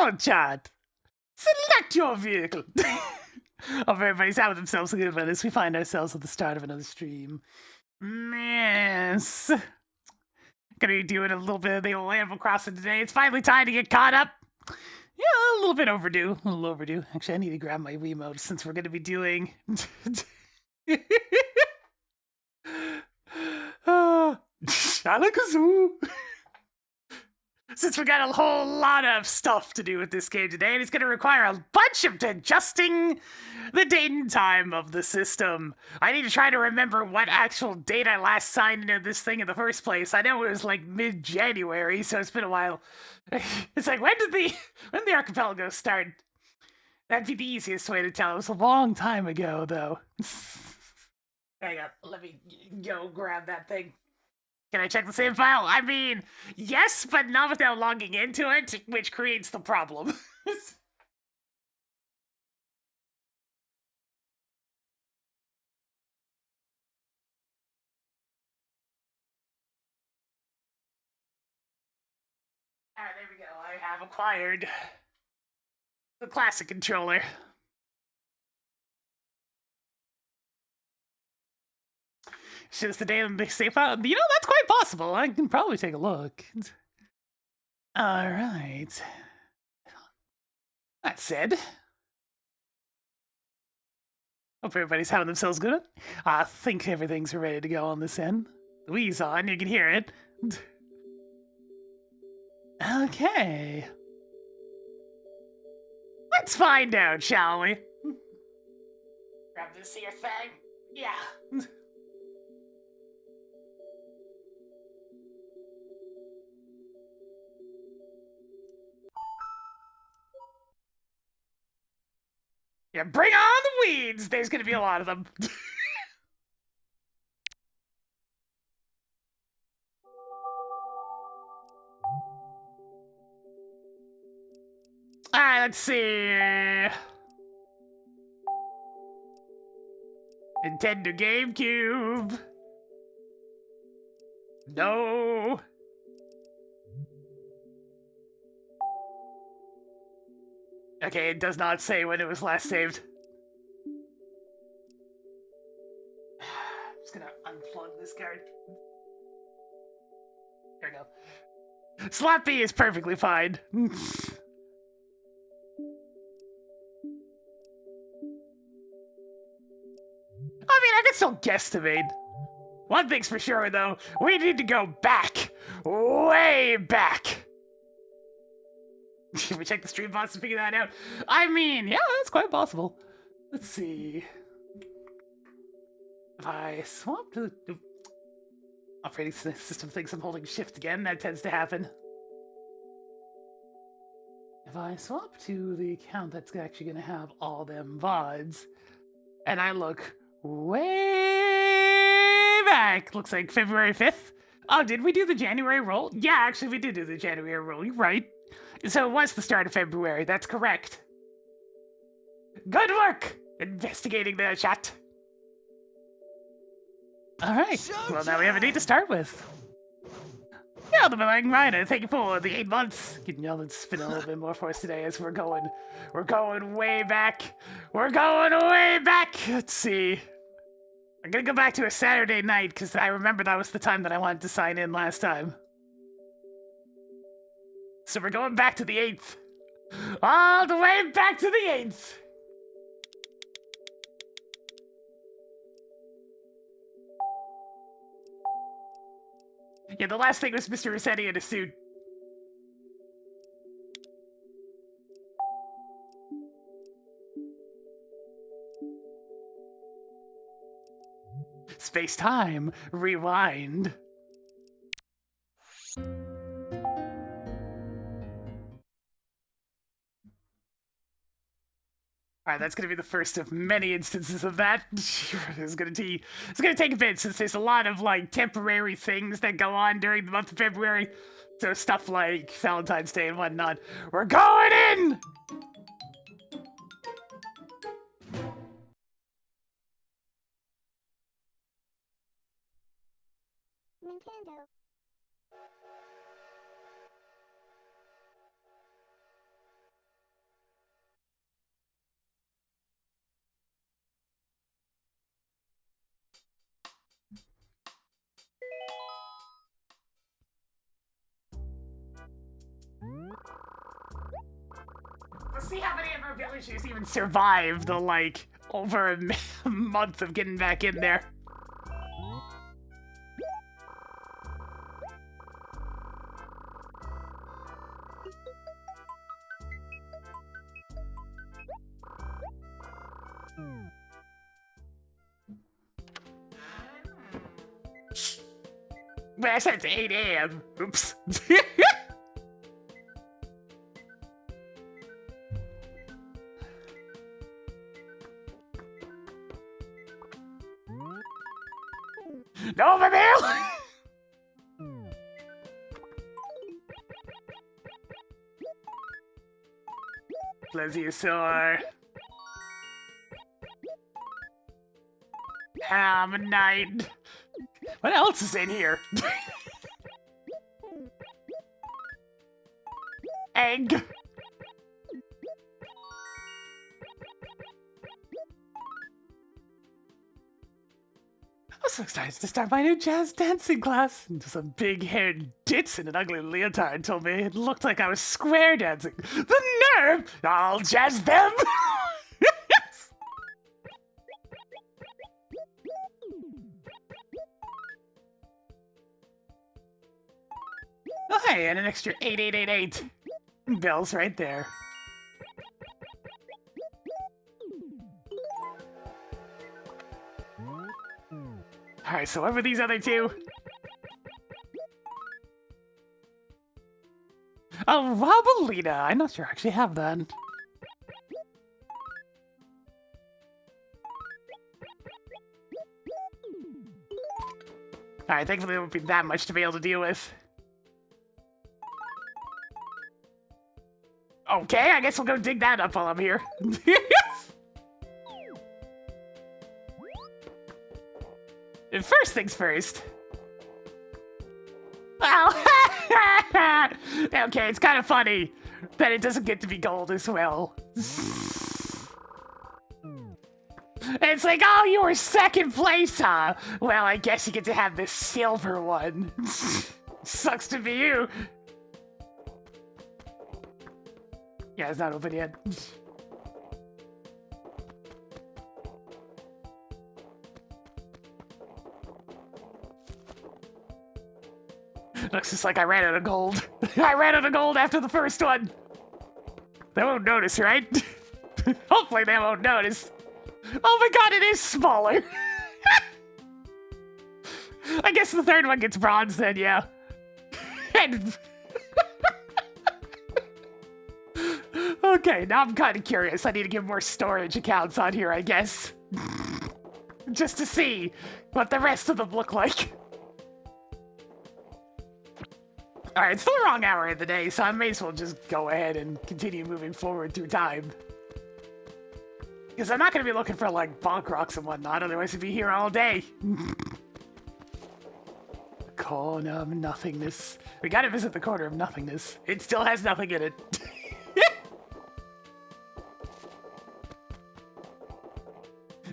Don't chat. Select your vehicle. Hope everybody's having themselves a good one as we find ourselves at the start of another stream. Yes. Gonna be doing a little bit of the old Animal Crossing today. It's finally time to get caught up. Yeah, a little bit overdue. A little overdue. Actually, I need to grab my Wiimote since we're gonna be doing. Alakazoo. Since we got a whole lot of stuff to do with this game today, and it's going to require a bunch of adjusting the date and time of the system. I need to try to remember what actual date I last signed into this thing in the first place. I know it was like mid-January, so it's been a while. It's like, when did the Archipelago start? That'd be the easiest way to tell. It was a long time ago, though. Hang on, let me go grab that thing. Can I check the same file? I mean, yes, but not without logging into it, which creates the problem. Alright, there we go. I have acquired the classic controller. Should it's the day of the save file? You know, that's quite possible. I can probably take a look. Alright. That said, hope everybody's having themselves good. I think everything's ready to go on this end. The Wii's on, you can hear it. Okay. Let's find out, shall we? Grab this here thing. Yeah. Yeah, bring on the weeds! There's gonna be a lot of them. Alright, let's see. Nintendo GameCube. No. Okay, it does not say when it was last saved. I'm just gonna unplug this card. There we go. Slot B is perfectly fine. I mean, I can still guesstimate. One thing's for sure, though. We need to go back. Way back. Should we check the stream bots to figure that out? I mean, yeah, that's quite possible. Let's see. If I swap to the operating system thinks I'm holding shift again, that tends to happen. If I swap to the account that's actually going to have all them VODs, and I look way back, looks like February 5th. Oh, did we do the January roll? Yeah, actually, we did do the January roll. You're right. So it was the start of February. That's correct. Good work investigating the chat. All right. Well, now we have a date to start with. Yeah, the Malang Rider, thank you for the 8 months. Getting y'all to spin a little bit more for us today as we're going way back. We're going way back. Let's see. I'm gonna go back to a Saturday night because I remember that was the time that I wanted to sign in last time. So we're going back to the 8th. All the way back to the 8th. Yeah, the last thing was Mr. Rossetti in a suit. Space-time, rewind. Alright, that's gonna be the first of many instances of that. It's gonna take a bit since there's a lot of like temporary things that go on during the month of February. So stuff like Valentine's Day and whatnot. We're going in! Nintendo. see how many of our villagers even survive the, like, over a month of getting back in there. Wait, I said it's 8 a.m. Oops. No, my mail! Plesiosaur. Ammonite. What else is in here? Egg. I'm so excited to start my new jazz dancing class. And some big-haired ditz in an ugly leotard told me it looked like I was square dancing. The nerve! I'll jazz them! Oh, hey, and an extra 8888. Bells right there. Alright, so what were these other two? Oh, Wobalina. I'm not sure I actually have that. Alright, thankfully there won't be that much to be able to deal with. Okay, I guess we'll go dig that up while I'm here. And first things first. Oh. Okay, it's kind of funny that it doesn't get to be gold as well. It's like, oh, you were second place, huh? Well, I guess you get to have this silver one. Sucks to be you. Yeah, it's not open yet. Looks just like I ran out of gold. I ran out of gold after the first one. They won't notice, right? Hopefully they won't notice. Oh my god, it is smaller. I guess the third one gets bronze then, yeah. And okay, now I'm kind of curious. I need to get more storage accounts on here, I guess. Just to see what the rest of them look like. Alright, it's the wrong hour of the day, so I may as well just go ahead and continue moving forward through time. Because I'm not going to be looking for, like, bonk rocks and whatnot, otherwise I'd be here all day. Corner of nothingness. We gotta visit the corner of nothingness. It still has nothing in it.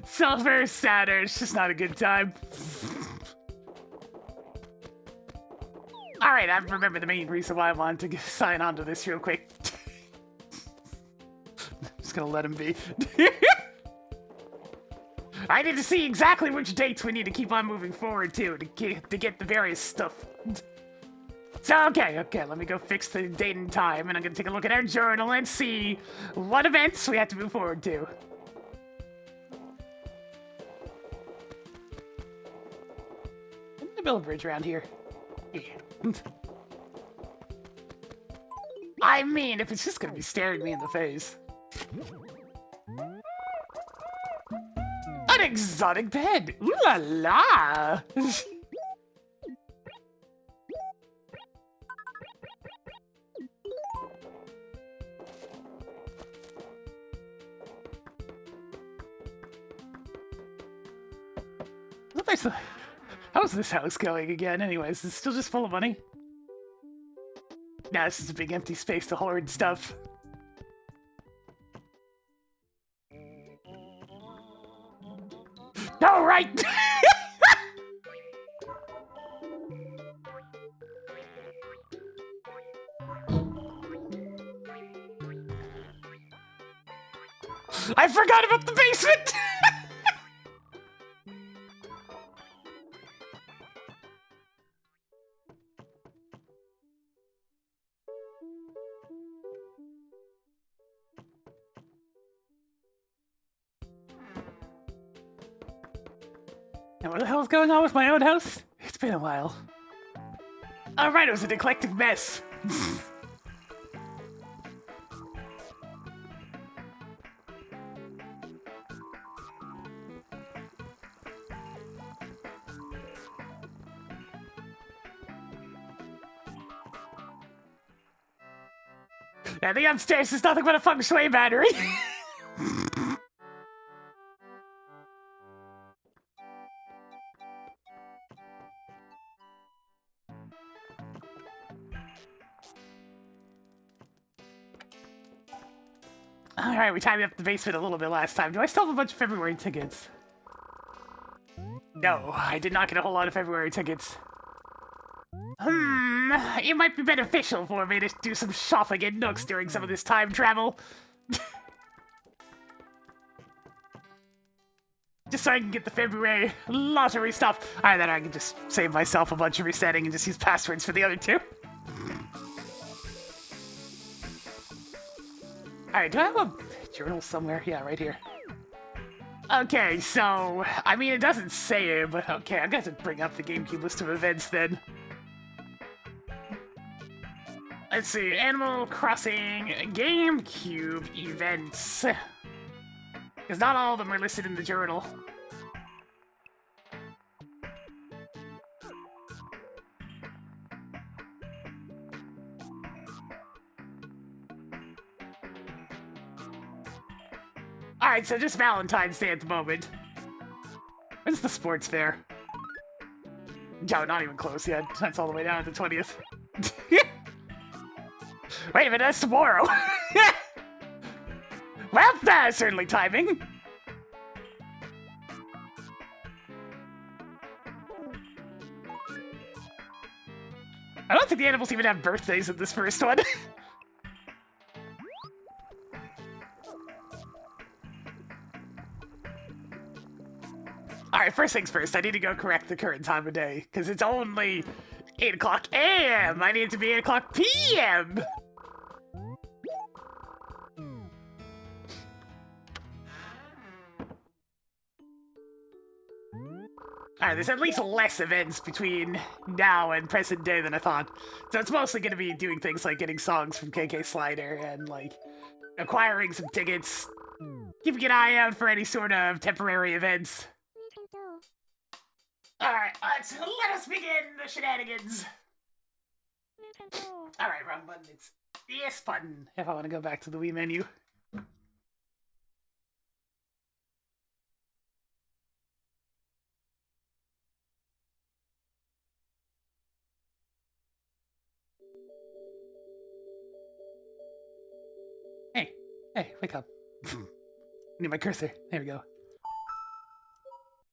Sulfur, Saturn, it's just not a good time. Alright, I remember the main reason why I wanted to sign on to this real quick. Just gonna let him be. I need to see exactly which dates we need to keep on moving forward to get the various stuff. So, okay, let me go fix the date and time, and I'm gonna take a look at our journal and see what events we have to move forward to. I'm gonna build a bridge around here. Yeah. I mean, if it's just gonna be staring me in the face. An exotic bed! Ooh la la! How's this house going again? Anyways, it's still just full of money. Nah, this is a big empty space to hoard stuff. All right. I forgot about the basement! And what the hell's going on with my own house? It's been a while. Alright, it was an eclectic mess. Yeah, the upstairs is nothing but a feng shui battery. Alright, we tidied up the basement a little bit last time. Do I still have a bunch of February tickets? No, I did not get a whole lot of February tickets. It might be beneficial for me to do some shopping at Nooks during some of this time travel. Just so I can get the February lottery stuff. Alright, then I can just save myself a bunch of resetting and just use passwords for the other two. Alright, do I have a journal somewhere? Yeah, right here. Okay, so, I mean, it doesn't say it, but okay, I'm gonna have to bring up the GameCube list of events then. Let's see, Animal Crossing GameCube events. Because not all of them are listed in the journal. Alright, so just Valentine's Day at the moment. When's the sports fair? No, not even close yet. That's all the way down to the 20th. Wait a minute, that's tomorrow. Well, that's certainly timing. I don't think the animals even have birthdays in this first one. Alright, first things first, I need to go correct the current time of day, because it's only 8 o'clock a.m. I need it to be 8 o'clock p.m. Alright, there's at least less events between now and present day than I thought. So it's mostly going to be doing things like getting songs from KK Slider and, like, acquiring some tickets, keeping an eye out for any sort of temporary events. Alright, let us begin the shenanigans. Alright, wrong button. It's the S button if I want to go back to the Wii menu. Hey, wake up. I need my cursor. There we go.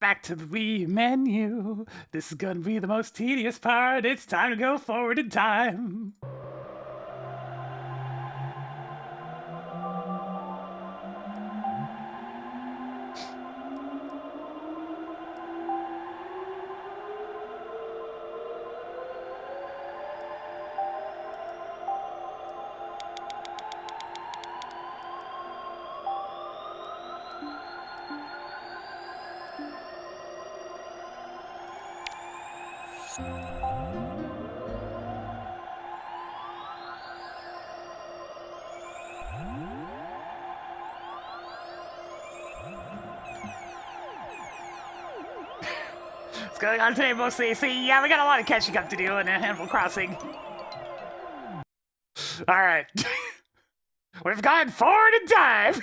Back to the Wii menu. This is gonna be the most tedious part. It's time to go forward in time. What's going on today, mostly? See, yeah, we got a lot of catching up to do in Animal Crossing. Alright. We've gone forward in time!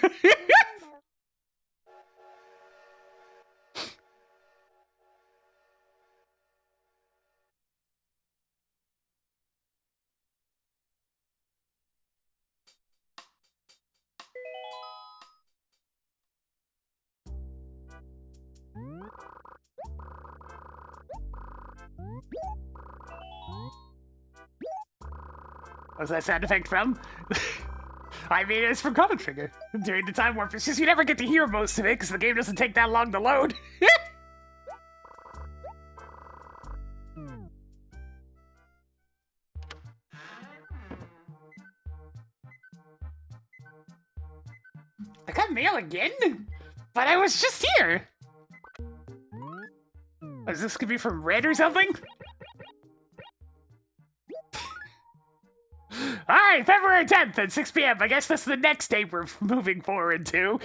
What was that sound effect from? I mean, it's from Chrono Trigger. During the time warp, it's just you never get to hear most of it because the game doesn't take that long to load. I got mail again? But I was just here! Is this gonna be from Red or something? Alright, February 10th at 6 p.m. I guess that's the next date we're moving forward to.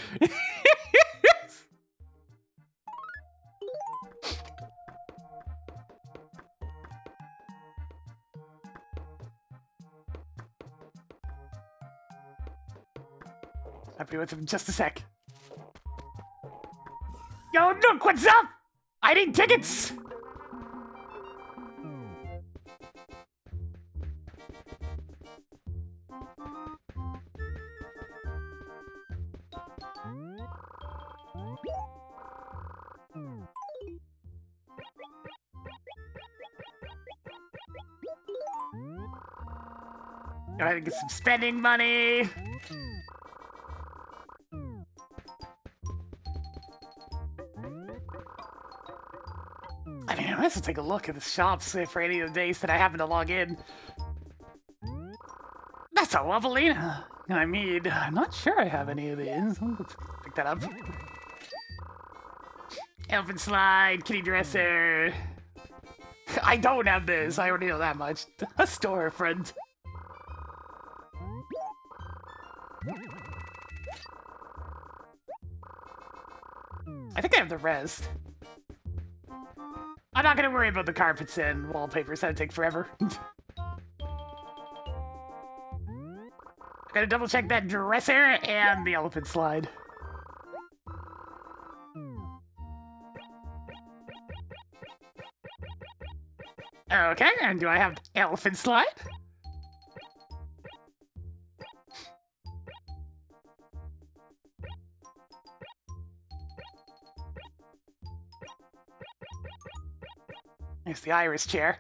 I'll be with him in just a sec. Yo, Nook, what's up? I need tickets! Go ahead and get some spending money. I mean, let's take a look at the shops for any of the days that I happen to log in. That's a Wabalina. I mean, I'm not sure I have any of these. Let's pick that up. Elephant slide, kitty dresser. I don't have this. I already know that much. A storefront. I think I have the rest. I'm not gonna worry about the carpets and wallpapers. That'd take forever. Gotta double check that dresser and the elephant slide. Okay, and do I have the elephant slide? There's the iris chair.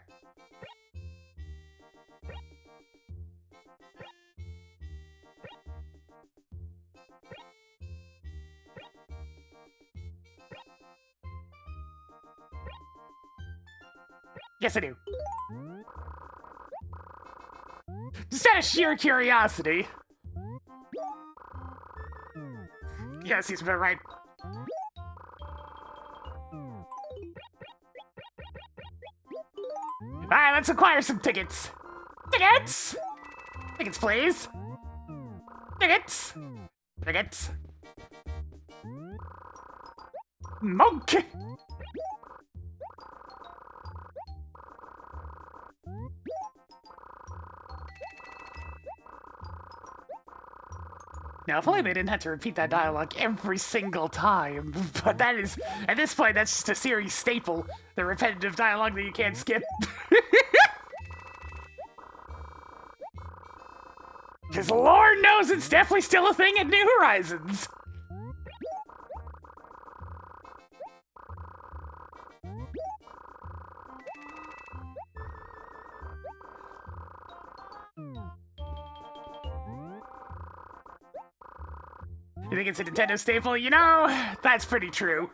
Yes, I do. Just out of sheer curiosity. Yes, he's about right. Alright, let's acquire some tickets. Tickets! Tickets, please. Tickets. Tickets. Monk! Now, if only they didn't have to repeat that dialogue every single time. But that is, at this point, that's just a series staple. The repetitive dialogue that you can't skip. Because Lord knows it's definitely still a thing at New Horizons. You think it's a Nintendo staple? You know, that's pretty true.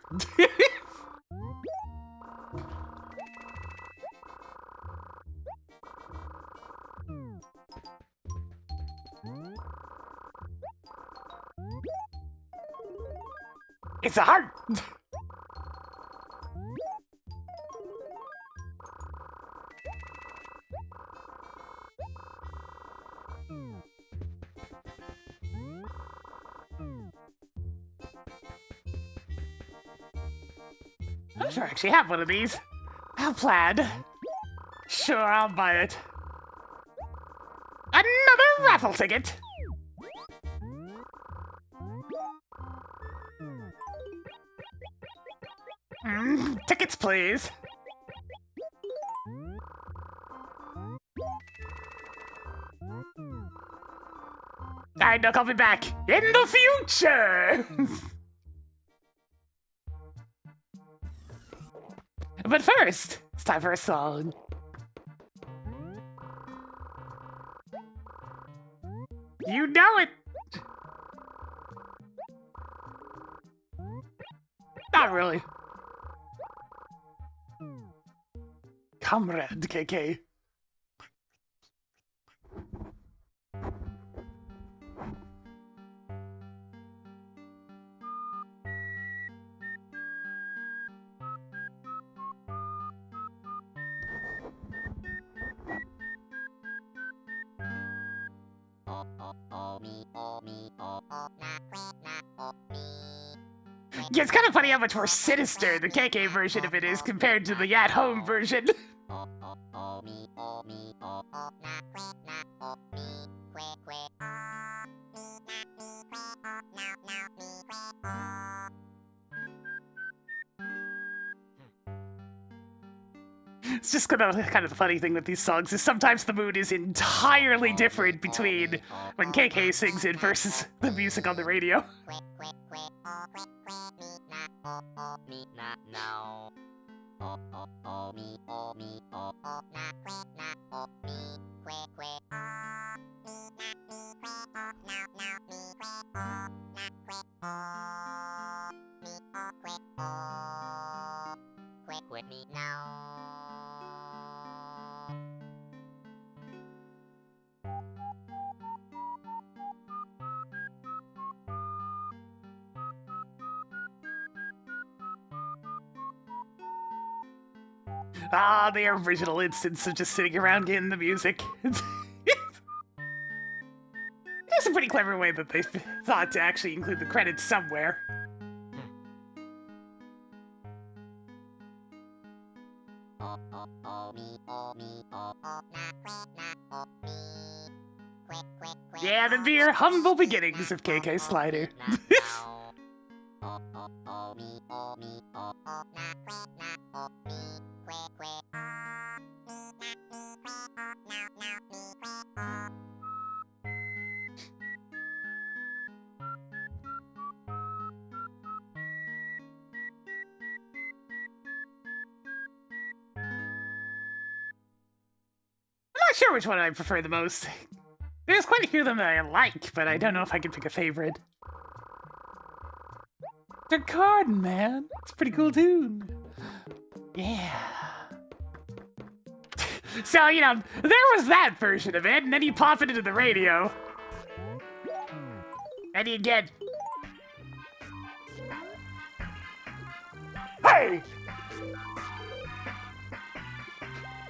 It's a heart! I'm sure I actually have one of these. How plaid. Sure, I'll buy it. Another raffle ticket! Tickets, please. Alright, Nook, I'll be back in the future! But first, it's time for a song. You know it! Not really. Comrade KK. Yeah, it's kind of funny how much more sinister the KK version of it is compared to the at-home version. It's just kind of the funny thing with these songs is sometimes the mood is entirely different between when KK sings it versus the music on the radio. Ah, the original instance of just sitting around getting the music. It's a pretty clever way that they thought to actually include the credits somewhere. Yeah, the mere humble beginnings of KK Slider. I'm not sure which one I prefer the most. There's quite a few of them that I like, but I don't know if I can pick a favorite. The Garden, man. It's a pretty cool tune. Yeah. So, you know, there was that version of it, and then you pop it into the radio. And you get... Hey!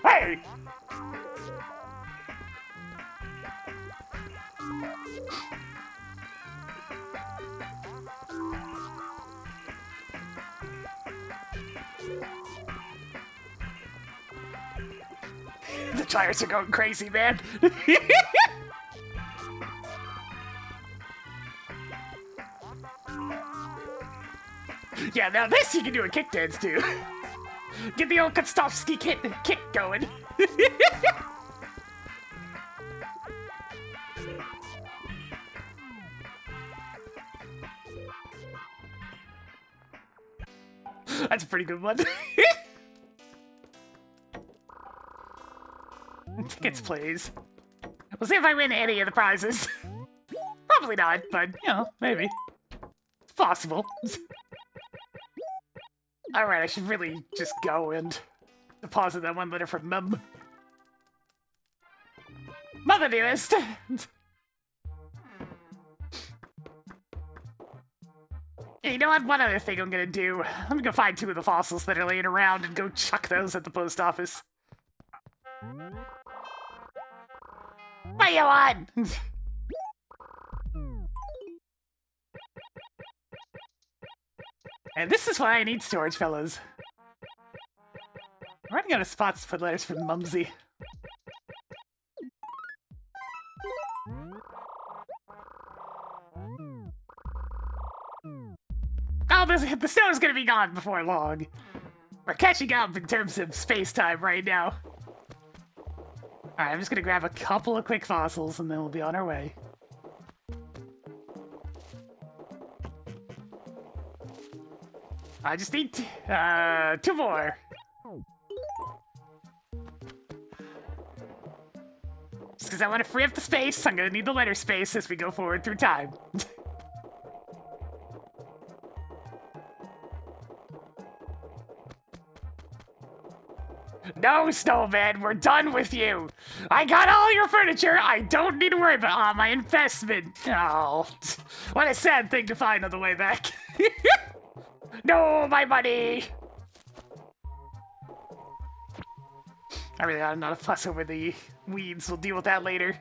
Hey! The tires are going crazy, man. Yeah, now this you can do a kick dance to. Get the old Kostovsky kick going. That's a pretty good one. Tickets, please. We'll see if I win any of the prizes. Probably not, but, you know, maybe. It's possible. Alright, I should really just go and deposit that one letter from Mum. Mother dearest! You know what? One other thing I'm gonna do. I'm gonna go find 2 of the fossils that are laying around and go chuck those at the post office. What do you want? And this is why I need storage, fellas. I'm running out of spots to put letters from Mumsy. Oh, the snow's gonna be gone before long. We're catching up in terms of space-time right now. Alright, I'm just gonna grab a couple of quick fossils and then we'll be on our way. I just need 2 more. Just because I want to free up the space, I'm gonna need the letter space as we go forward through time. No, Snowman, we're done with you. I got all your furniture. I don't need to worry about my investment. Oh, what a sad thing to find on the way back. No, my money. I really ought not to fuss over the weeds. We'll deal with that later.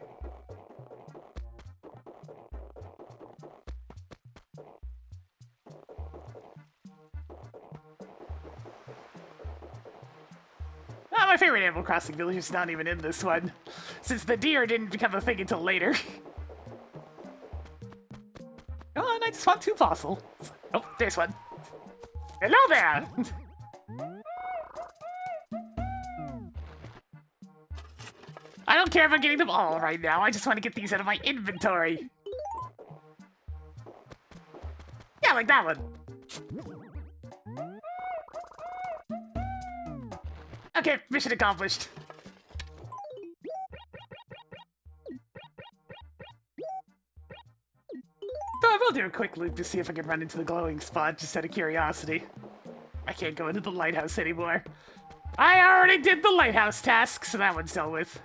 My favorite Animal Crossing village is not even in this one, since the deer didn't become a thing until later. Come on, I just want 2 fossils. Oh, there's one. Hello there! I don't care if I'm getting them all right now, I just want to get these out of my inventory. Yeah, like that one. Okay, mission accomplished. Though I will do a quick loop to see if I can run into the glowing spot, just out of curiosity. I can't go into the lighthouse anymore. I already did the lighthouse task, so that one's dealt with.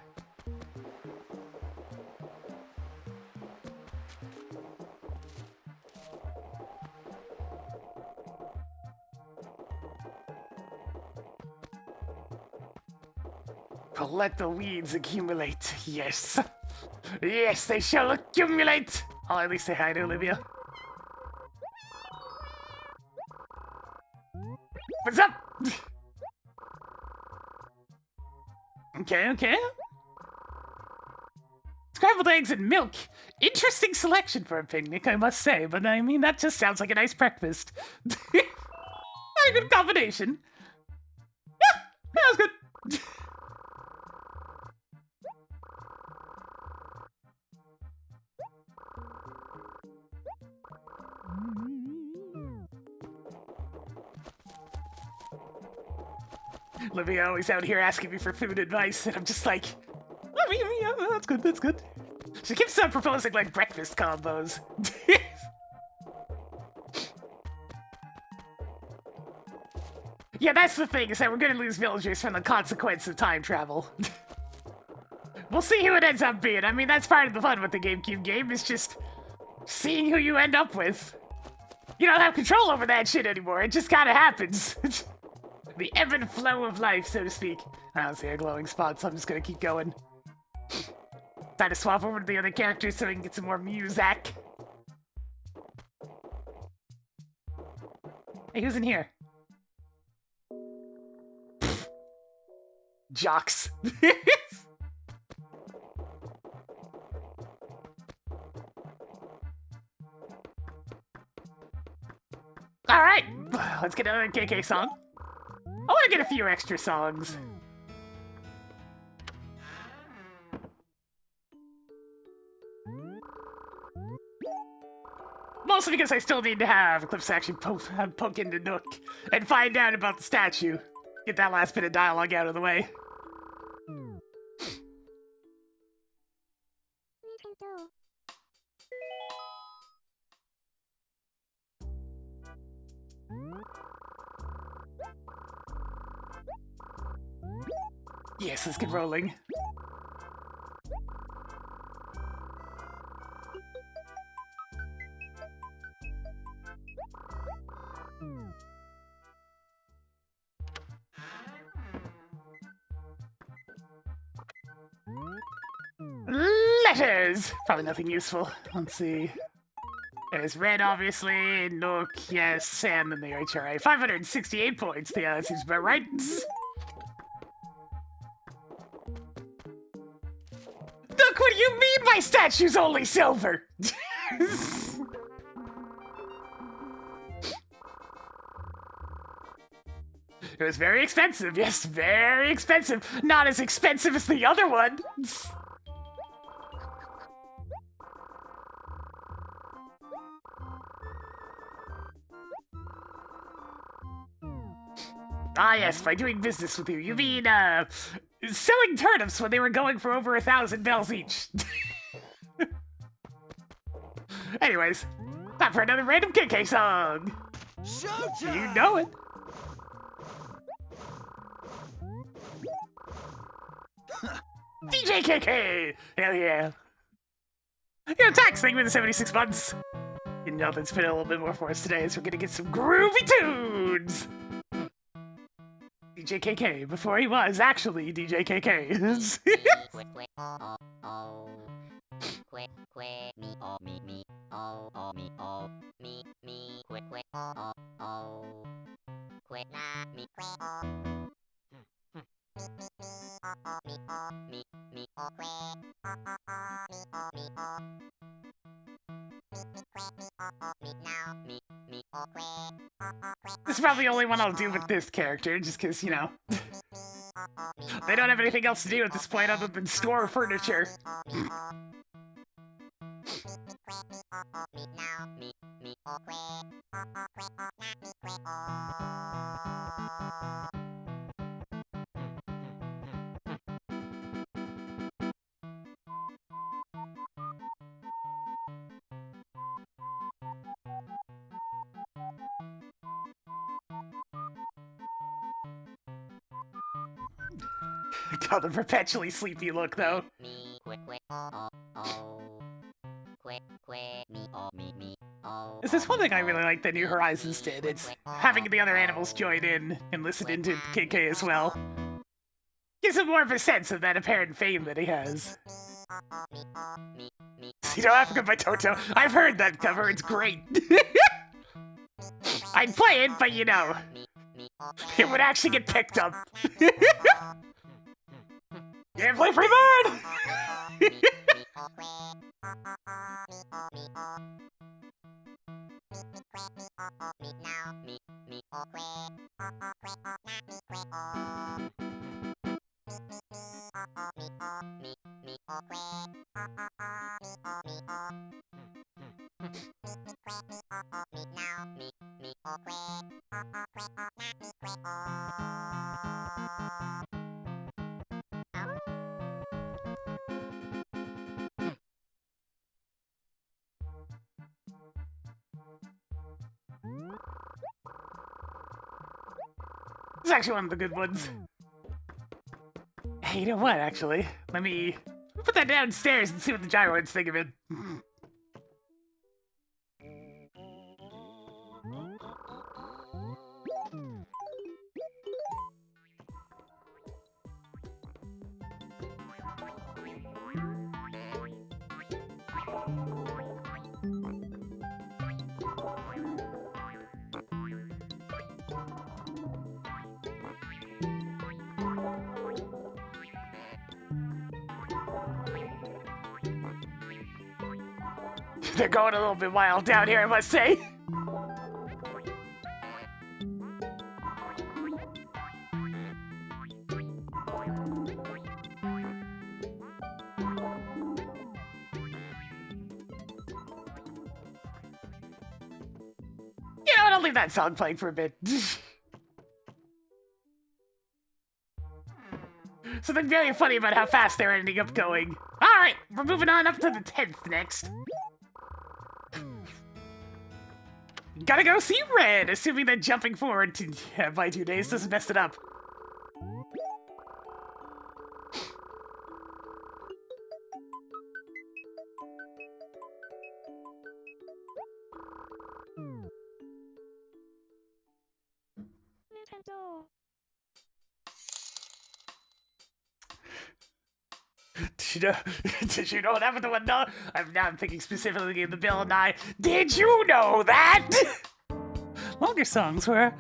Let the weeds accumulate. Yes. Yes, they shall accumulate. I'll at least say hi to Olivia. What's up? Okay. Scrambled eggs and milk. Interesting selection for a picnic, I must say. But I mean, that just sounds like a nice breakfast. Not a good combination. Yeah, that was good. Olivia always out here asking me for food advice, and I'm just like, yeah, that's good. She keeps on proposing, like, breakfast combos. Yeah, that's the thing, is that we're gonna lose villagers from the consequence of time travel. We'll see who it ends up being. I mean, that's part of the fun with the GameCube game, is just seeing who you end up with. You don't have control over that shit anymore, it just kinda happens. The ebb and flow of life, so to speak. I don't see a glowing spot, so I'm just gonna keep going. Time to swap over to the other characters so we can get some more music. Hey, who's in here? Pfft. Jocks. Alright, let's get another KK song. I want to get a few extra songs. Mostly because I still need to have Eclipse actually poke into Nook and find out about the statue. Get that last bit of dialogue out of the way. Nintendo. Yes, let's get rolling. Letters! Probably nothing useful. Let's see. There's red, obviously. Nook, yes, and then the HRA. 568 points. Yeah, that seems about right. Look, what do you mean my statue's only silver? It was very expensive, yes, very expensive. Not as expensive as the other one. Ah yes, by doing business with you, you mean, selling turnips when they were going for over 1,000 bells each. Anyways, time for another random KK song. Showtime! You know it. DJ KK! Hell yeah. Your attack thing with the 76 months. You know that's been a little bit more for us today, so we're gonna get some groovy tunes! DJ KK, before he was actually DJ KK. This is probably the only one I'll do with this character, just because, you know, they don't have anything else to do at this point other than store furniture. God, the perpetually sleepy look, though. Is this one thing I really like that New Horizons did? It's having the other animals join in and listen into KK as well. Gives him more of a sense of that apparent fame that he has. Pseudo Africa by Toto. I've heard that cover, it's great. I'd play it, but you know, it would actually get picked up. Can't play Free Bird! This is actually one of the good ones. Hey, you know what, actually? Let me put that downstairs and see what the gyroids think of it. They're going a little bit wild down here, I must say. You know what, I'll leave that song playing for a bit. Something very funny about how fast they're ending up going. Alright, we're moving on up to the 10th next. Gotta go see Red, assuming that jumping forward to, by 2 days doesn't mess it up. Nintendo. Did you know that with the one? No, I'm thinking specifically of the Bill and I. Did you know that? Longer songs are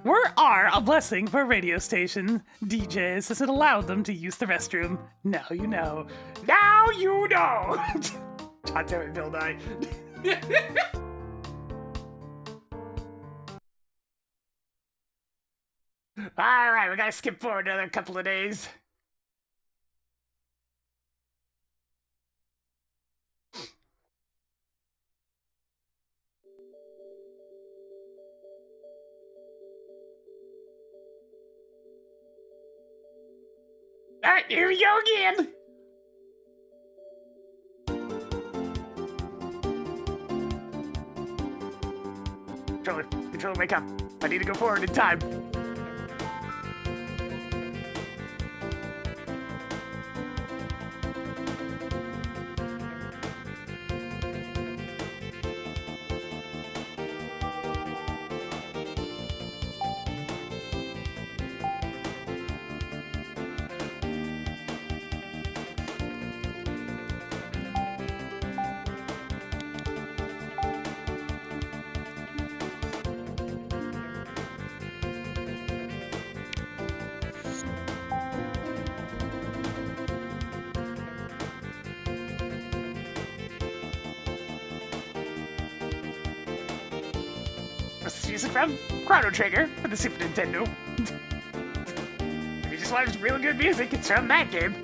a blessing for radio station DJs as it allowed them to use the restroom. Now you know. Now you know. God damn it, Bill and I. All right, we gotta skip forward another couple of days. Alright, here we go again! Controller, wake up. I need to go forward in time. This is music from Chrono Trigger for the Super Nintendo. If you just want really good music, it's from that game.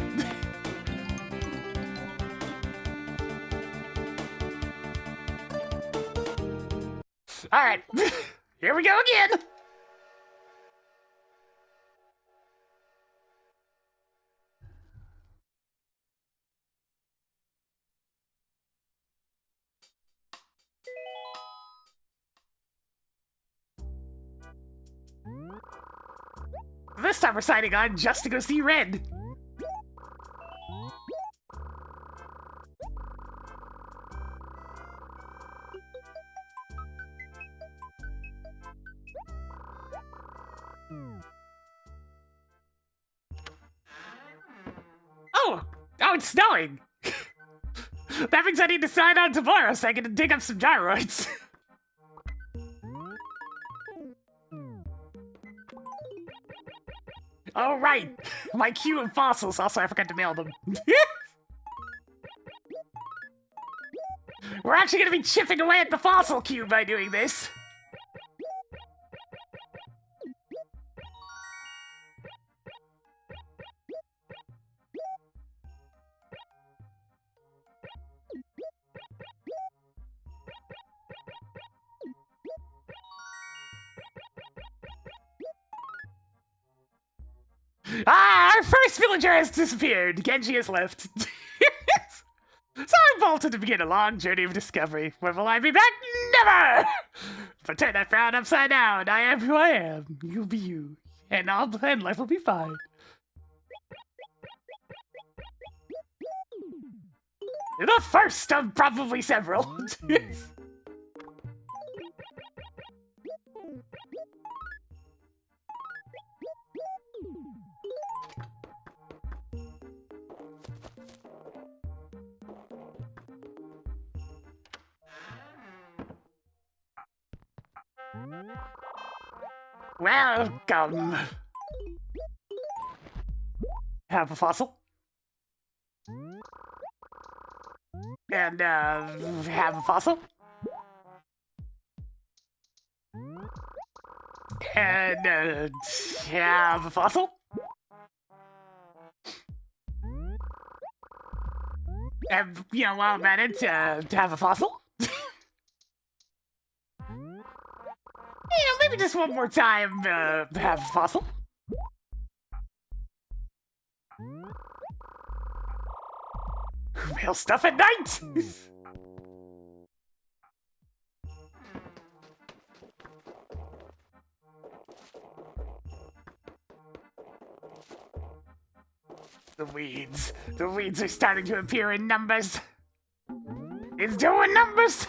Alright, here we go again! This time we're signing on just to go see Red. Oh, it's snowing! That means I need to sign on tomorrow so I can dig up some gyroids. Oh, right! My queue of fossils. Also, I forgot to mail them. We're actually gonna be chipping away at the fossil queue by doing this. Ah, our first villager has disappeared. Genji has left. So I bolted to begin a long journey of discovery. When will I be back? Never! But turn that frown upside down. I am who I am. You be you. And life will be fine. The first of probably several. Welcome. Have a fossil. And, have a fossil. And, have a fossil. And, you know, while I'm at it, to have a fossil. You know, maybe just one more time, have a fossil. Mail stuff at night! The weeds are starting to appear in numbers. It's doing numbers!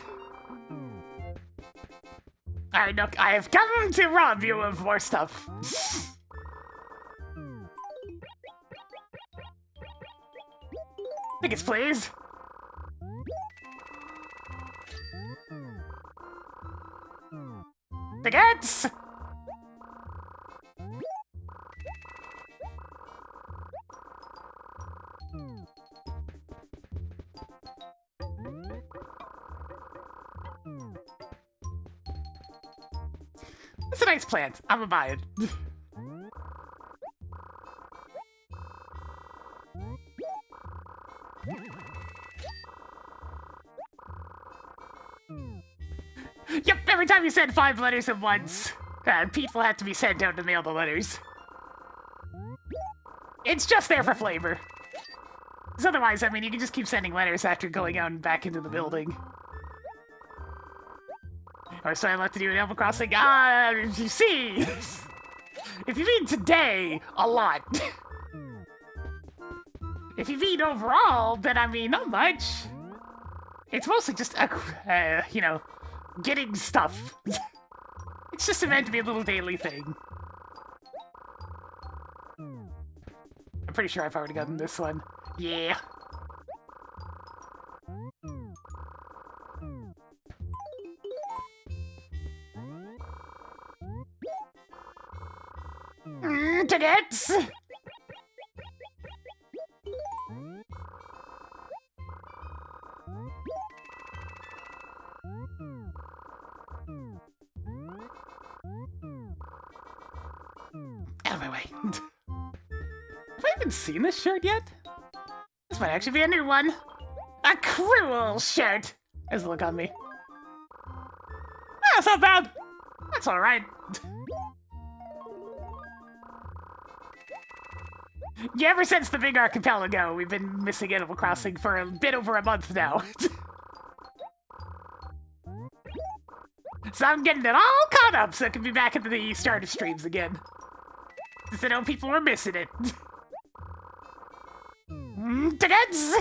Alright, look, I have come to rob you of more stuff. Tickets, please. Tickets! It's a nice plant. I'm gonna buy it. Yep, every time you send 5 letters at once, people have to be sent out to mail the letters. It's just there for flavor. Because otherwise, I mean, you can just keep sending letters after going out and back into the building. Or so I left to do an Animal Crossing. You see, if you mean today, a lot. If you mean overall, then I mean not much. It's mostly just, you know, getting stuff. It's just meant to be a little daily thing. I'm pretty sure I've already gotten this one. Yeah. Tickets! way. Have I even seen this shirt yet? This might actually be a new one. A cruel shirt. There's a look on me. That's not bad. That's alright. Yeah, ever since the big archipelago, we've been missing Animal Crossing for a bit over a month now. So I'm getting it all caught up so I can be back into the starter streams again. Since I know people were missing it. Tickets!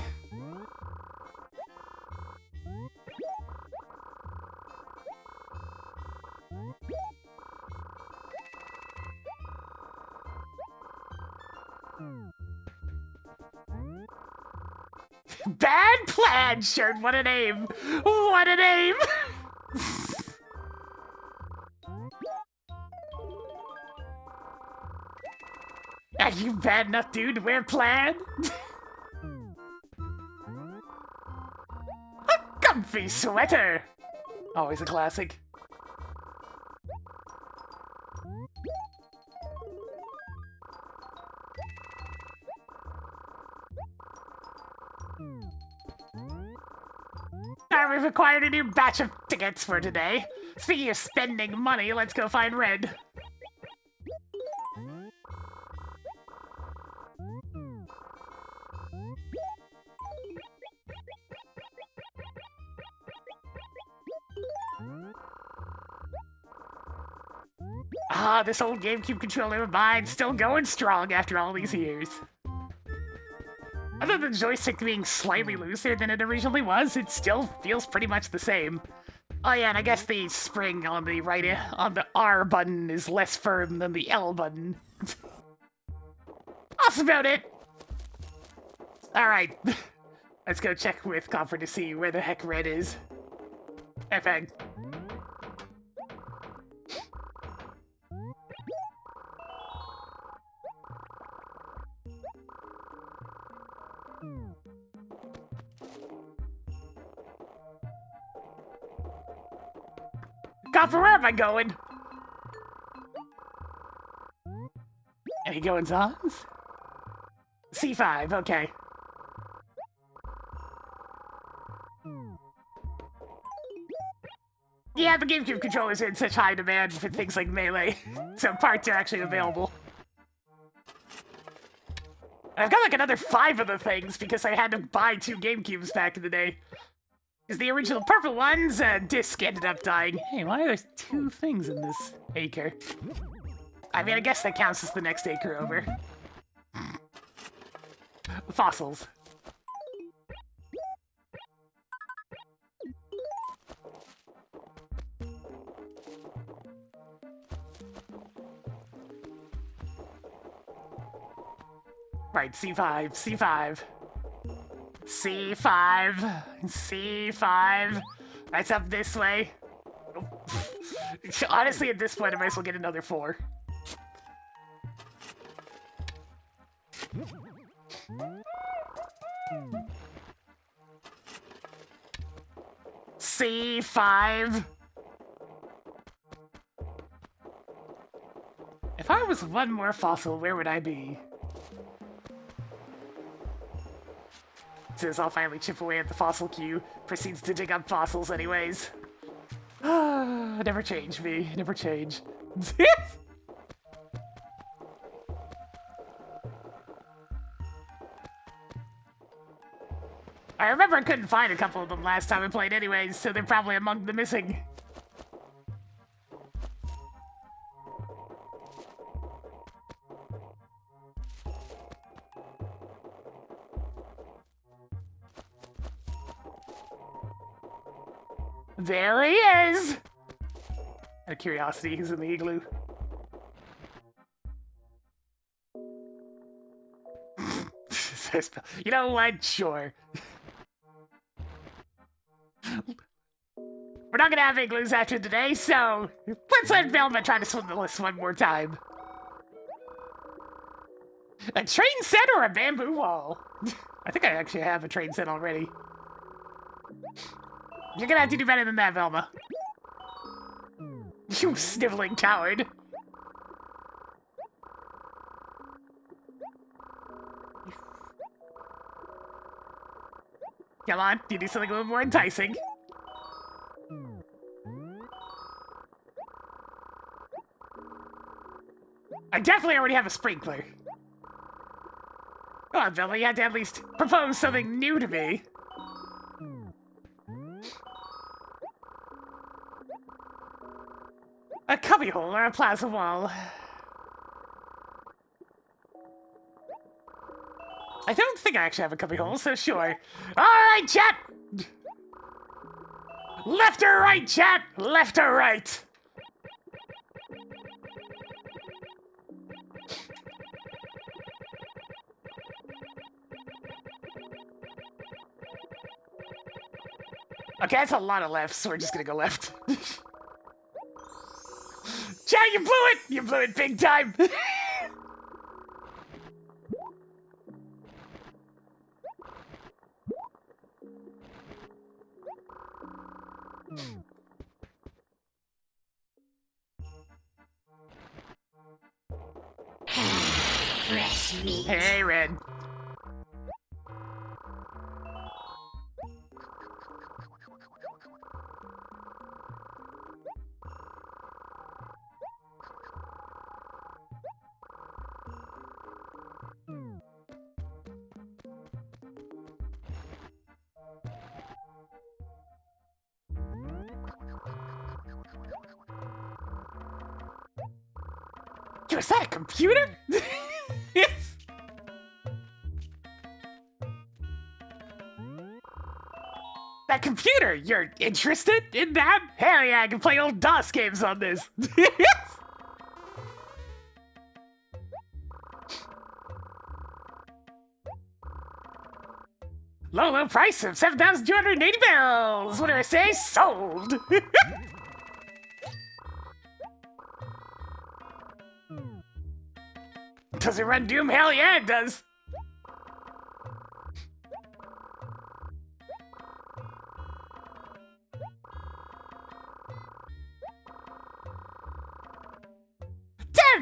Bad plan, shirt. What a name. What a name. Are you bad enough, dude, to wear plaid? A comfy sweater. Always a classic. We've acquired a new batch of tickets for today. Speaking of spending money, let's go find Red. Ah, this old GameCube controller of mine still going strong after all these years. Other than the joystick being slightly looser than it originally was, it still feels pretty much the same. Oh yeah, and I guess the spring on the right, on the R button is less firm than the L button. That's about it! Alright, let's go check with Copper to see where the heck Red is. F-egg. Copper, where am I going? Any goings-ons? C5, okay. Yeah, the GameCube controllers are in such high demand for things like Melee, so parts are actually available. I've got like another 5 of the things because I had to buy 2 GameCubes back in the day. Because the original purple one's disc ended up dying. Hey, why are there 2 things in this acre? I mean, I guess that counts as the next acre over. Fossils. Right, C5, C5. C5, C5. That's up this way. Honestly, at this point, I might as well get another 4. C5. If I was one more fossil, where would I be? Says I'll finally chip away at the fossil queue. Proceeds to dig up fossils anyways. Never change, me. Never change. I remember I couldn't find a couple of them last time I played anyways, so they're probably among the missing. There he is! Out of curiosity, he's in the igloo. You know what? Sure. We're not gonna have igloos after today, so let's let Velma try to swim the list one more time. A train set or a bamboo wall? I think I actually have a train set already. You're gonna have to do better than that, Velma. You sniveling coward. Come on, you do something a little more enticing. I definitely already have a sprinkler. Come on, Billy, you had to at least propose something new to me. A cubbyhole or a plaza wall. I don't think I actually have a cubbyhole, so sure. Alright, chat! Left or right, chat? Left or right? Okay, that's a lot of lefts, so we're just gonna go left. Chat, you blew it! You blew it big time! Fresh meat. Hey, Red. Yo, is that a computer? That computer, you're interested in that? Hell yeah, I can play old DOS games on this. Low price of 7,280 bells. What do I say? Sold. Does it run Doom? Hell yeah, it does.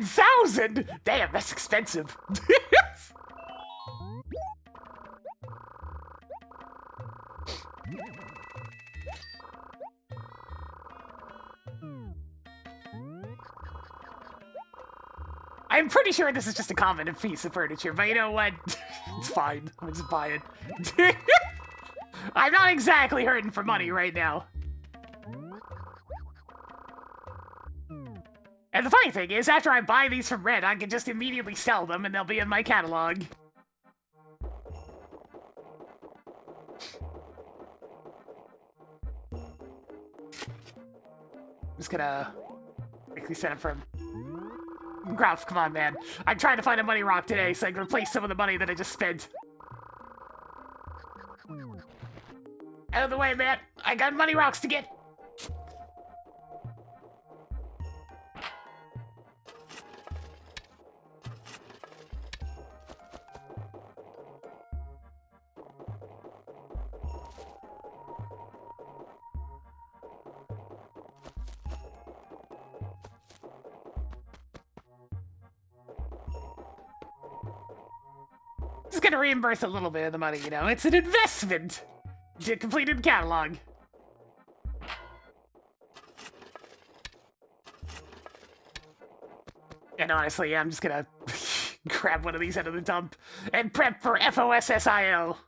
$10,000? Damn, that's expensive. I'm pretty sure this is just a common piece of furniture, but you know what? It's fine. I'm just buy it. I'm not exactly hurting for money right now. And the funny thing is, after I buy these from Red, I can just immediately sell them and they'll be in my catalog. I'm just gonna quickly set up for Graf, come on, man. I'm trying to find a money rock today so I can replace some of the money that I just spent. Out of the way, man. I got money rocks to get. Just gonna reimburse a little bit of the money, you know? It's an investment to completed catalog. And honestly, yeah, I'm just gonna grab one of these out of the dump and prep for FOSSIL.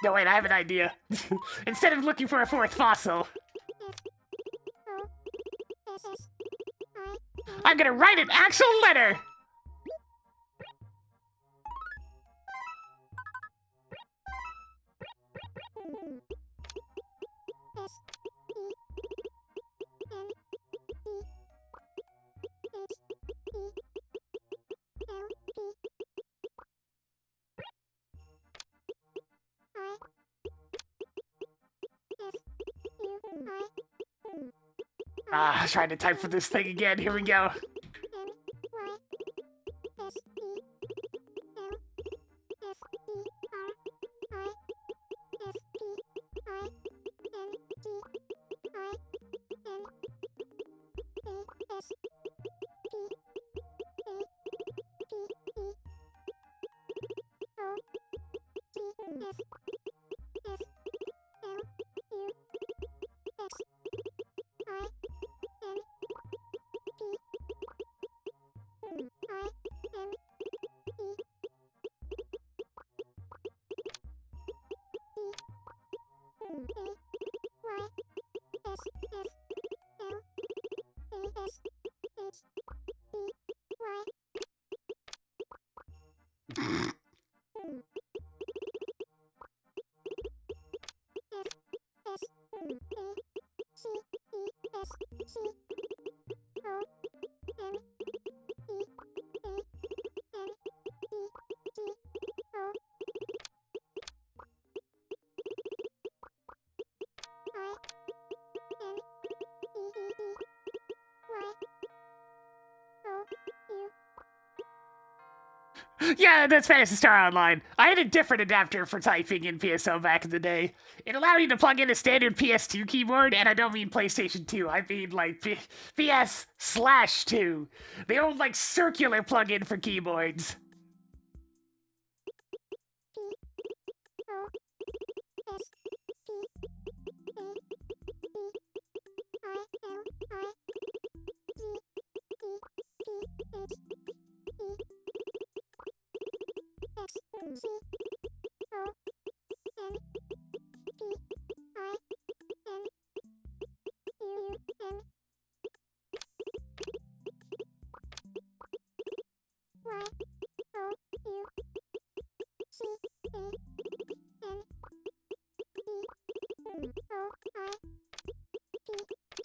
No, wait, I have an idea. Instead of looking for a fourth fossil, I'm gonna write an actual letter! Ah, trying to type for this thing again. Here we go. Yeah, that's Phantasy Star Online. I had a different adapter for typing in PSO back in the day. It allowed you to plug in a standard PS2 keyboard, and I don't mean PlayStation 2. I mean, like, PS/2. The old, like, circular plug-in for keyboards.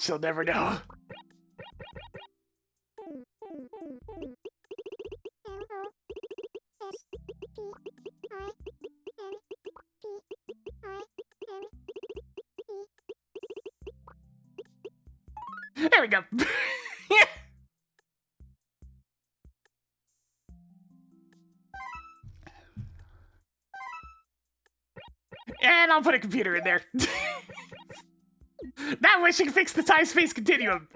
She'll never know. There we go. And I'll put a computer in there. That way she can fix the time-space continuum.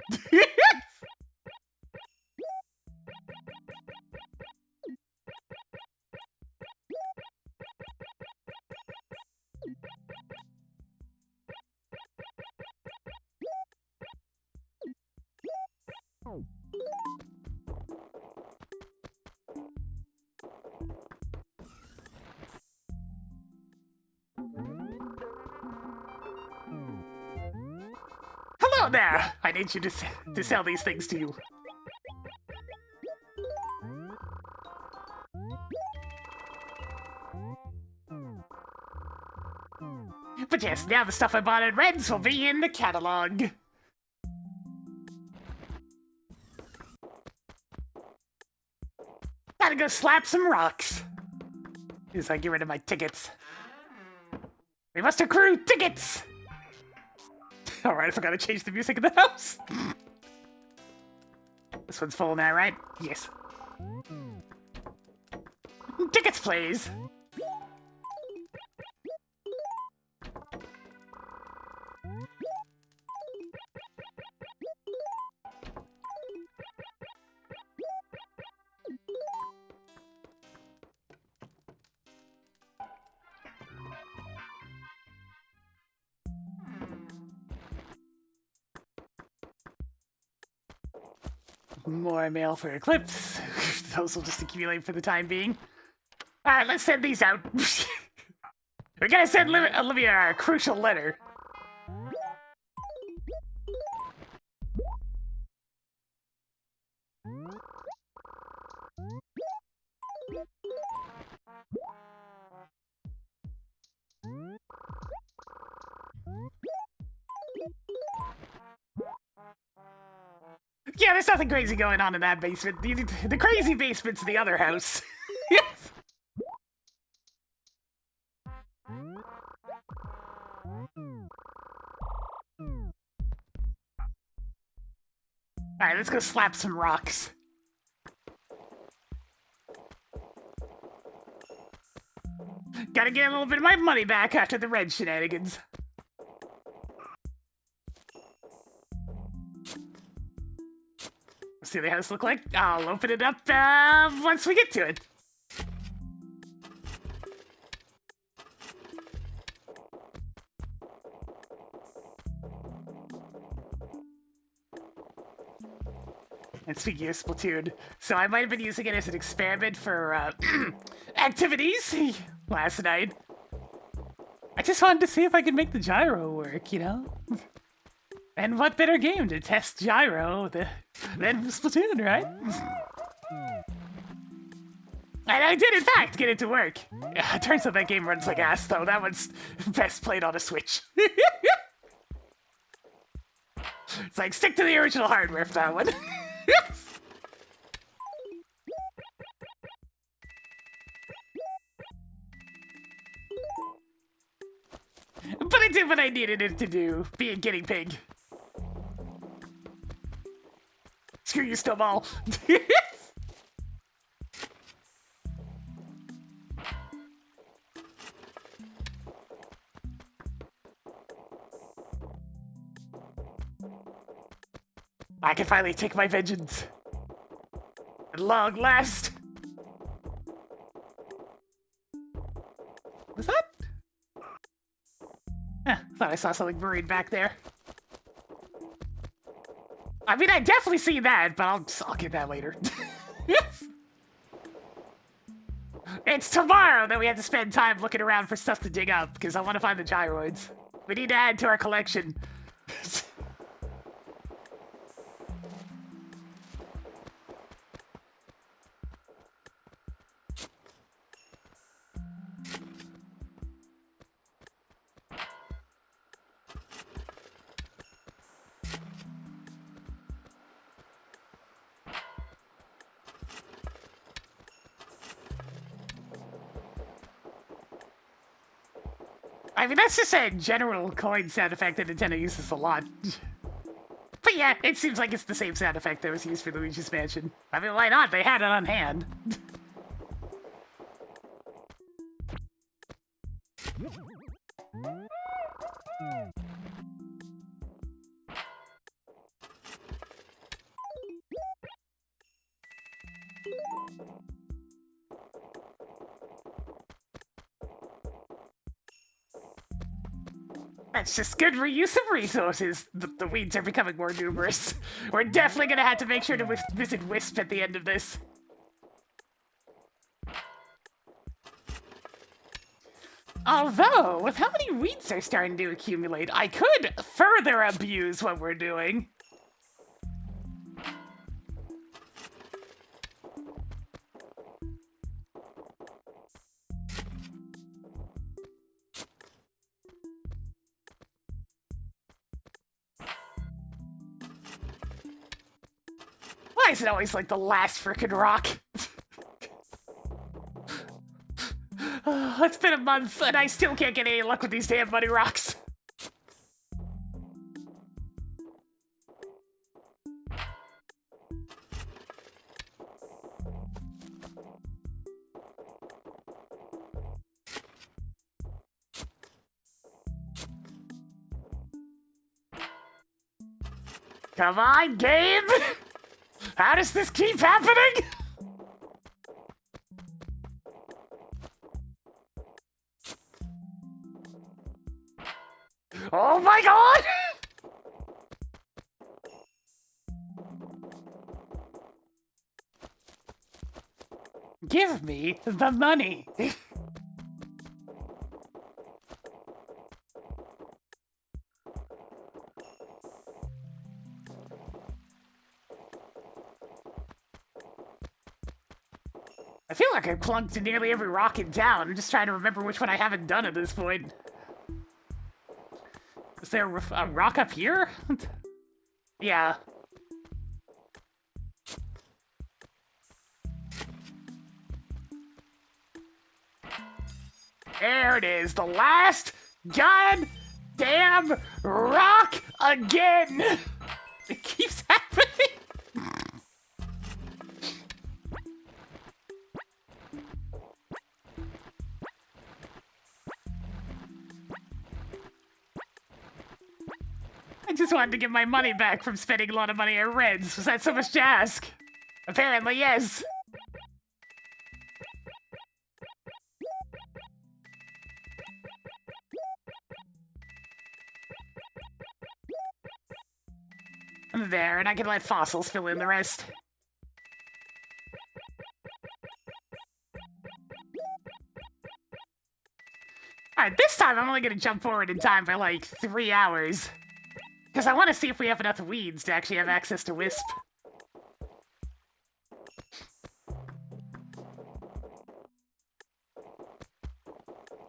Hello there! I need you to sell these things to you. But yes, now the stuff I bought at Red's will be in the catalog. Gotta go slap some rocks. As I get rid of my tickets. We must accrue tickets! Alright, I forgot to change the music in the house. This one's full now, right? Yes. Tickets, please! More mail for Eclipse. Those will just accumulate for the time being. Alright, let's send these out. We're gonna send Olivia a crucial letter. Yeah, there's nothing crazy going on in that basement. The crazy basement's the other house. Yes. Alright, let's go slap some rocks. Gotta get a little bit of my money back after the Red shenanigans. See what the house look like? I'll open it up once we get to it. And speaking of Splatoon, so I might have been using it as an experiment for activities last night. I just wanted to see if I could make the gyro work, you know? And what better game to test gyro than Splatoon, right? And I did, in fact, get it to work. It turns out that game runs like ass, though. That one's best played on a Switch. It's like, stick to the original hardware for that one. But it did what I needed it to do, be a guinea pig. Screw you, Snowball. I can finally take my vengeance. At long last. Was that? Thought I saw something buried back there. I mean, I definitely see that, but I'll get that later. It's tomorrow that we have to spend time looking around for stuff to dig up, because I want to find the gyroids. We need to add to our collection. I mean, that's just a general coin sound effect that Nintendo uses a lot. But yeah, it seems like it's the same sound effect that was used for Luigi's Mansion. I mean, why not? They had it on hand. That's just good reuse of resources. The weeds are becoming more numerous. We're definitely gonna have to make sure to visit Wisp at the end of this. Although, with how many weeds are starting to accumulate, I could further abuse what we're doing. Why is it always like the last frickin' rock? It's been a month and I still can't get any luck with these damn muddy rocks. Come on, game! How does this keep happening? Oh my god! Give me the money. I feel like I've clunked to nearly every rock in town. I'm just trying to remember which one I haven't done at this point. Is there a rock up here? Yeah. There it is, the last goddamn rock again! It keeps happening! I just wanted to get my money back from spending a lot of money at Reds. Was that so much to ask? Apparently, yes. There, and I can let fossils fill in the rest. Alright, this time I'm only gonna jump forward in time by like 3 hours. Because I want to see if we have enough weeds to actually have access to Wisp.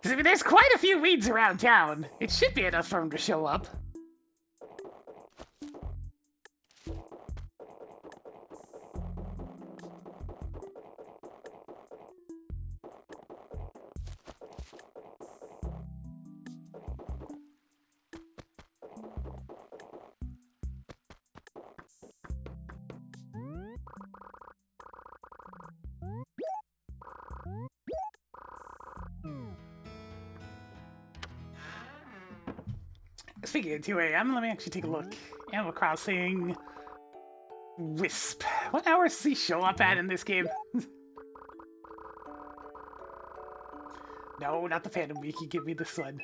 Because, I mean, there's quite a few weeds around town. It should be enough for him to show up. Speaking of 2 a.m., let me actually take a look. Animal Crossing... Wisp. What hours does he show up at in this game? No, not the Phantom Wiki. Give me this one.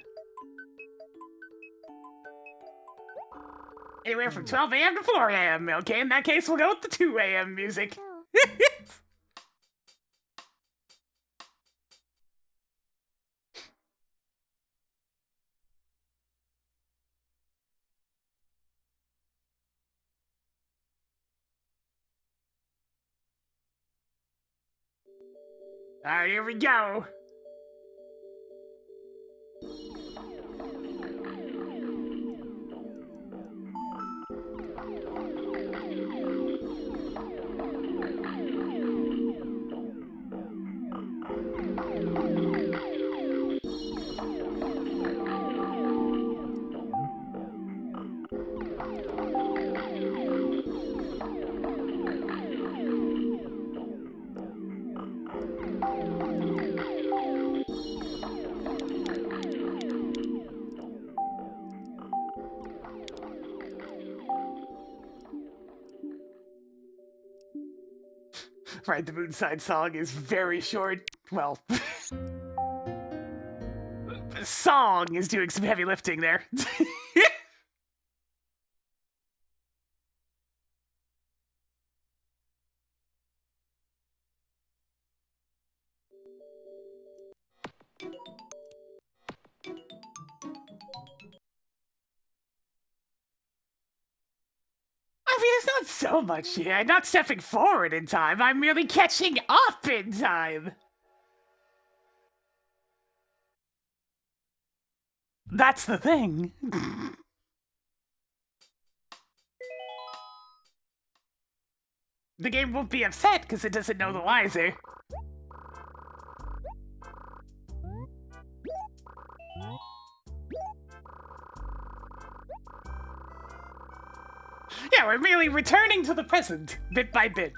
Anywhere from 12 a.m. to 4 a.m. Okay, in that case, we'll go with the 2 a.m. music. Alright, here we go. Right, the Moonside song is very short. Well, the song is doing some heavy lifting there. I mean, it's not so much here. I'm not stepping forward in time. I'm merely catching up in time. That's the thing. The game won't be upset because it doesn't know the wiser. Yeah, we're merely returning to the present, bit by bit.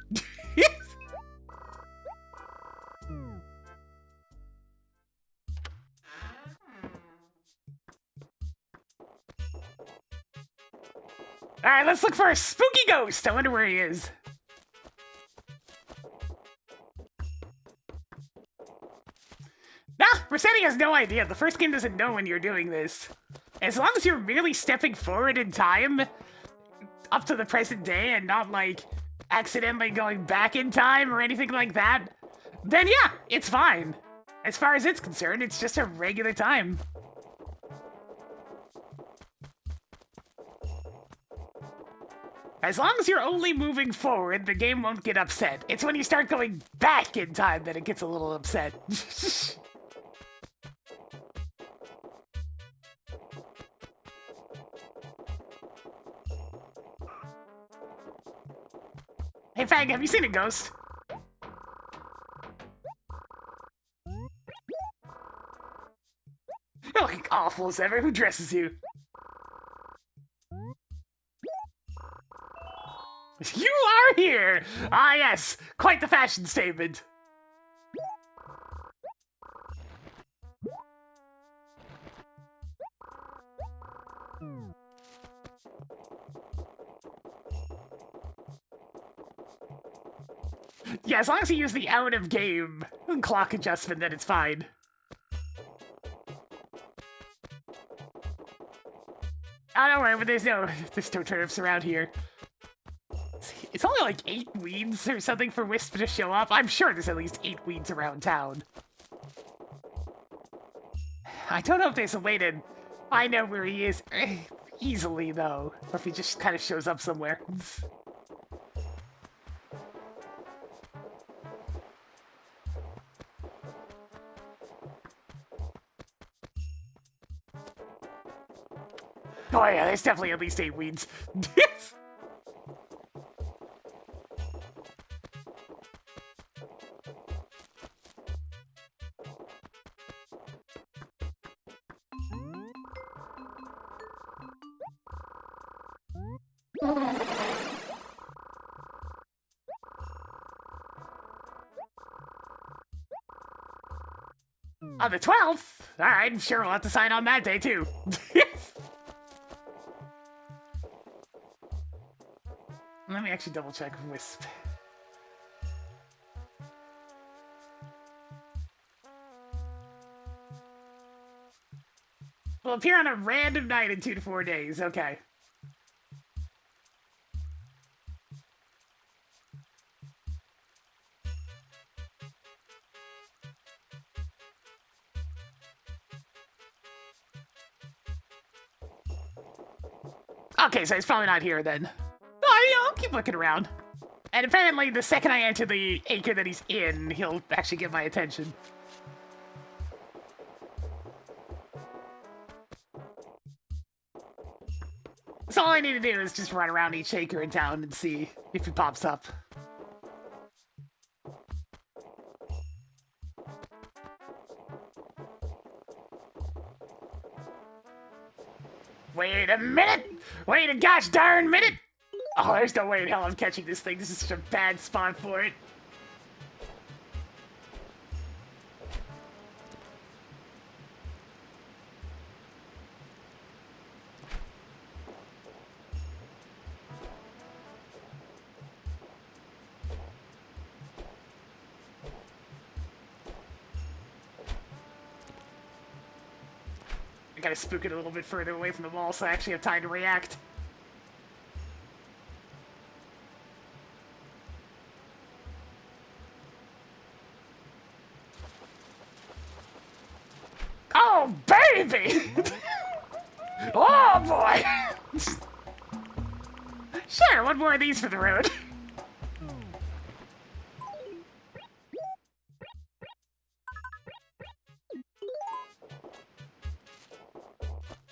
Alright, let's look for a spooky ghost. I wonder where he is. Nah, Rossetti has no idea. The first game doesn't know when you're doing this. As long as you're merely stepping forward in time, up to the present day, and not, like, accidentally going back in time or anything like that, then yeah, it's fine. As far as it's concerned, it's just a regular time. As long as you're only moving forward, the game won't get upset. It's when you start going back in time that it gets a little upset. Hey Fag, have you seen a ghost? You're looking awful as ever. Who dresses you? You are here! Ah yes, quite the fashion statement. Yeah, as long as you use the out-of-game clock adjustment, then it's fine. Oh, don't worry, but there's no turnips around here. It's only like 8 weeds or something for Wisp to show up. I'm sure there's at least 8 weeds around town. I don't know if there's a way to find out where he is easily, though. Or if he just kind of shows up somewhere. Oh yeah, there's definitely at least 8 weeds. On the 12th? Alright, I'm sure we'll have to sign on that day too. Let me actually double check Wisp. Will appear on a random night in 2 to 4 days. Okay. Okay, so he's probably not here then. Oh, yeah, I'll keep looking around. And apparently, the second I enter the acre that he's in, he'll actually get my attention. So all I need to do is just run around each acre in town and see if he pops up. Wait a minute! Wait a gosh darn minute! Oh, there's no way in hell I'm catching this thing. This is such a bad spot for it. I gotta spook it a little bit further away from the wall so I actually have time to react. Oh, baby! Oh, boy! Sure, one more of these for the road.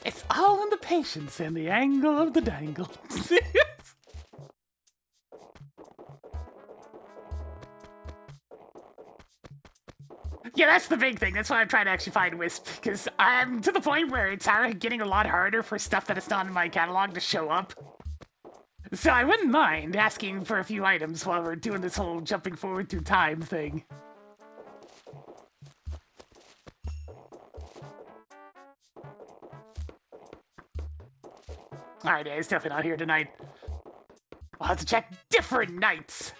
It's all in the patience and the angle of the dangle. Yeah, that's the big thing. That's why I'm trying to actually find Wisp, because I'm to the point where it's getting a lot harder for stuff that is not in my catalog to show up. So I wouldn't mind asking for a few items while we're doing this whole jumping forward through time thing. Alright, yeah, he's definitely not here tonight. We'll have to check different nights.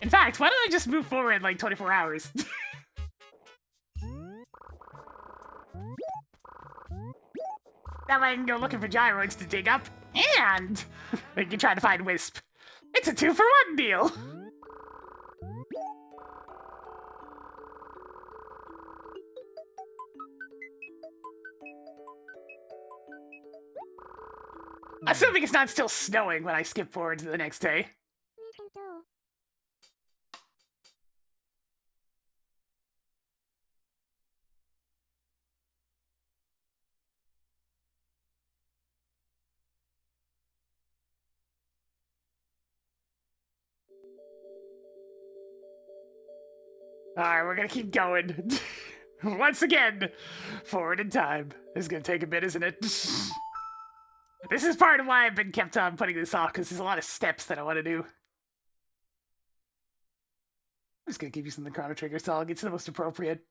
In fact, why don't I just move forward like 24 hours? That way I can go looking for gyroids to dig up, and we can try to find Wisp. It's a 2-for-1 deal. Assuming it's not still snowing when I skip forward to the next day. Alright, we're gonna keep going. Once again, forward in time. This is gonna take a bit, isn't it? This is part of why I've been kept on putting this off, because there's a lot of steps that I want to do. I'm just gonna give you some of the Chrono Trigger song. It's the most appropriate.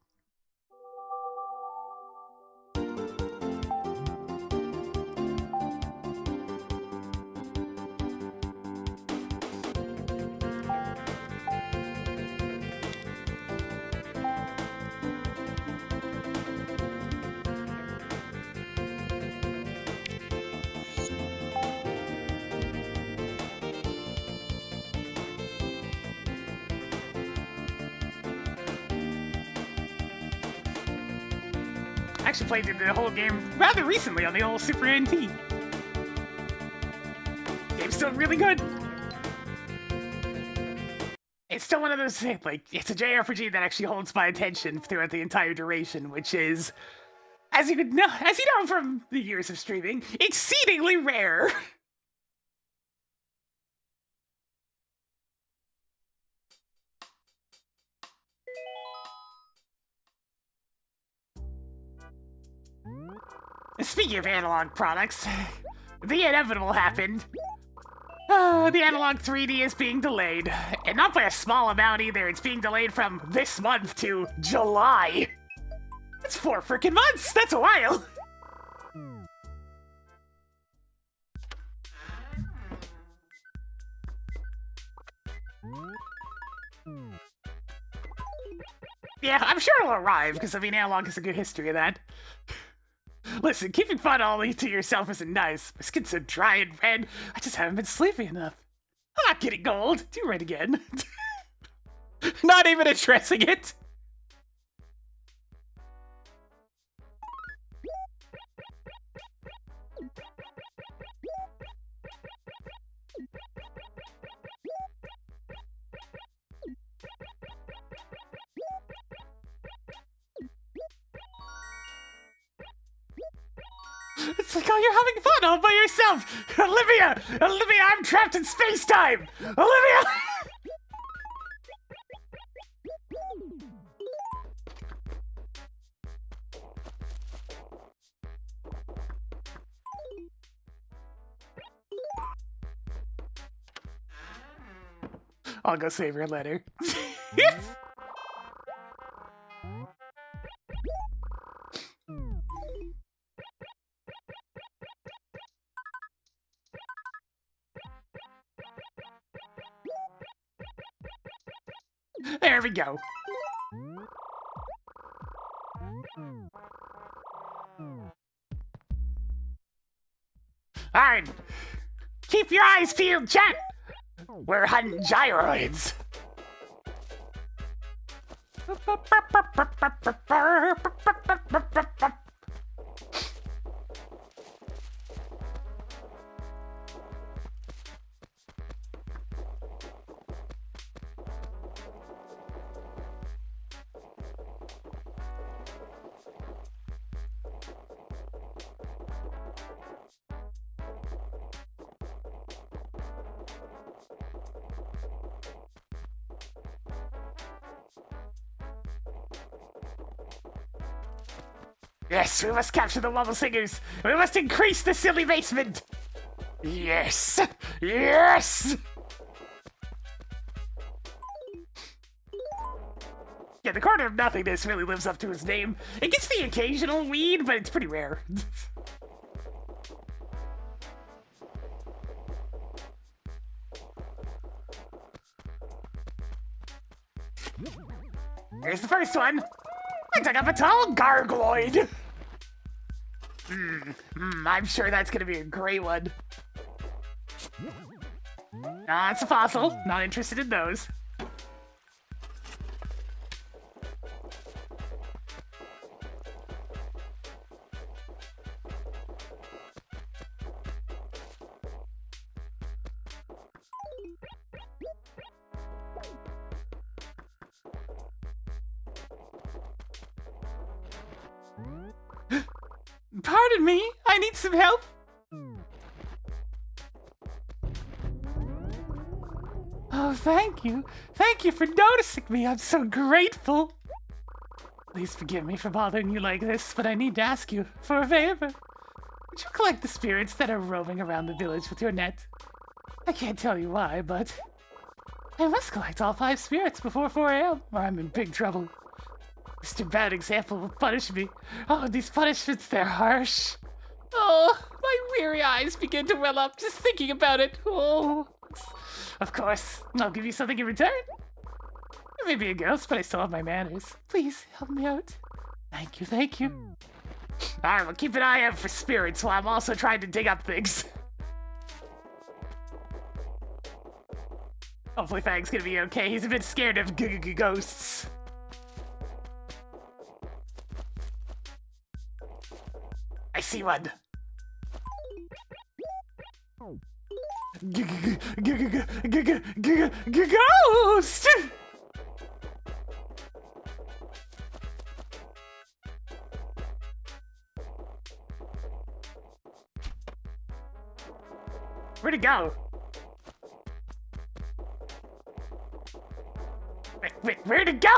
I actually played the whole game rather recently on the old Super NT. Game's still really good. It's still one of those things, like, it's a JRPG that actually holds my attention throughout the entire duration, which is as you know from the years of streaming, exceedingly rare. Speaking of analog products, the inevitable happened. The analog 3D is being delayed, and not by a small amount either. It's being delayed from this month to July. That's 4 freaking months. That's a while. Yeah, I'm sure it'll arrive, because I mean, analog has a good history of that. Listen, keeping fun only to yourself isn't nice. My skin's so dry and red, I just haven't been sleeping enough. I'm not getting old. Do right again. Not even addressing it. It's like, oh, you're having fun all by yourself! Olivia! Olivia, I'm trapped in space-time! Olivia! I'll go save her letter. There we go. Alright. Keep your eyes peeled, chat. We're hunting gyroids. Yes, we must capture the wobble singers. We must increase the silly basement. Yes, yes. Yeah, the corner of nothingness really lives up to his name. It gets the occasional weed, but it's pretty rare. Here's the first one. I dug up a tall gargloid. I'm sure that's gonna be a great one. It's a fossil. Not interested in those. Pardon me, I need some help. Oh, thank you. Thank you for noticing me. I'm so grateful. Please forgive me for bothering you like this, but I need to ask you for a favor. Would you collect the spirits that are roaming around the village with your net? I can't tell you why, but I must collect all 5 spirits before 4 a.m. or I'm in big trouble. Just a bad example will punish me. Oh, these punishments, they're harsh. Oh, my weary eyes begin to well up just thinking about it. Oh, of course, I'll give you something in return. I may be a ghost, but I still have my manners. Please, help me out. Thank you, thank you. Alright, well, keep an eye out for spirits while I'm also trying to dig up things. Hopefully Fang's gonna be okay. He's a bit scared of ghosts. I see one. Ghost! Where'd it go? Wait, where'd it go?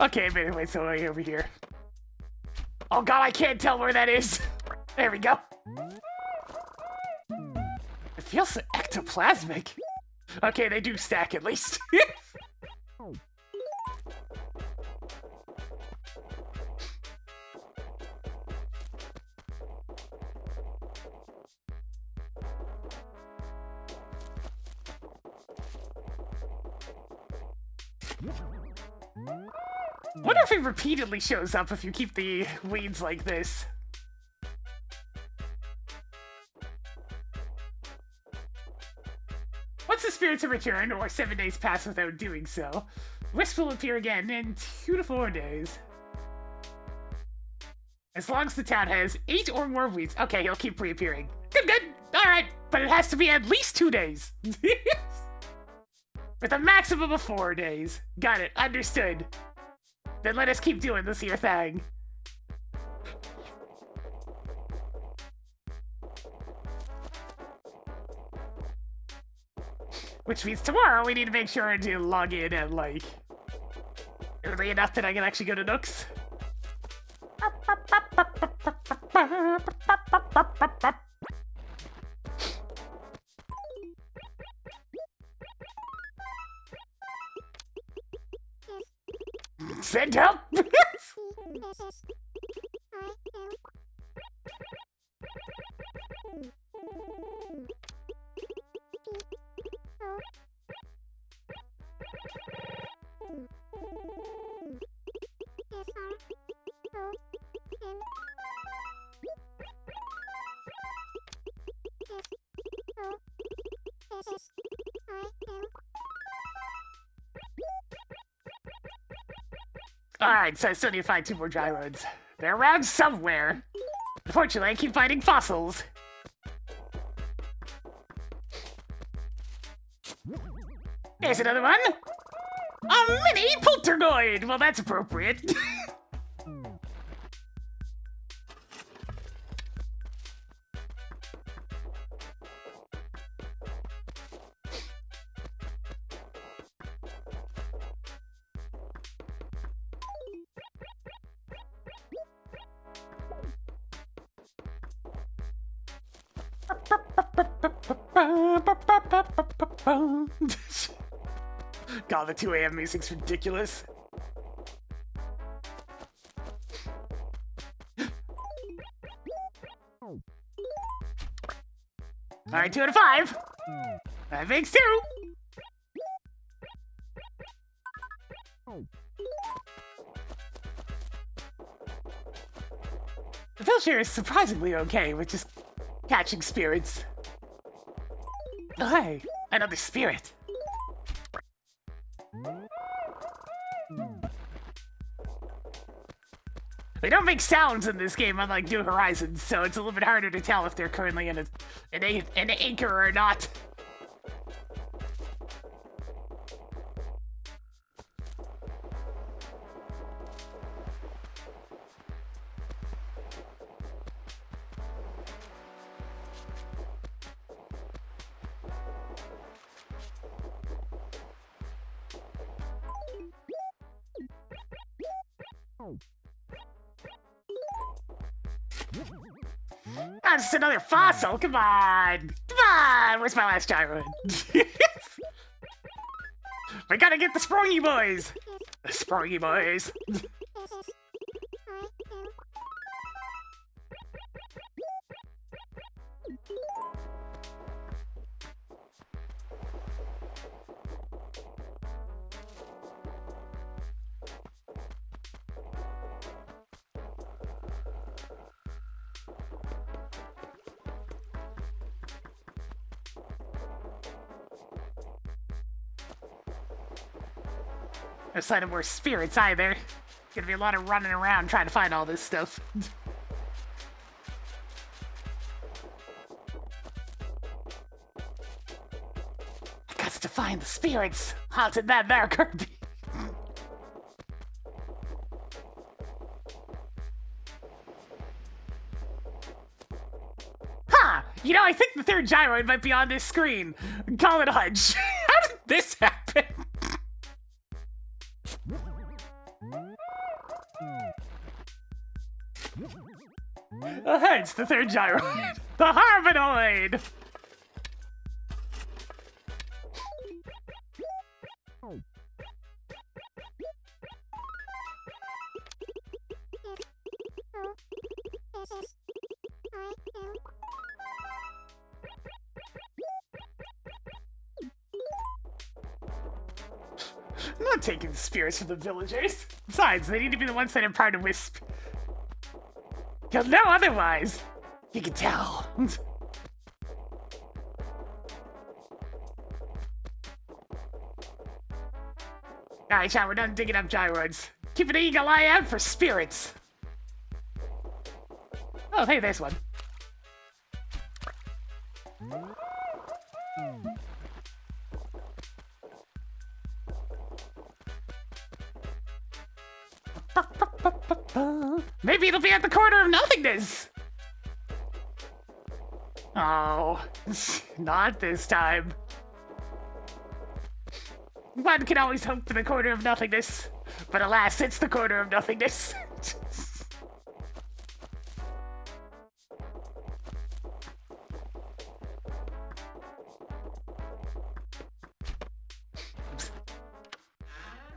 Okay, wait, so way over here. Oh god, I can't tell where that is. There we go. It feels so ectoplasmic. Okay, they do stack at least. Wonder if it repeatedly shows up if you keep the weeds like this. Once the spirits are returned, or 7 days pass without doing so, Wisp will appear again in 2 to 4 days. As long as the town has 8 or more weeds. Okay, he'll keep reappearing. Good. Alright, but it has to be at least 2 days. With a maximum of 4 days. Got it, understood. Then let us keep doing this here thing. Which means tomorrow we need to make sure to log in at, like, early enough that I can actually go to Nooks. Send help! Alright, so I still need to find 2 more dry roads. They're around somewhere. Unfortunately, I keep finding fossils. There's another one! A mini poltergoid! Well, that's appropriate. God, the 2 AM music's ridiculous. Alright, 2 out of 5. That makes 2. The villager is surprisingly okay with just catching spirits. Oh, hey, another spirit. They don't make sounds in this game, unlike New Horizons, so it's a little bit harder to tell if they're currently in an anchor or not. Ah, just another fossil. Come on. Where's my last gyro? We gotta get the Sprongy boys. The Sprongy boys. No sign of more spirits either. Gonna be a lot of running around trying to find all this stuff. I got to find the spirits. Haunted that there, Kirby. Ha! You know, I think the third gyroid might be on this screen. Call it a hunch. How did this happen? It's the third gyroid. The Harmonoid! I'm not taking the spirits from the villagers. Besides, they need to be the ones that impart a Wisp. You'll know otherwise. You can tell. Alright, chat, we're done digging up gyroids. Keep an eagle eye out for spirits. Oh, hey, there's one. Maybe it'll be at the corner of nothingness. Oh, not this time. One can always hope for the corner of nothingness, but alas, it's the corner of nothingness.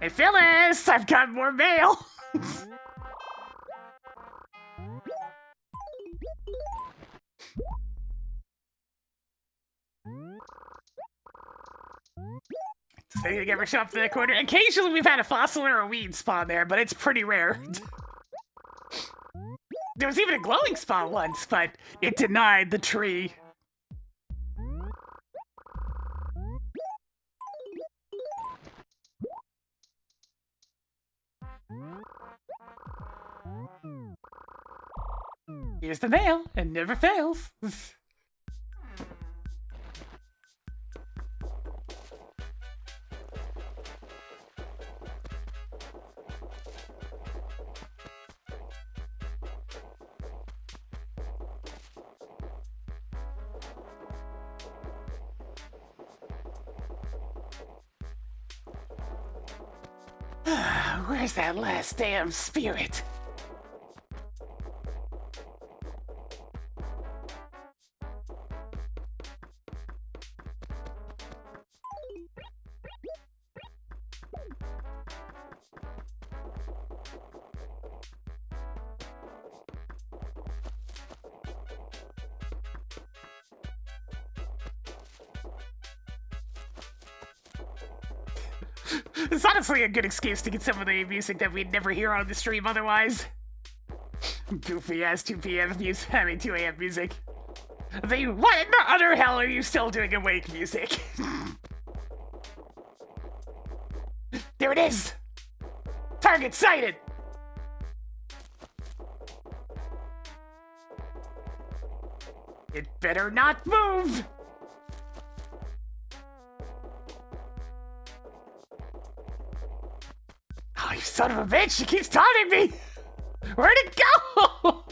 Hey Phyllis, I've got more mail. Does anything ever show up in the corner? Occasionally we've had a fossil or a weed spawn there, but it's pretty rare. There was even a glowing spawn once, but it denied the tree. Here's the mail, and never fails. Where's that last damn spirit? It's honestly a good excuse to get some of the music that we'd never hear on the stream otherwise. Goofy ass 2 p.m. music. I mean 2 a.m. music. What in the utter hell are you still doing awake music? There it is! Target sighted! It better not move! Oh, you son of a bitch! She keeps taunting me! Where'd it go?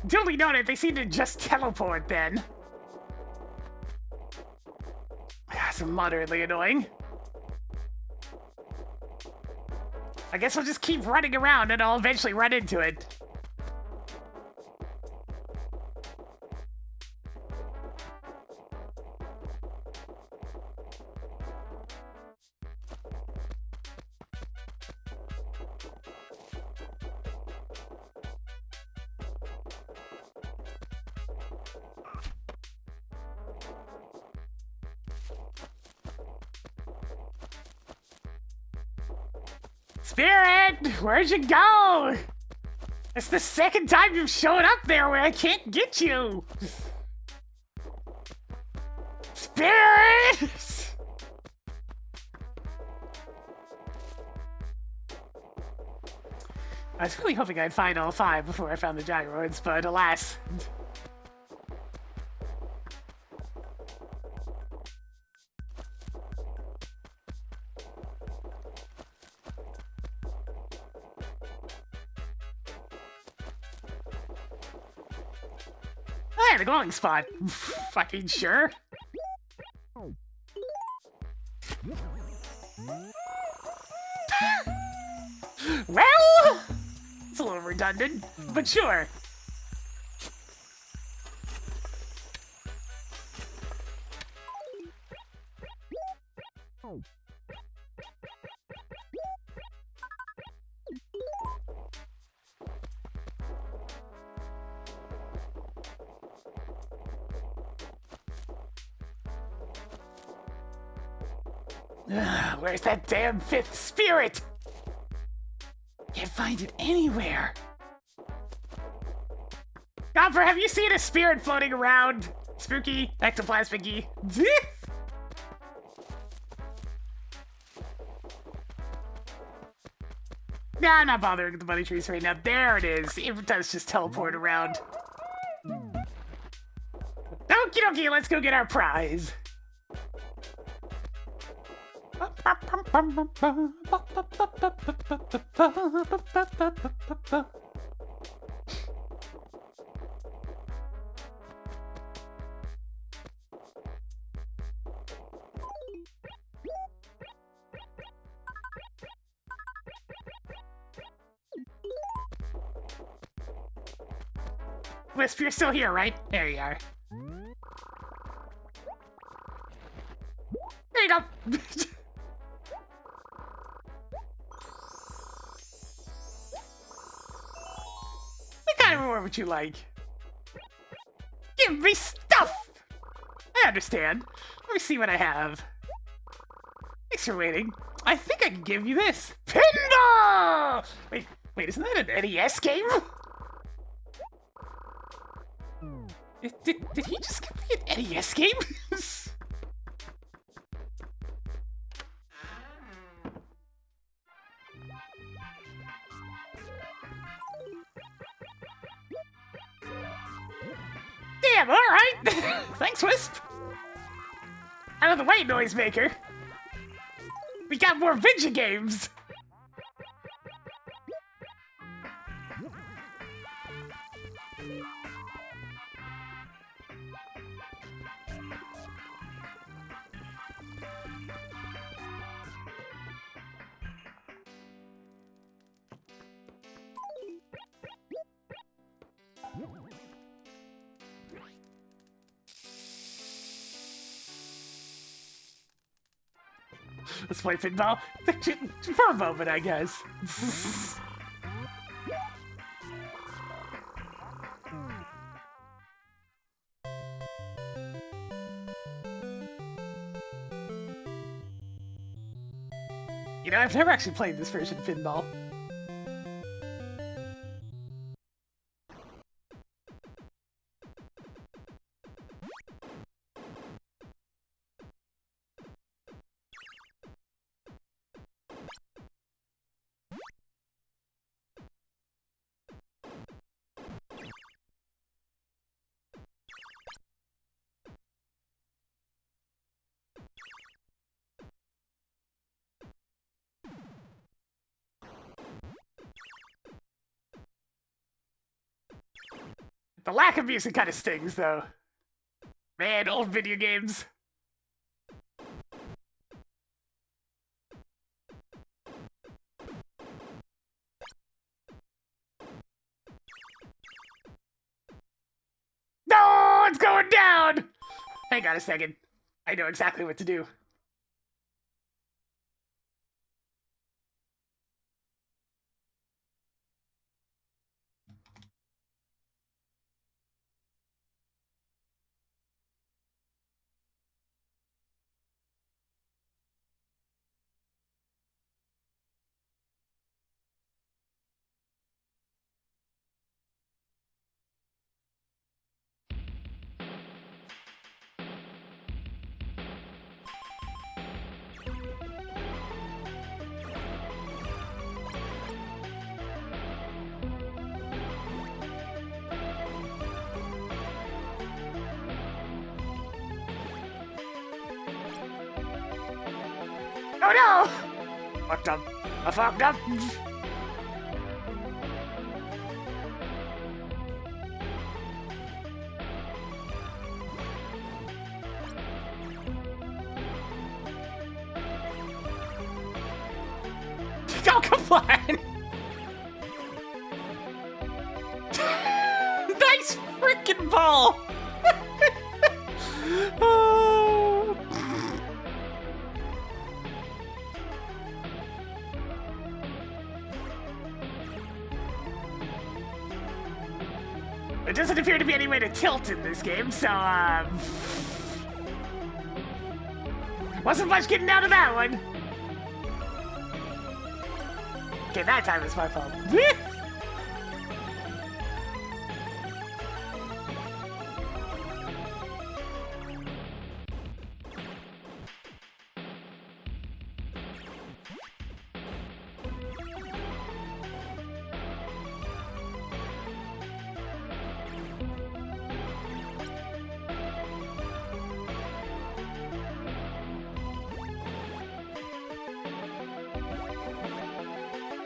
Duly noted, they seem to just teleport then. That's moderately annoying. I guess we'll just keep running around and I'll eventually run into it. Spirit! Where'd you go? It's the second time you've shown up there where I can't get you! Spirit! I was really hoping I'd find all 5 before I found the gyroids, but alas. Oh, yeah, the glowing spot. Fucking sure. Well, it's a little redundant, but sure. Where's that damn 5th spirit? Can't find it anywhere. Gopher, have you seen a spirit floating around? Spooky, ectoplasmic-y. Nah, I'm not bothering with the bunny trees right now. There it is. It does just teleport around. Okie dokie, let's go get our prize. Wisp, you're still here, right? There you are. There you go. What kind of reward would you like? Give me stuff! I understand. Let me see what I have. Thanks for waiting. I think I can give you this. Pinball! Wait, isn't that an NES game? Did he just give me an NES game? Damn, alright! Thanks, Wisp! Out of the way, noisemaker! We got more video games! Let's play pinball. For a moment, I guess. You know, I've never actually played this version of pinball. The lack of music kind of stings, though. Man, old video games. No, it's going down! Hang on a second. I know exactly what to do. Oh no! Fucked up. I fucked up. Oh, come on! Nice freaking ball! Oh. It doesn't appear to be any way to tilt in this game, so, wasn't much getting out of that one. Okay, that time it's my fault.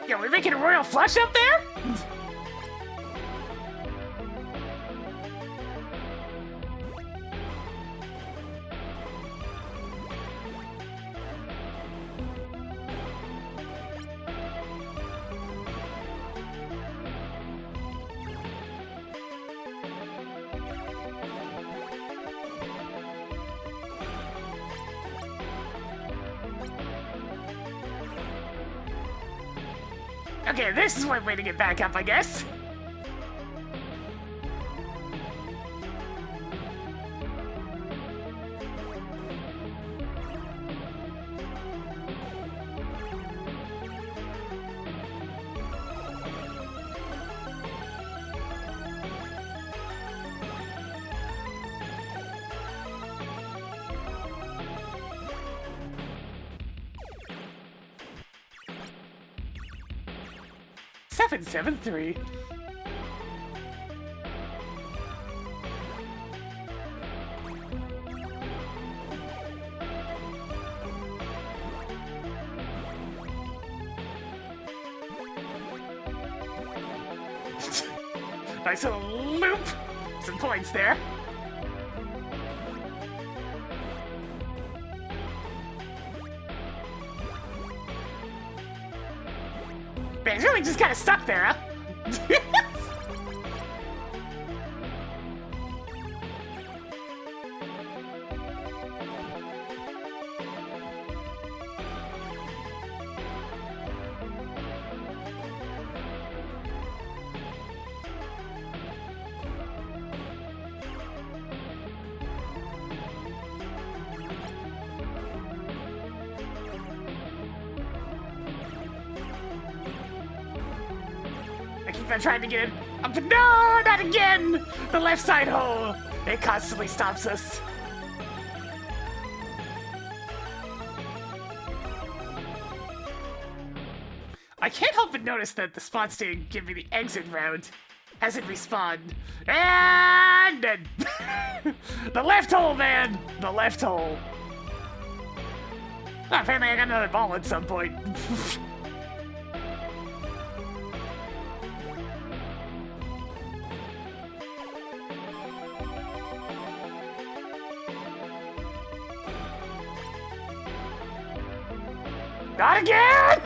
Yo, we're making a royal flush up there? Okay, this is one way to get back up, I guess. Seven, 7-3. Nice little loop. Some points there. Man, he's really just kind of stuck there, huh? I keep on trying to get it up. No, not again! The left side hole. It constantly stops us. I can't help but notice that the spots didn't give me the exit route as it respawned. And the left hole, man! The left hole. Oh, apparently I got another ball at some point. Not again!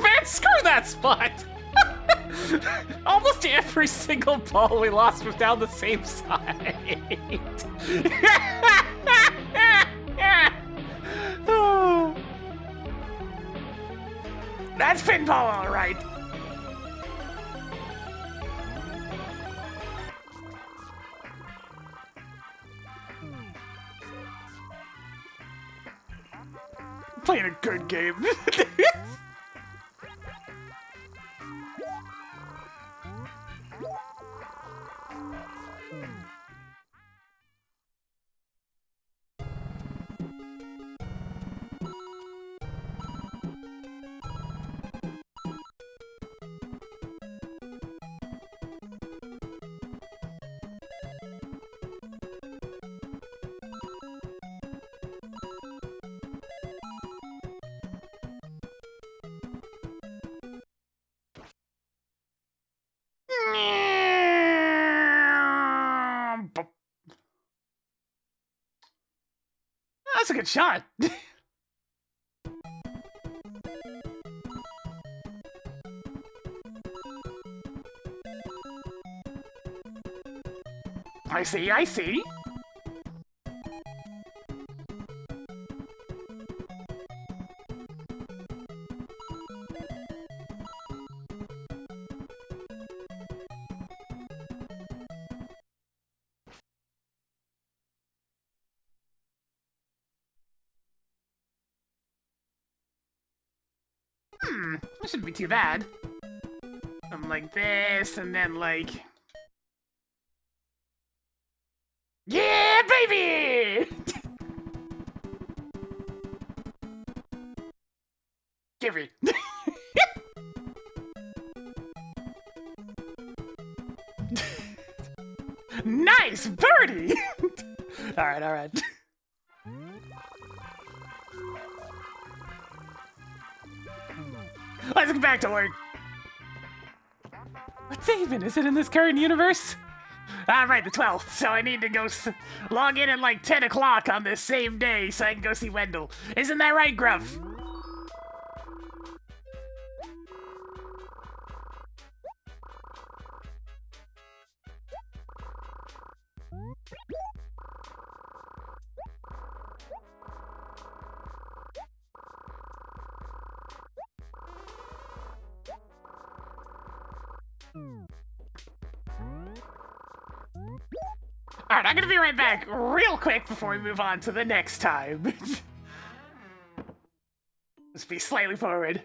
Man, screw that spot! Almost every single ball we lost was down the same side. Oh. That's pinball, all right. Playing a good game. that's a good shot. I see, I see. That shouldn't be too bad. Something like this, and then like... Yeah, baby! Give me. Nice birdie! Alright, alright. Let's get back to work. What's even? Is it in this current universe? Right, the 12th. So I need to go log in at like 10 o'clock on this same day so I can go see Wendell. Isn't that right, Gruff? Alright, I'm gonna be right back real quick before we move on to the next time. Let's be slightly forward.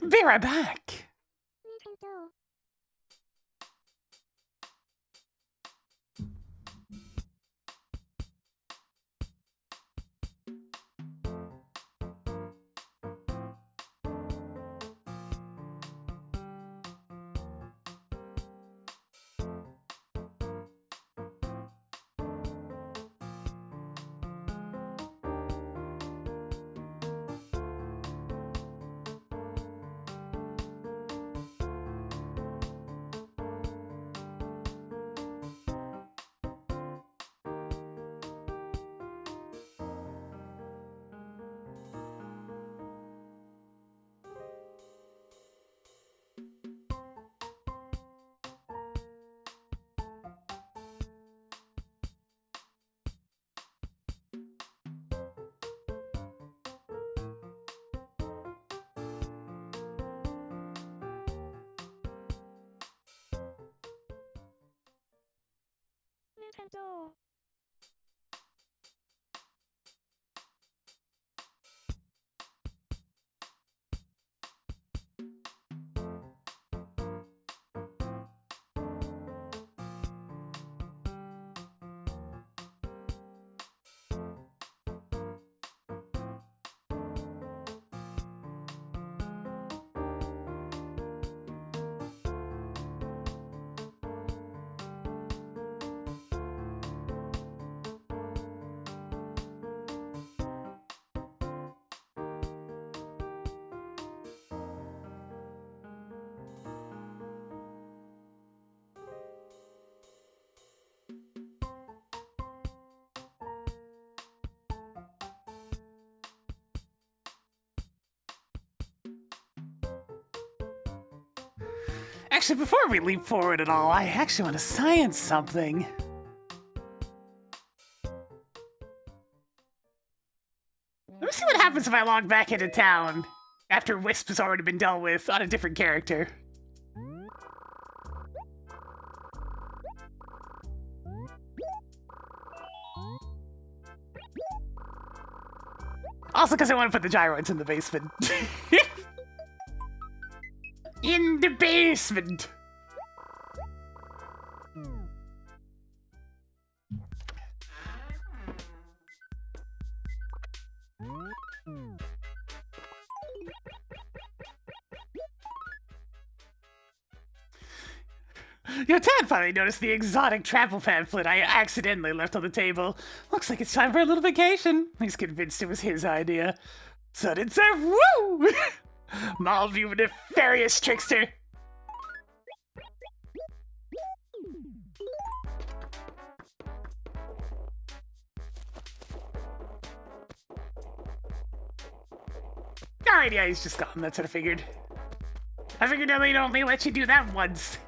Be right back. Nintendo. Actually, before we leap forward at all, I actually want to science something. Let me see what happens if I log back into town after Wisp has already been dealt with on a different character. Also because I want to put the gyroids in the basement. In the basement! Your Tad finally noticed the exotic travel pamphlet I accidentally left on the table. Looks like it's time for a little vacation. He's convinced it was his idea. Sudden surf, woo! Maul, you nefarious trickster. Alright, yeah, he's just gone. That's what I figured. I figured they'd only let you do that once.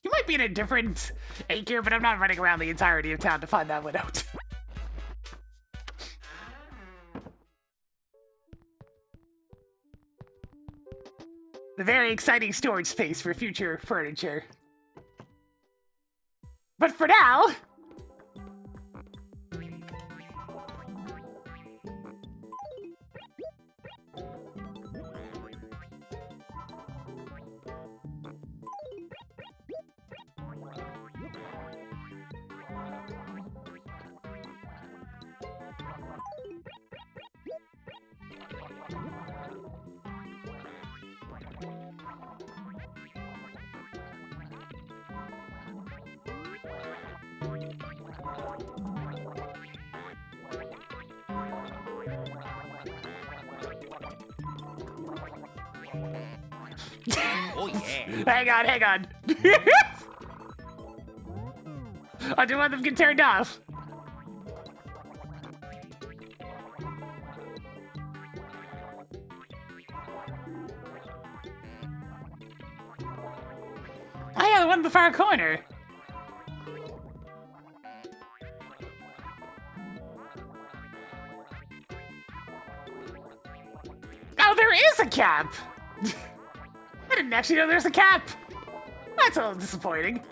You might be in a different acre, but I'm not running around the entirety of town to find that one out. The very exciting storage space for future furniture. But for now... Oh yeah. Hang on. I do want them to get turned off. Oh yeah, the one in the far corner. Oh, there is a cap! I didn't actually know there's a cap! That's a little disappointing.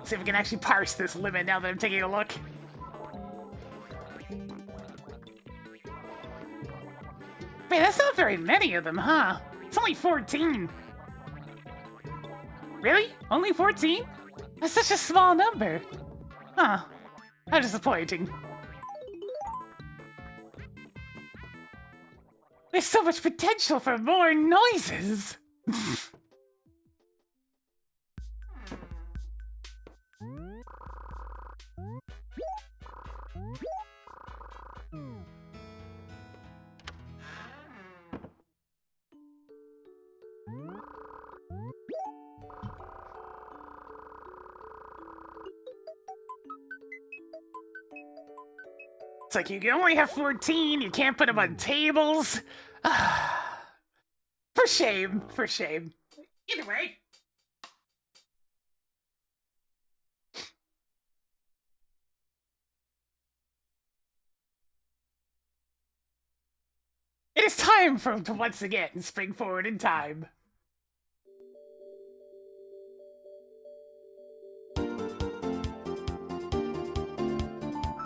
See if we can actually parse this limit now that I'm taking a look. Man, that's not very many of them, huh? It's only 14. Really? Only 14? That's such a small number. Huh. How disappointing. There's so much potential for more noises. It's like you can only have 14, you can't put them on tables. For shame, for shame. Either way. It is time for him to once again spring forward in time.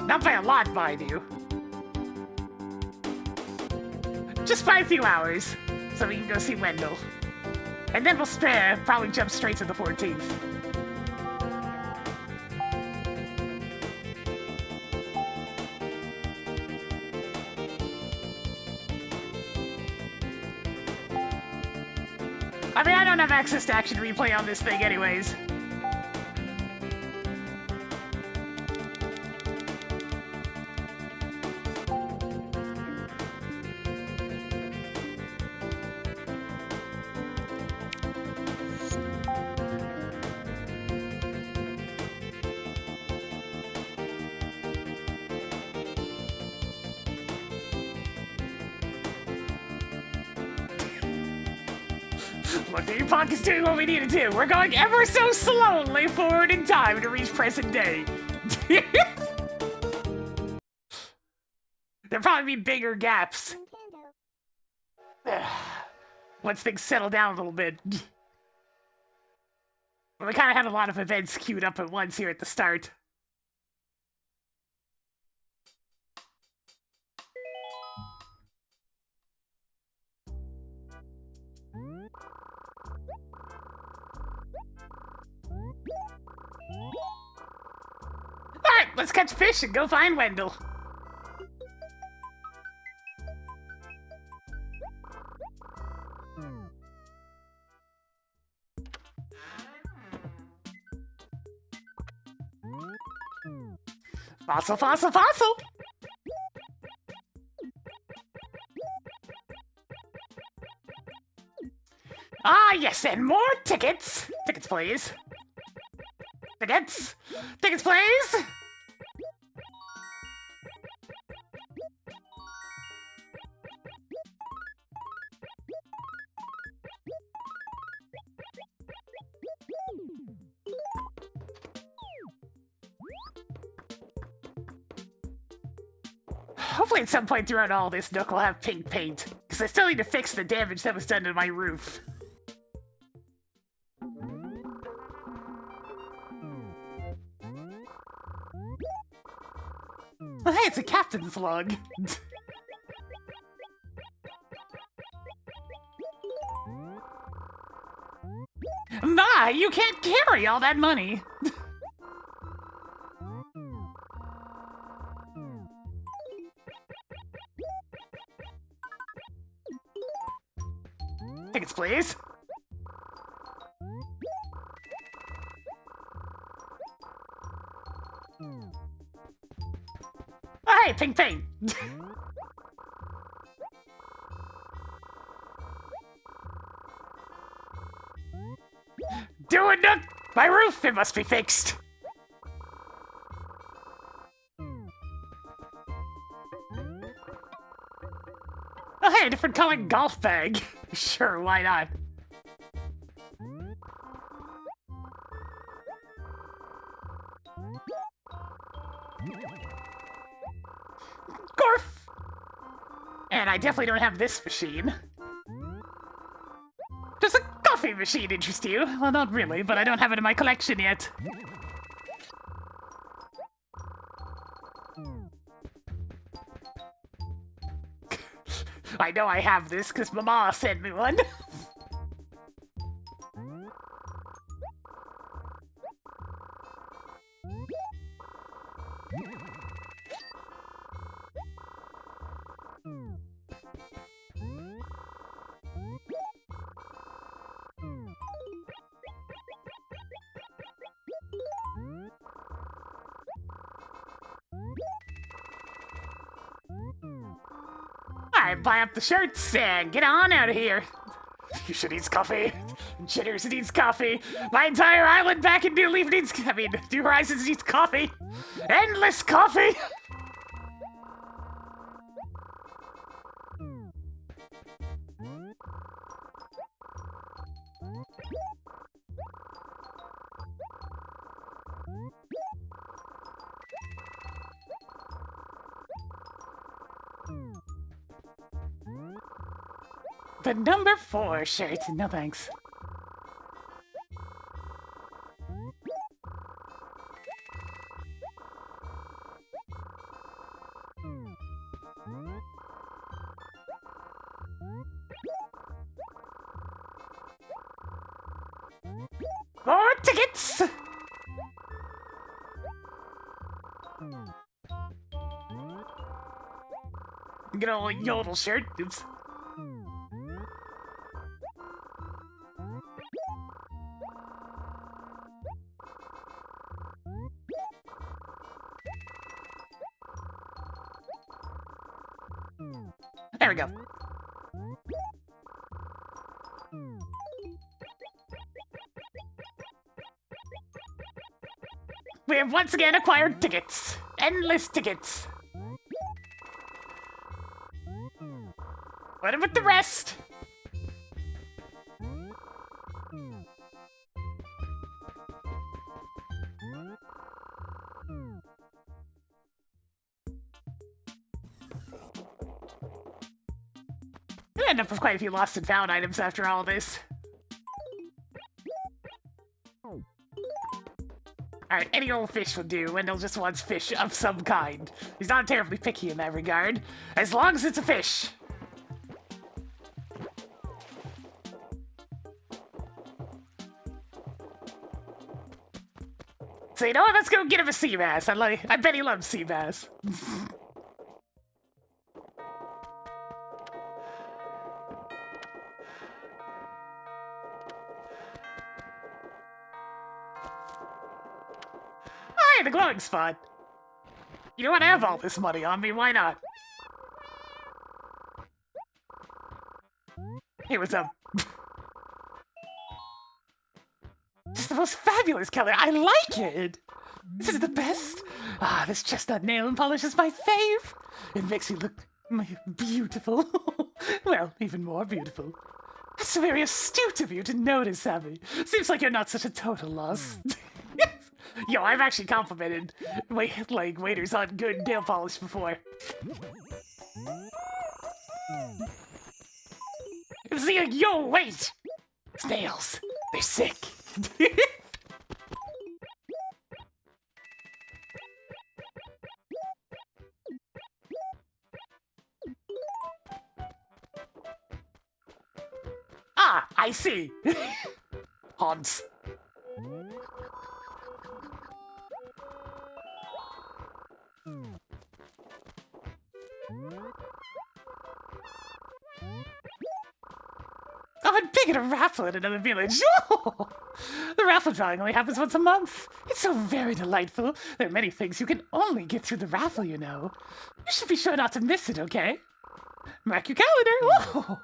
Not by a lot, mind you. Just by a few hours, so we can go see Wendell. And then we'll probably jump straight to the 14th. I mean, I don't have access to action replay on this thing anyways. Look, the Epoch is doing what we need to do. We're going ever so slowly forward in time to reach present day. There'll probably be bigger gaps. Once things settle down a little bit. We kind of had a lot of events queued up at once here at the start. Alright, let's catch fish and go find Wendell. Fossil, fossil, fossil! Ah, yes, and more tickets! Tickets, please. Tickets! Tickets, please! Hopefully at some point throughout all this, Nook will have pink paint, because I still need to fix the damage that was done to my roof. Oh, hey, it's a captain's log. Nah, you can't carry all that money. Tickets, please. Oh, hey, pink paint. Do it, Nook! My roof, it must be fixed. Oh, hey, a different colored golf bag. Sure, why not? Gorf! And I definitely don't have this machine. Does a coffee machine interest you? Well, not really, but I don't have it in my collection yet. I know I have this because Mama sent me one. Alright, buy up the shirts and get on out of here. You should eat coffee. Jitters needs coffee. My entire island back in New Leaf needs... New Horizons needs coffee. Endless coffee! The number 4 shirt. No thanks. More tickets! Good old yodel shirt. Oops. There we go. We have once again acquired tickets. Endless tickets. What about the rest? We'll end up with quite a few lost and found items after all this. Alright, any old fish will do. Wendell just wants fish of some kind. He's not terribly picky in that regard, as long as it's a fish. So you know what? Let's go get him a sea bass. I bet he loves sea bass. Oh, hey, the glowing spot. You know what? I have all this money on me. Why not? Hey, what's up? Just the most fabulous color. I like it. This is the best. Ah, this chestnut nail polish is my fave. It makes you look beautiful. Well, even more beautiful. That's very astute of you to notice, Sammy. Seems like you're not such a total loss. Yo, I've actually complimented waiters on good nail polish before. It's like, yo, wait! Nails, they're sick. Ah, I see. Hans. I've been big at a raffle at another village. Oh! The raffle drawing only happens once a month. It's so very delightful. There are many things you can only get through the raffle, you know. You should be sure not to miss it, okay? Mark your calendar. Oh!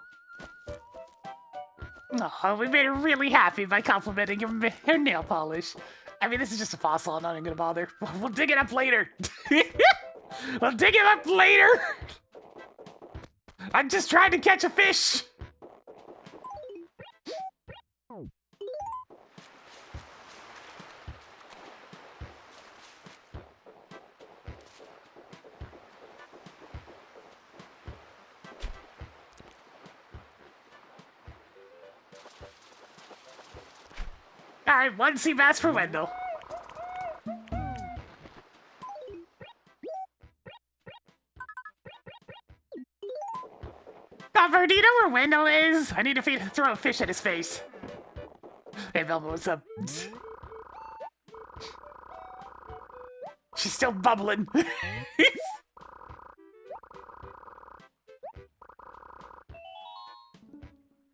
Oh, we made her really happy by complimenting her nail polish. I mean, this is just a fossil. I'm not even gonna bother. We'll dig it up later. We'll dig it up later. I'm just trying to catch a fish. Alright, one sea bass for Wendell. Copper, do you know where Wendell is? I need to throw a fish at his face. Hey, Velma, what's up? She's still bubbling.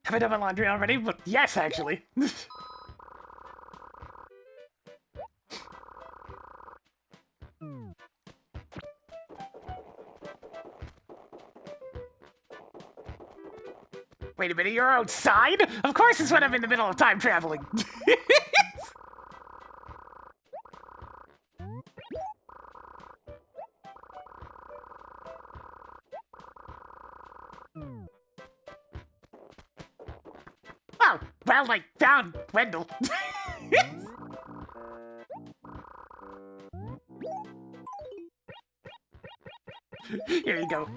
Have I done my laundry already? Well, yes, actually. Wait a minute, you're outside? Of course it's when I'm in the middle of time traveling. Oh, well, I found Wendell. Here you go.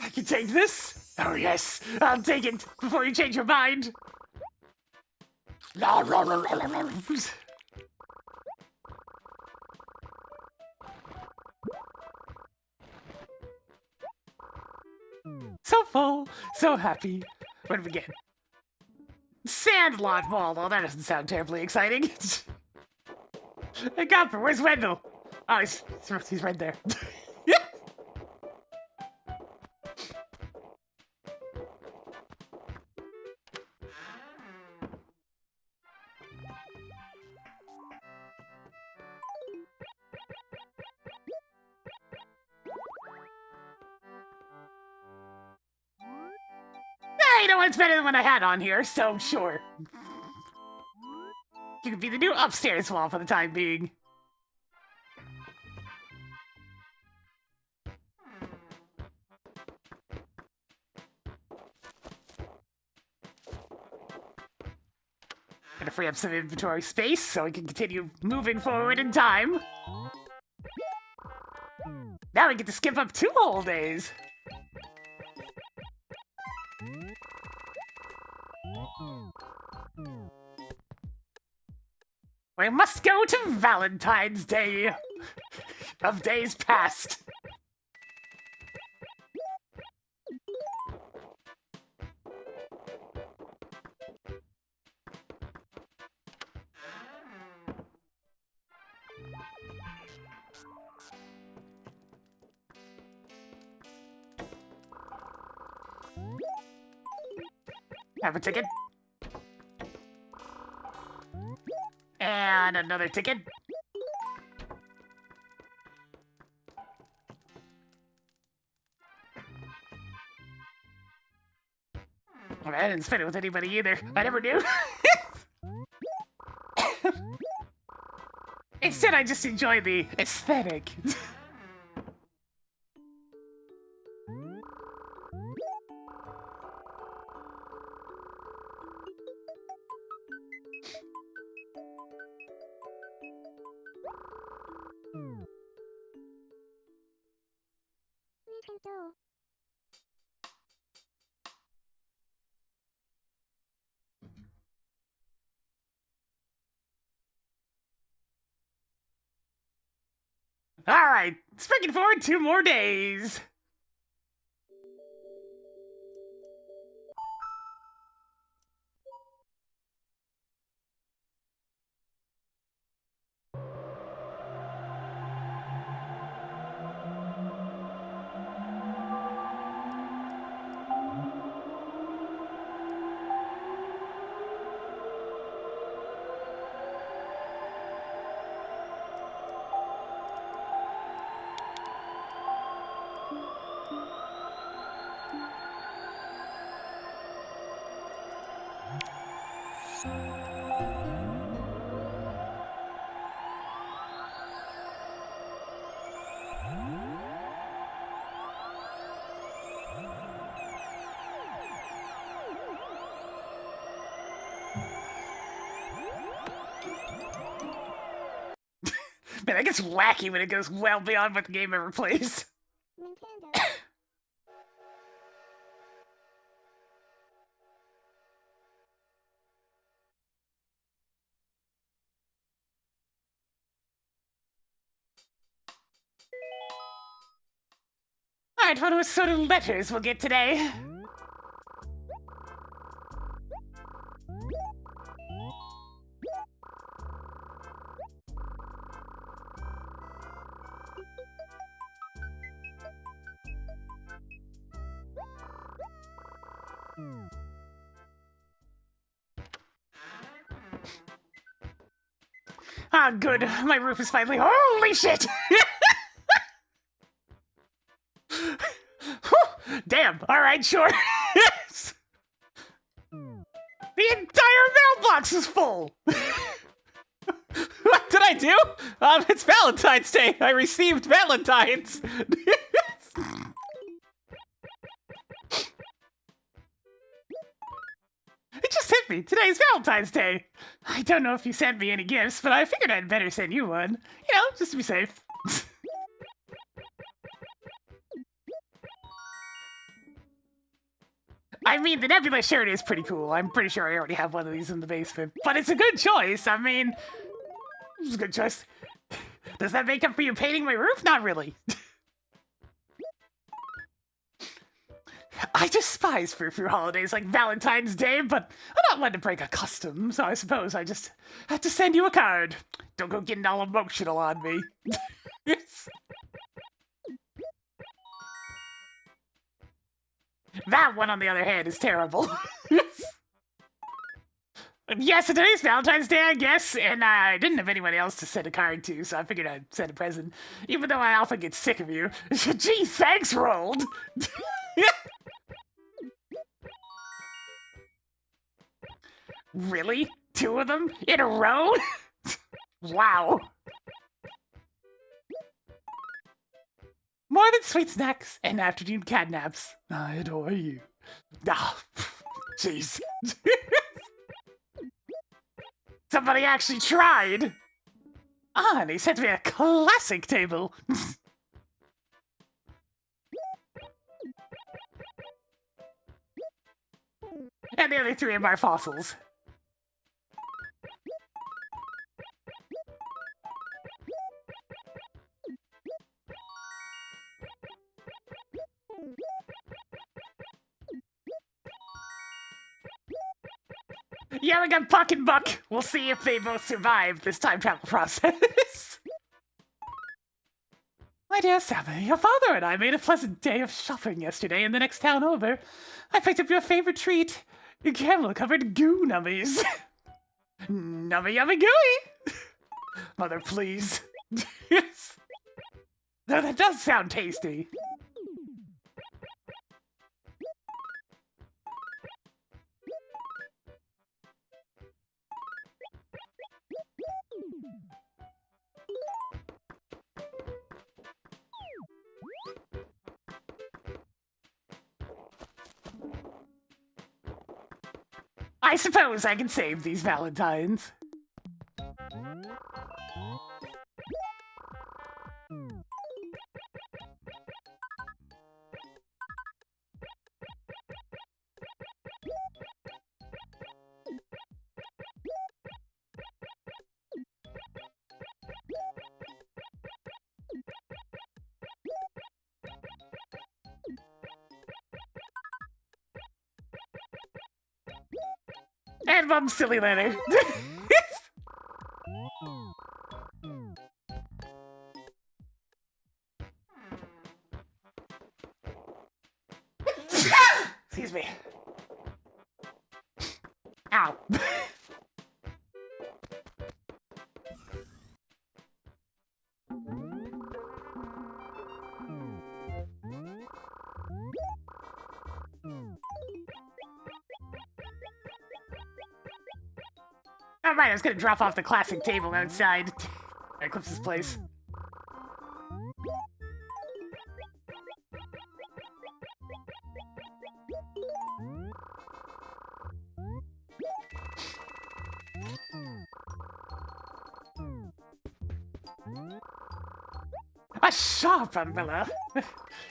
I can take this? Oh yes, I'll take it before you change your mind. So full, so happy. Where do we begin? Sandlot Mall. Oh, that doesn't sound terribly exciting. Hey, Copper, where's Wendell? Oh, he's right there. You know what's better than what I had on here, so sure. You could be the new upstairs wall for the time being. Gonna free up some inventory space so we can continue moving forward in time. Now we get to skip up 2 whole days. I must go to Valentine's Day of days past. Have a ticket. And another ticket. I didn't spend it with anybody either. I never knew. Instead, I just enjoy the aesthetic. All right, speaking forward 2 more days. Man, that gets wacky when it goes well beyond what the game ever plays. Alright, what sort of letters we'll get today? Ah, good. My roof is finally. Holy shit! Damn. All right, sure. The entire mailbox is full. What did I do? It's Valentine's Day. I received Valentine's. It just hit me. Today's Valentine's Day. I don't know if you sent me any gifts, but I figured I'd better send you one. You know, just to be safe. I mean, the nebula shirt is pretty cool. I'm pretty sure I already have one of these in the basement. But it's a good choice. I mean, it's a good choice. Does that make up for you painting my roof? Not really. I despise frou-frou holidays like Valentine's Day, but I'm not one to break a custom, so I suppose I just have to send you a card. Don't go getting all emotional on me. That one, on the other hand, is terrible. Yes, today's Valentine's Day, I guess, and I didn't have anyone else to send a card to, so I figured I'd send a present, even though I often get sick of you. Gee, thanks, Rolled! Really? 2 of them? In a row? Wow. More than sweet snacks and afternoon catnaps. I adore you. Ah, jeez. Somebody actually tried. Ah, and he sent me a classic table. And the other 3 of our fossils. Yelling at Puck and Buck. We'll see if they both survive this time travel process. My dear Sammy, your father and I made a pleasant day of shopping yesterday in the next town over. I picked up your favorite treat, caramel-covered goo nummies. Nummy yummy gooey! Mother, please. Yes. No, that does sound tasty. I suppose I can save these Valentines. And Mom's silly letter. Excuse me. Ow. Oh, right, I was gonna drop off the classic table outside. Eclipse's place. A sharp umbrella.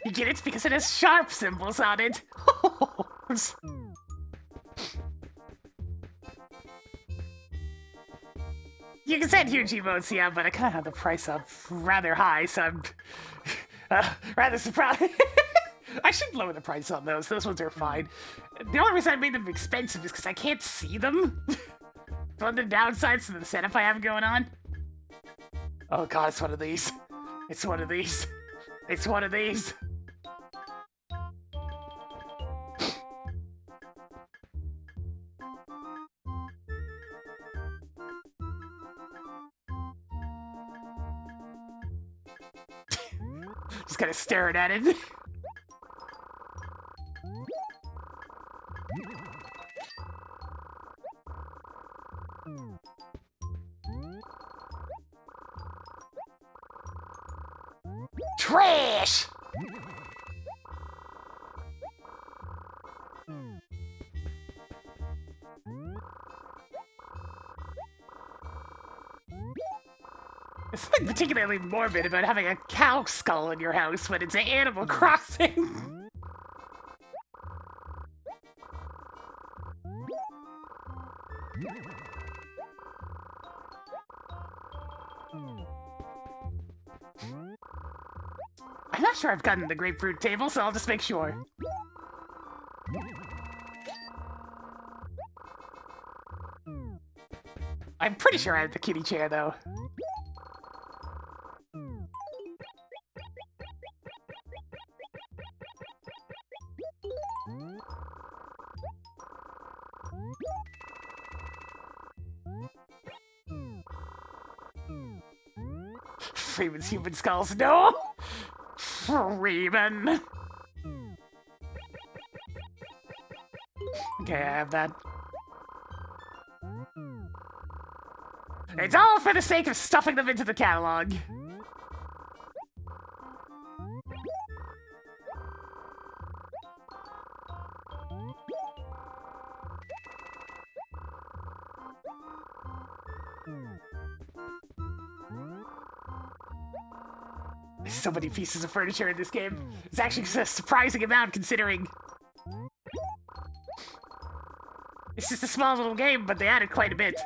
You get it because it has sharp symbols on it. You can send huge emotes, yeah, but I kind of have the price up rather high, so I'm rather surprised. I should lower the price on those. Those ones are fine. The only reason I made them expensive is because I can't see them. One of the downsides to the setup I have going on. Oh god, it's one of these. It's one of these. It's one of these. Just kind of staring at it. Trash! There's something particularly morbid about having a cow skull in your house when it's an Animal Crossing. I'm not sure I've gotten the grapefruit table, so I'll just make sure. I'm pretty sure I have the kitty chair, though. Freeman's human skulls, no! Freeman! Okay, I have that. It's all for the sake of stuffing them into the catalog. There's so many pieces of furniture in this game. It's actually a surprising amount considering it's just a small little game, but they added quite a bit.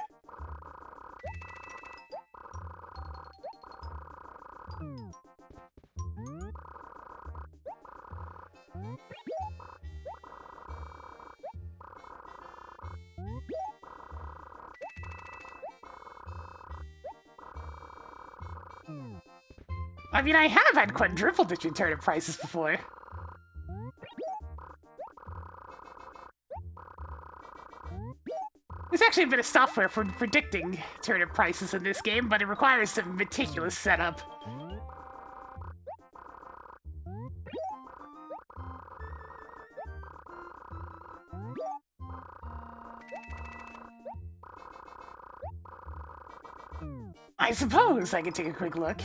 I mean, I have had quadruple-digit turnip prices before. There's actually a bit of software for predicting turnip prices in this game, but it requires some meticulous setup. I suppose I could take a quick look.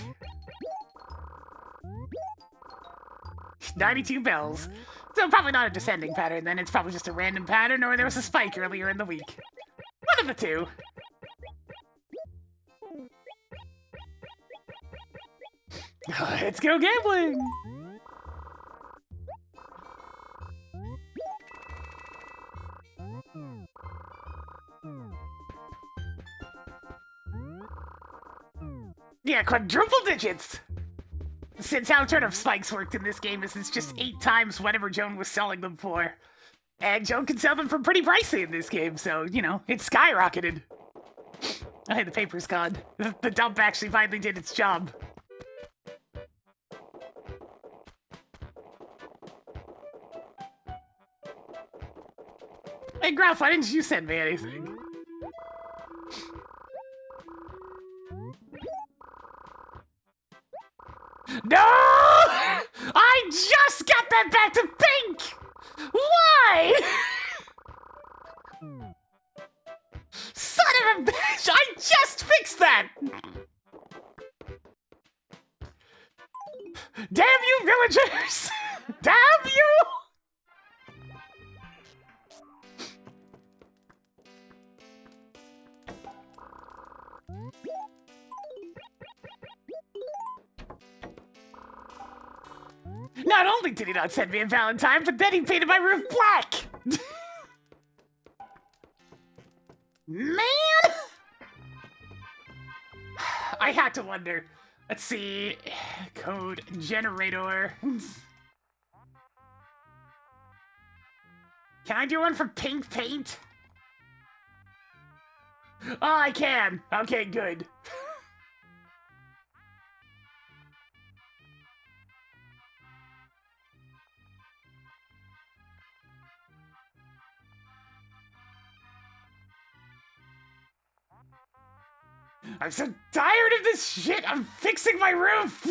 92 bells. So probably not a descending pattern then, it's probably just a random pattern, or there was a spike earlier in the week. One of the two. Let's go gambling! Yeah, quadruple digits! Since how turnip spikes worked in this game is it's just 8 times whatever Joan was selling them for. And Joan can sell them for pretty pricey in this game, so, you know, it's skyrocketed. Oh, hey, the paper's gone. The dump actually finally did its job. Hey, Graf, why didn't you send me anything? No! I just got that back to Pink! Why? Son of a bitch! I just fixed that! Damn you, villagers! Damn you! Not only did he not send me a Valentine, but then he painted my roof black! Man! I had to wonder. Let's see. Code generator. Can I do one for pink paint? Oh, I can. Okay, good. I'm so tired of this shit! I'm fixing my roof!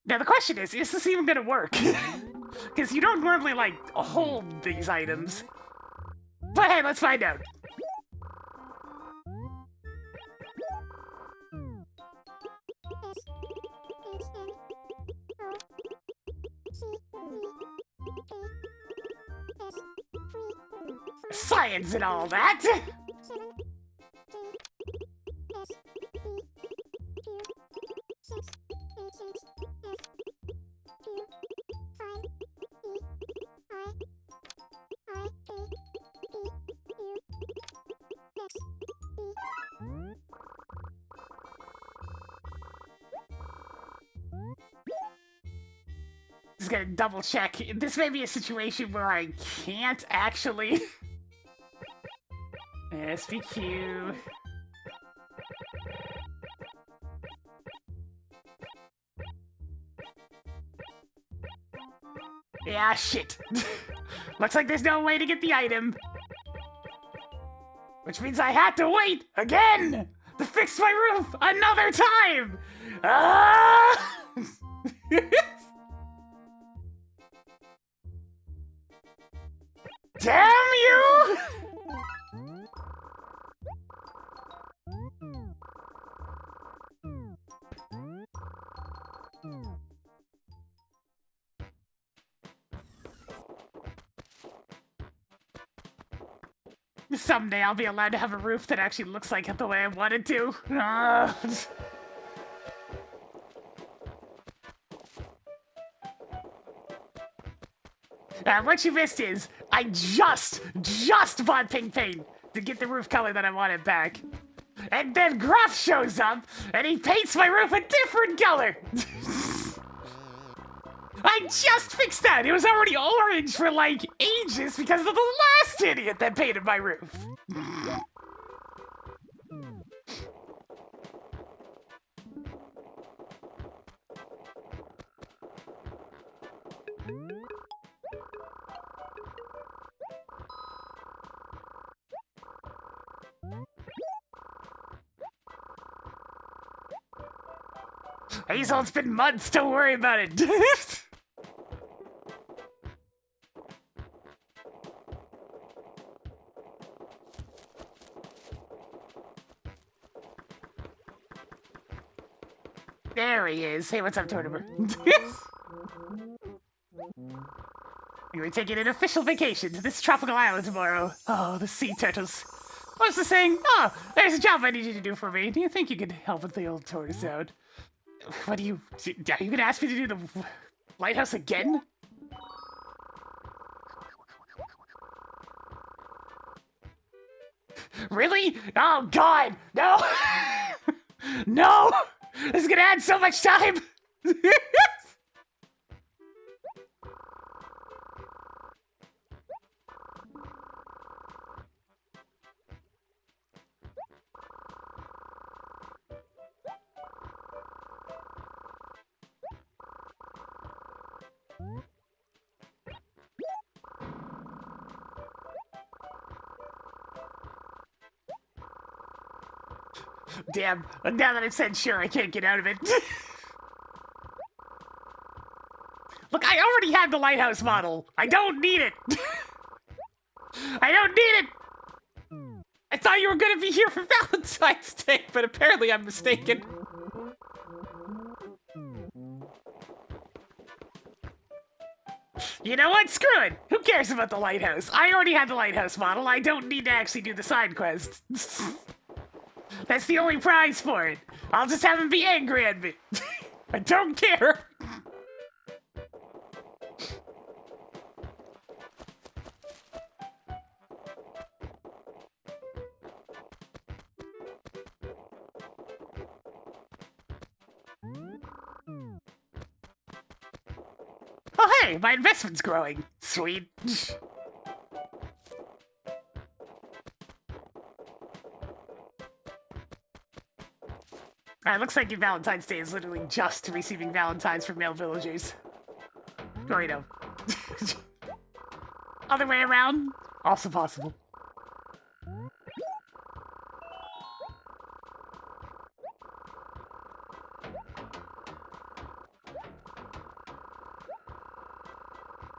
Now the question is this even gonna work? Because you don't normally, like, hold these items. But hey, let's find out. Science and all that! Just gonna double check. This may be a situation where I can't actually. SPQ. Yeah, shit. Looks like there's no way to get the item. Which means I had to wait again to fix my roof another time. Ah! Damn you! Someday I'll be allowed to have a roof that actually looks like it the way I want it to. What you missed is, I just bought pink paint to get the roof color that I wanted back. And then Gruff shows up, and he paints my roof a different color! I just fixed that! It was already orange for, like, ages because of the last idiot that painted my roof! Hazel, it's been months, don't worry about it! There he is. Hey, what's up, Tortimer? We're taking an official vacation to this tropical island tomorrow. Oh, the sea turtles. What's the saying? Oh, there's a job I need you to do for me. Do you think you could help with the old tortoise out? What are you gonna ask me to do the lighthouse again? Really? Oh God, no! No! This is gonna add so much time! Damn, now that I've said sure, I can't get out of it. Look, I already have the lighthouse model. I don't need it. I don't need it. I thought you were gonna be here for Valentine's Day, but apparently I'm mistaken. You know what? Screw it. Who cares about the lighthouse? I already had the lighthouse model. I don't need to actually do the side quest. That's the only prize for it. I'll just have him be angry at me. I don't care. Oh hey, my investment's growing. Sweet. Alright, looks like your Valentine's Day is literally just receiving Valentines from male villagers. Or, you know. Other way around? Also possible.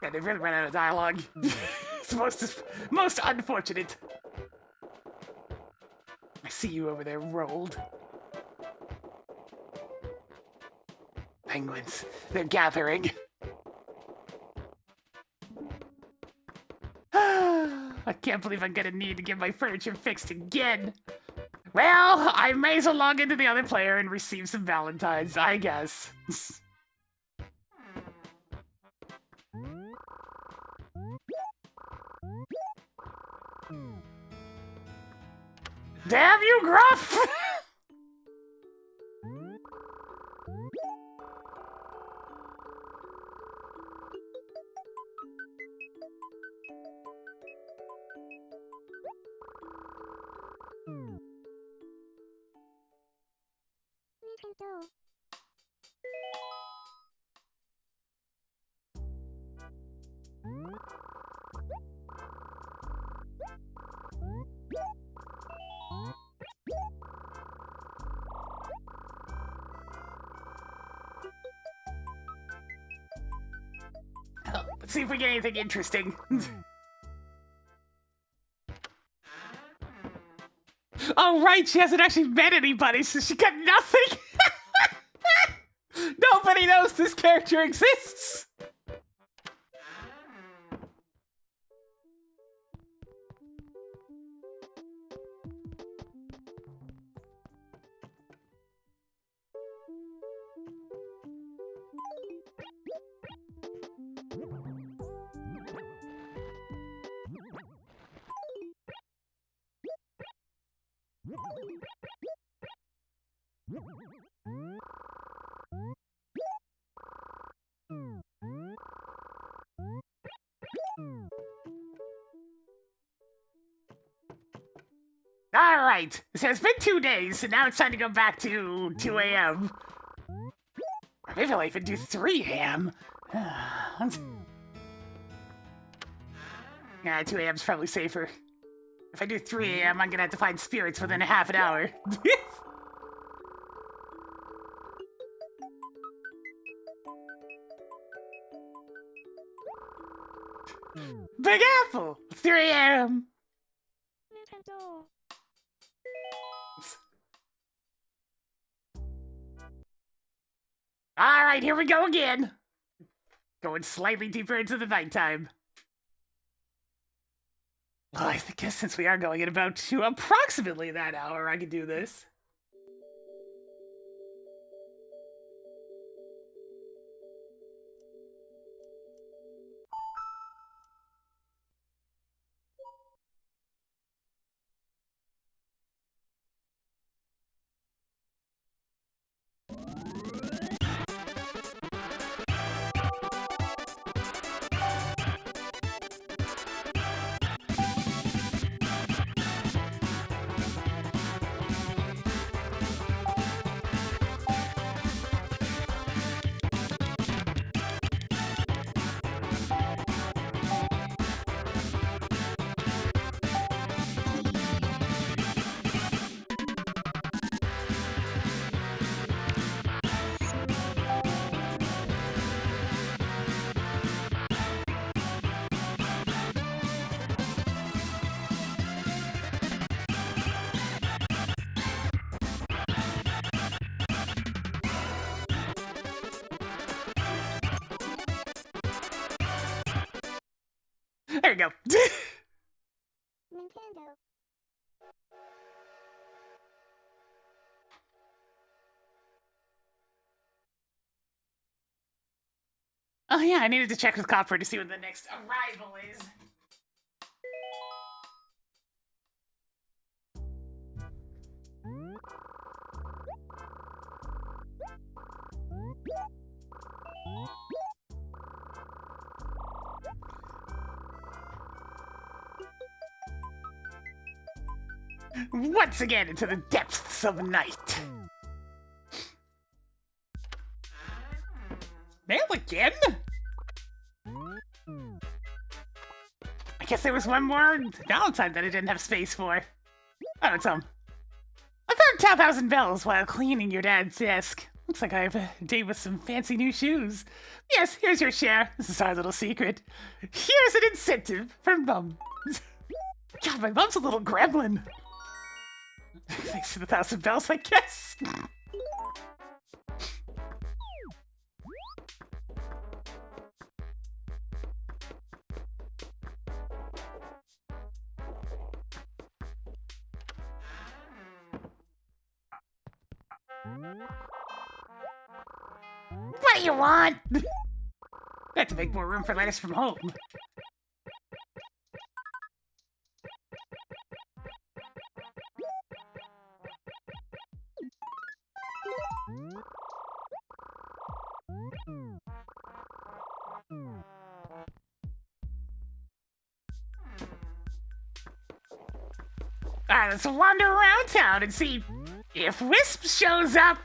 Yeah, they really ran out of dialogue. It's most unfortunate. I see you over there, rolled. Penguins, they're gathering. I can't believe I'm gonna need to get my furniture fixed again. Well, I may as well log into the other player and receive some Valentines, I guess. Damn you, Gruff! Let's see if we get anything interesting. Oh, right, she hasn't actually met anybody, so she got nothing! Nobody knows this character exists! All right. So it's been 2 days, and now it's time to go back to 2 a.m. Or maybe I'll even do 3 a.m. Yeah, 2 a.m. is probably safer. If I do 3 a.m., I'm gonna have to find spirits within a half an hour. Big Apple, 3 a.m. Nintendo. All right, here we go again. Going slightly deeper into the nighttime. Well, I guess since we are going at about to approximately that hour, I can do this. There we go. Nintendo. Oh yeah, I needed to check with Copper to see when the next arrival is. Once again into the depths of night. Mail again? I guess there was one more Valentine that I didn't have space for. Oh, it's I found 10,000 bells while cleaning your dad's desk. Looks like I have a date with some fancy new shoes. Yes, here's your share. This is our little secret. Here's an incentive from Mum. God, my mom's a little gremlin. Thanks for the 1,000 bells, I guess. What do you want? I have to make more room for letters from home. Alright, let's wander around town and see if Wisp shows up.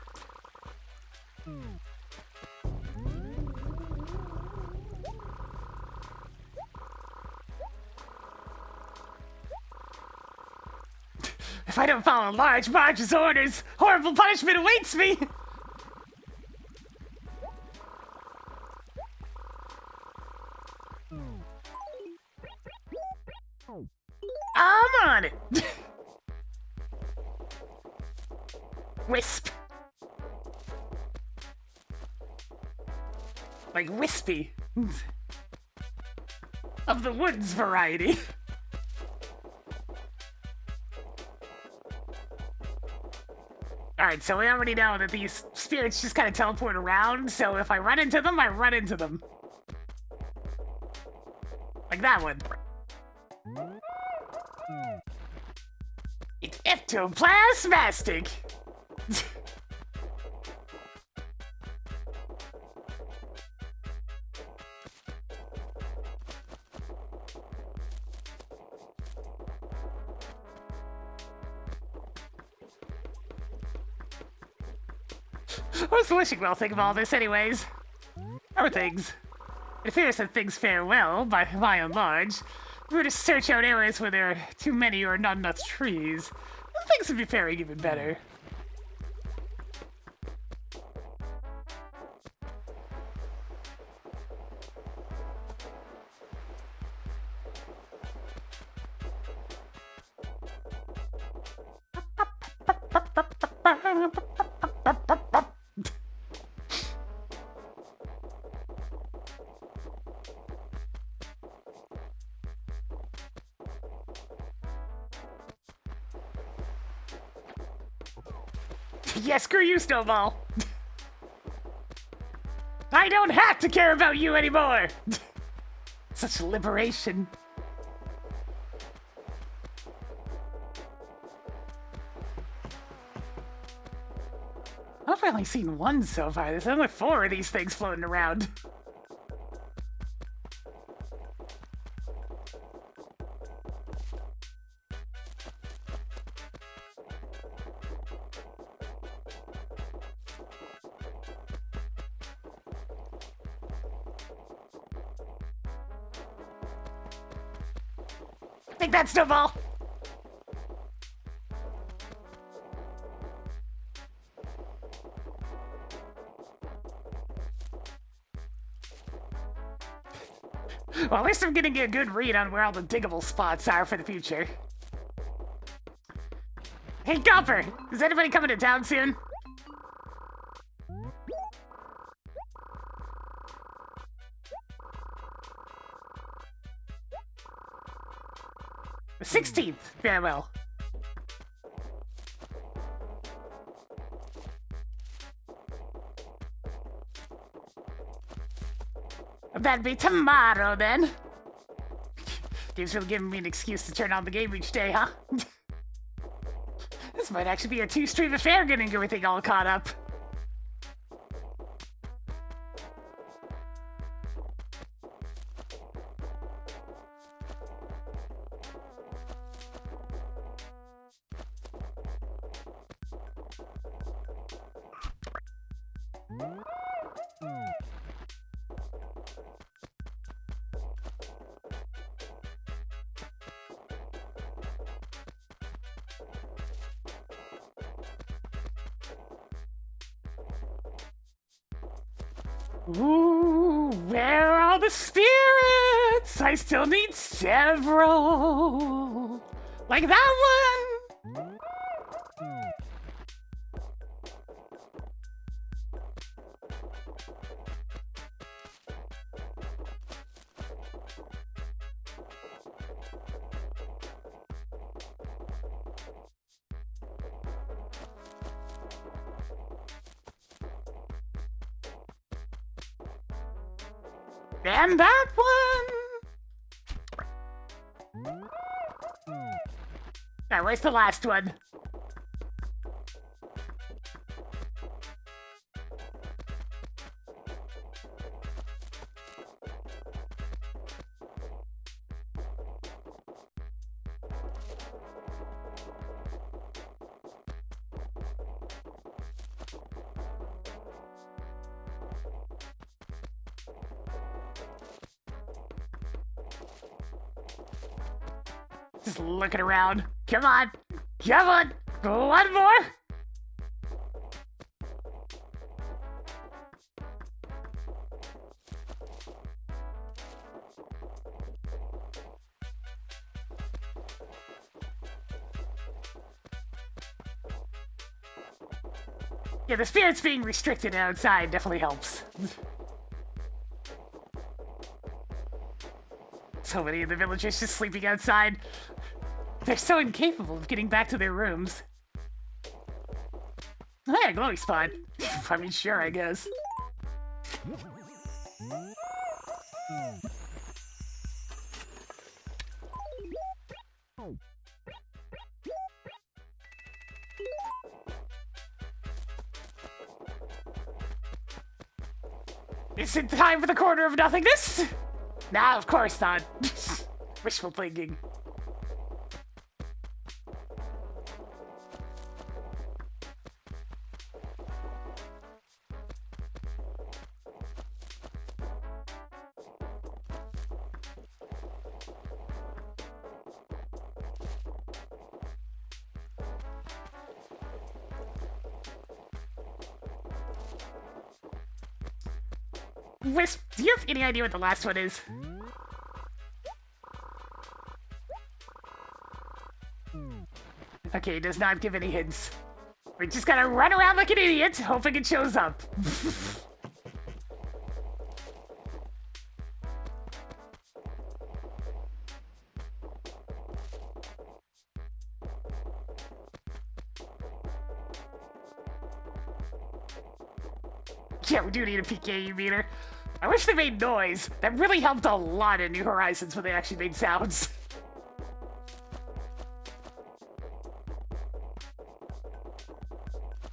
If I don't follow Large Marge's orders, horrible punishment awaits me! I'm on it! Wisp. Like wispy. Of the woods variety. Alright, so we already know that these spirits just kind of teleport around, so if I run into them, I run into them. Like that one. It's ectoplasmastic! What's the wishing well think of all this, anyways? How are things? It appears that things fare well, by and large. If we were to search out areas where there are too many or not enough trees, things would be faring even better. Yeah, screw you, Snowball. I don't have to care about you anymore. Such liberation. I've only seen one so far. There's only 4 of these things floating around. Take that, Snowball! Well, at least I'm getting a good read on where all the diggable spots are for the future. Hey, Copper! Is anybody coming to town soon? The 16th! Very well. That'd be tomorrow, then. Game's really giving me an excuse to turn on the game each day, huh? This might actually be a 2-stream affair getting everything all caught up. Ooh, where are the spirits? I still need several. Like that one. And that one! Alright, where's the last one? Just looking around. Come on. Come on. One more. Yeah, the spirits being restricted outside definitely helps. So many of the villagers just sleeping outside. They're so incapable of getting back to their rooms. Oh, yeah, glowy spot. I mean, sure, I guess. Is it time for the corner of nothingness? Nah, of course not. Wishful thinking. Wisp, do you have any idea what the last one is? Okay, it does not give any hints. We just gotta run around like an idiot, hoping it shows up. Yeah, we do need a PKE meter. I wish they made noise. That really helped a lot in New Horizons when they actually made sounds.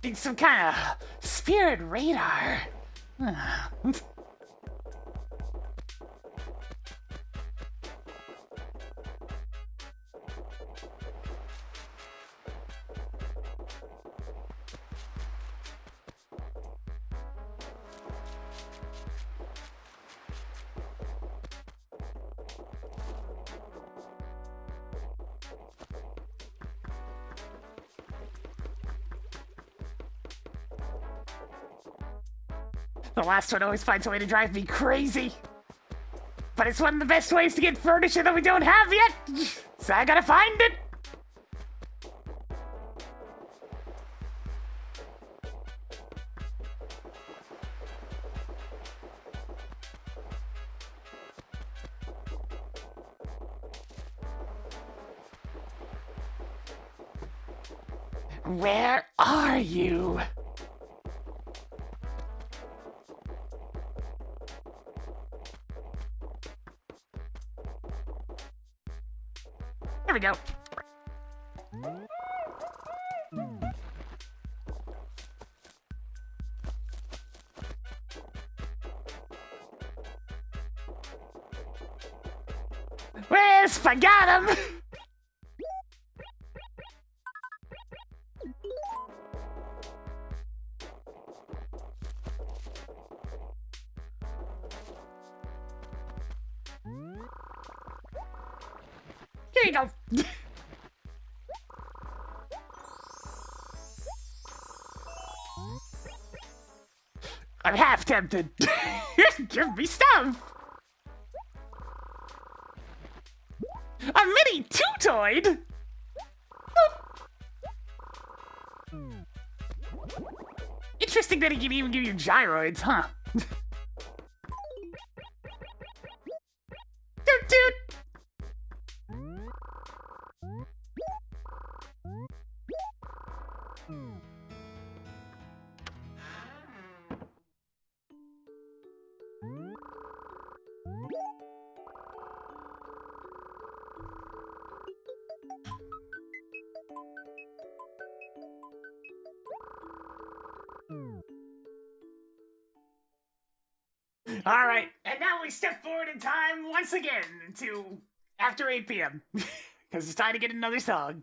Need some kind of spirit radar. The last one always finds a way to drive me crazy. But it's one of the best ways to get furniture that we don't have yet. So I gotta find it. Where are you? There we go. Wisp, I got him! Here you go. I'm half tempted. Give me stuff. A mini two-toid? Interesting that he can even give you gyroids, huh? Toot toot! All right, and now we step forward in time once again to after 8 p.m. because it's time to get another song.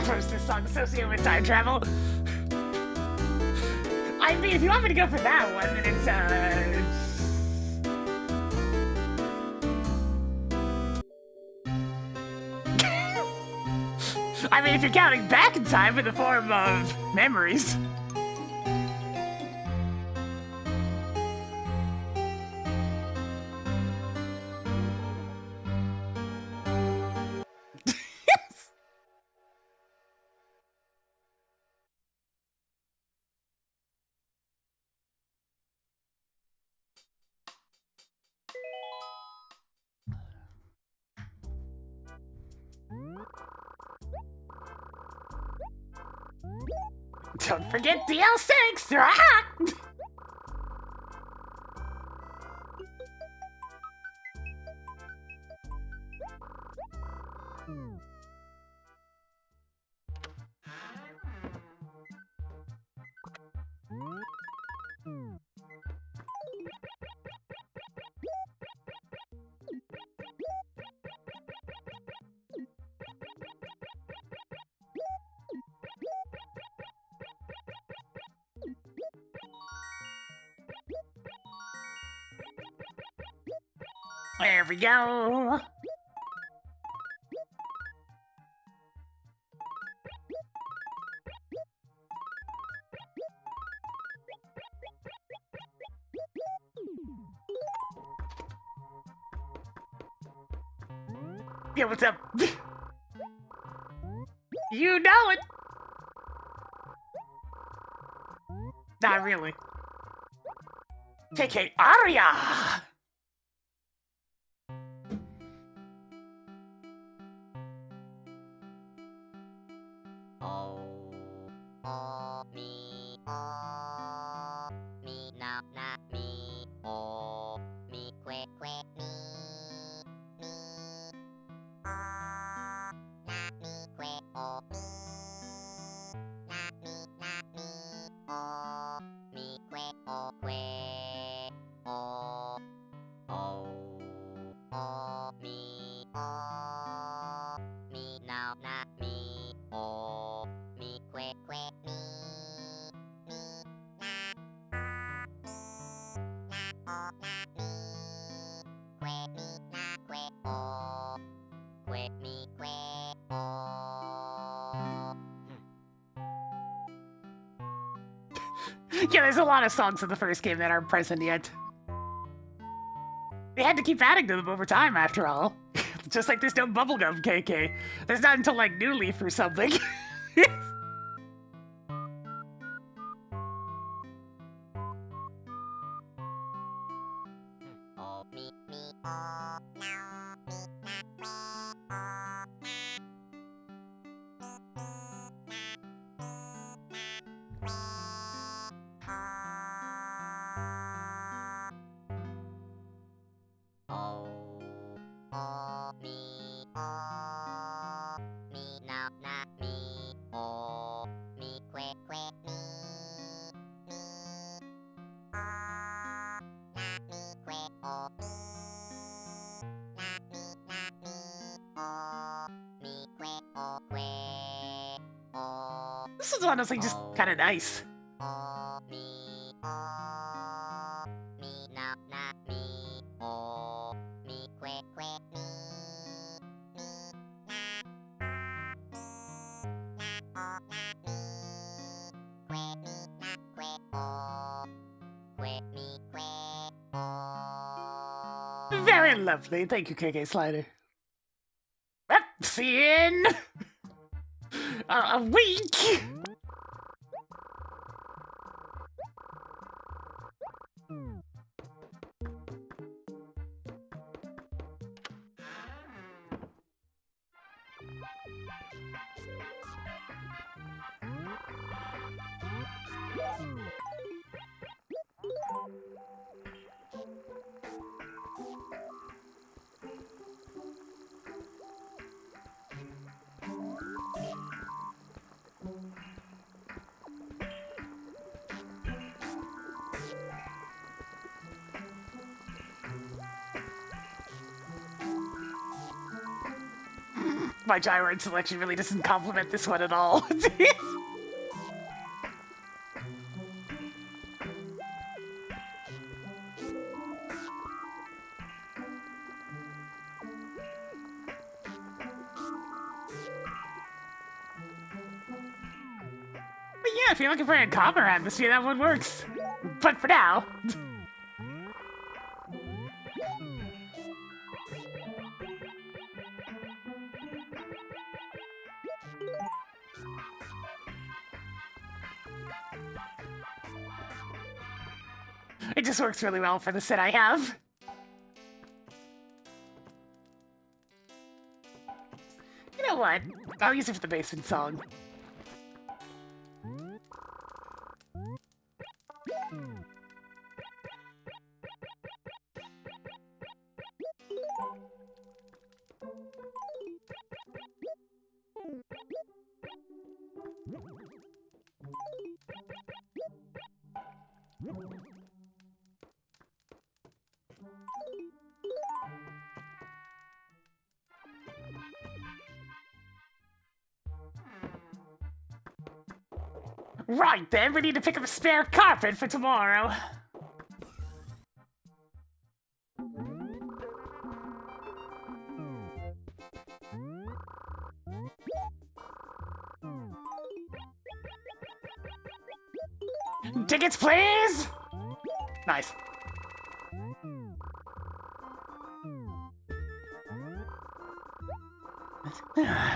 First, this song associated with time travel. I mean, if you want me to go for that one, then it's I mean, if you're counting back in time in the form of memories. Don't forget DL6! Ah! There we go. Yeah, what's up? You know it. Not really. KK Aria. Me now, not me. Oh, me quick, quick, me. Not me, quick, oh, me. Not me, oh, me quick, oh, quick. Oh, me, oh, me now, not me. Oh, me quick, quick, me. Yeah, there's a lot of songs in the first game that aren't present yet. They had to keep adding to them over time, after all. Just like there's no Bubblegum KK. There's not until like New Leaf or something. This is honestly just kind of nice. Very lovely. Thank you, KK Slider. Well, see you in a week. My gyroid selection really doesn't complement this one at all. But yeah, if you're looking for a calmer atmosphere, that one works. But for now... It just works really well for the set I have. You know what? I'll use it for the basement song. Right then, we need to pick up a spare carpet for tomorrow. Tickets, please! Nice.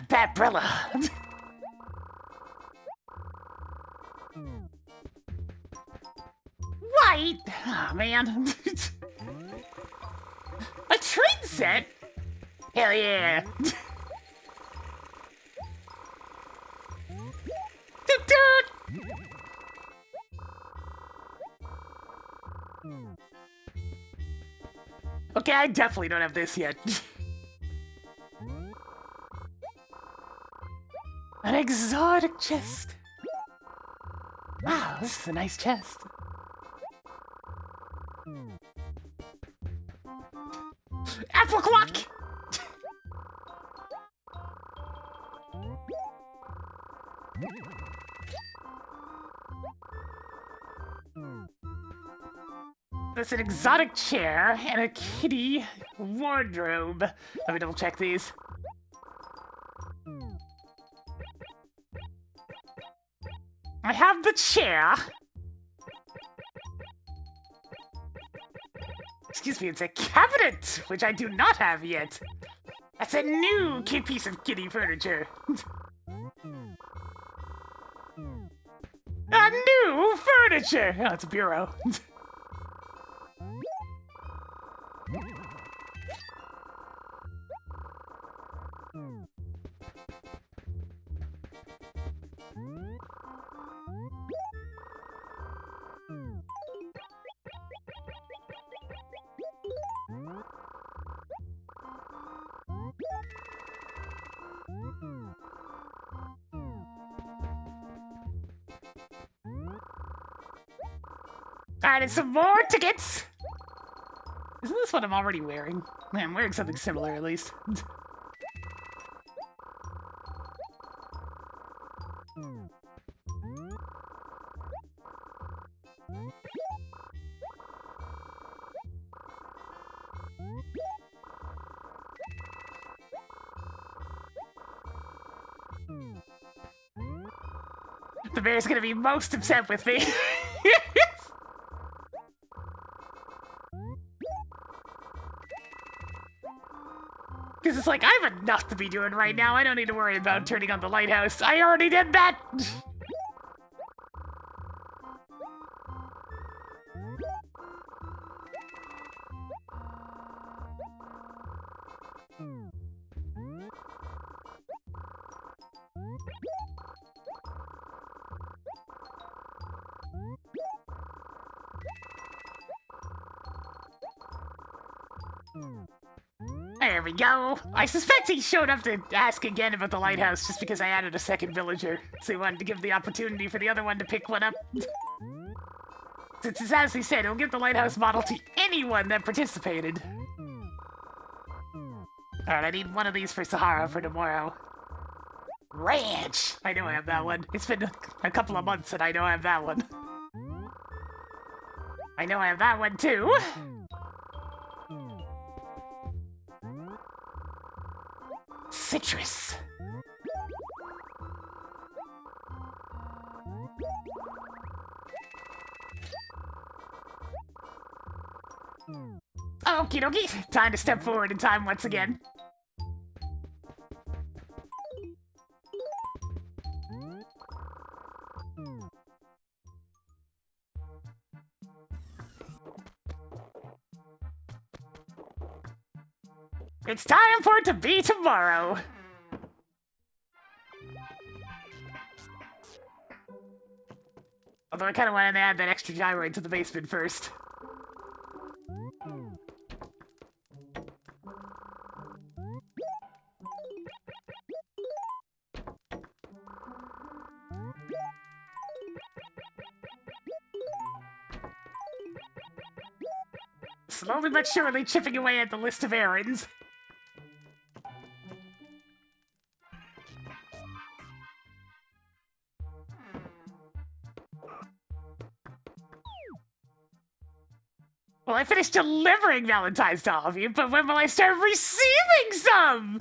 Babrilla. White! Oh, man. A train set? Hell yeah. Doot doot! Okay, I definitely don't have this yet. An exotic chest. Wow, this is a nice chest. Apple clock! There's an exotic chair and a kitty wardrobe. Let me double check these. I have the chair. Excuse me, it's a cabinet, which I do not have yet. That's a new piece of kitty furniture. A new furniture! Oh, it's a bureau. And some more tickets! Isn't this what I'm already wearing? Man, I'm wearing something similar at least. The bear's gonna be most upset with me. Because it's like, I have enough to be doing right now. I don't need to worry about turning on the lighthouse. I already did that! There we go. I suspect he showed up to ask again about the lighthouse just because I added a second villager. So he wanted to give the opportunity for the other one to pick one up. Since, as he said, he'll give the lighthouse model to anyone that participated. Alright, I need one of these for Sahara for tomorrow. Ranch! I know I have that one. It's been a couple of months and I know I have that one. I know I have that one too. Citrus. Okie dokie, time to step forward in time once again. It's time for it to be tomorrow. Although I kind of want to add that extra gyroid to the basement first. Slowly but surely chipping away at the list of errands. Well, I finished delivering Valentine's to all of you, but when will I start receiving some?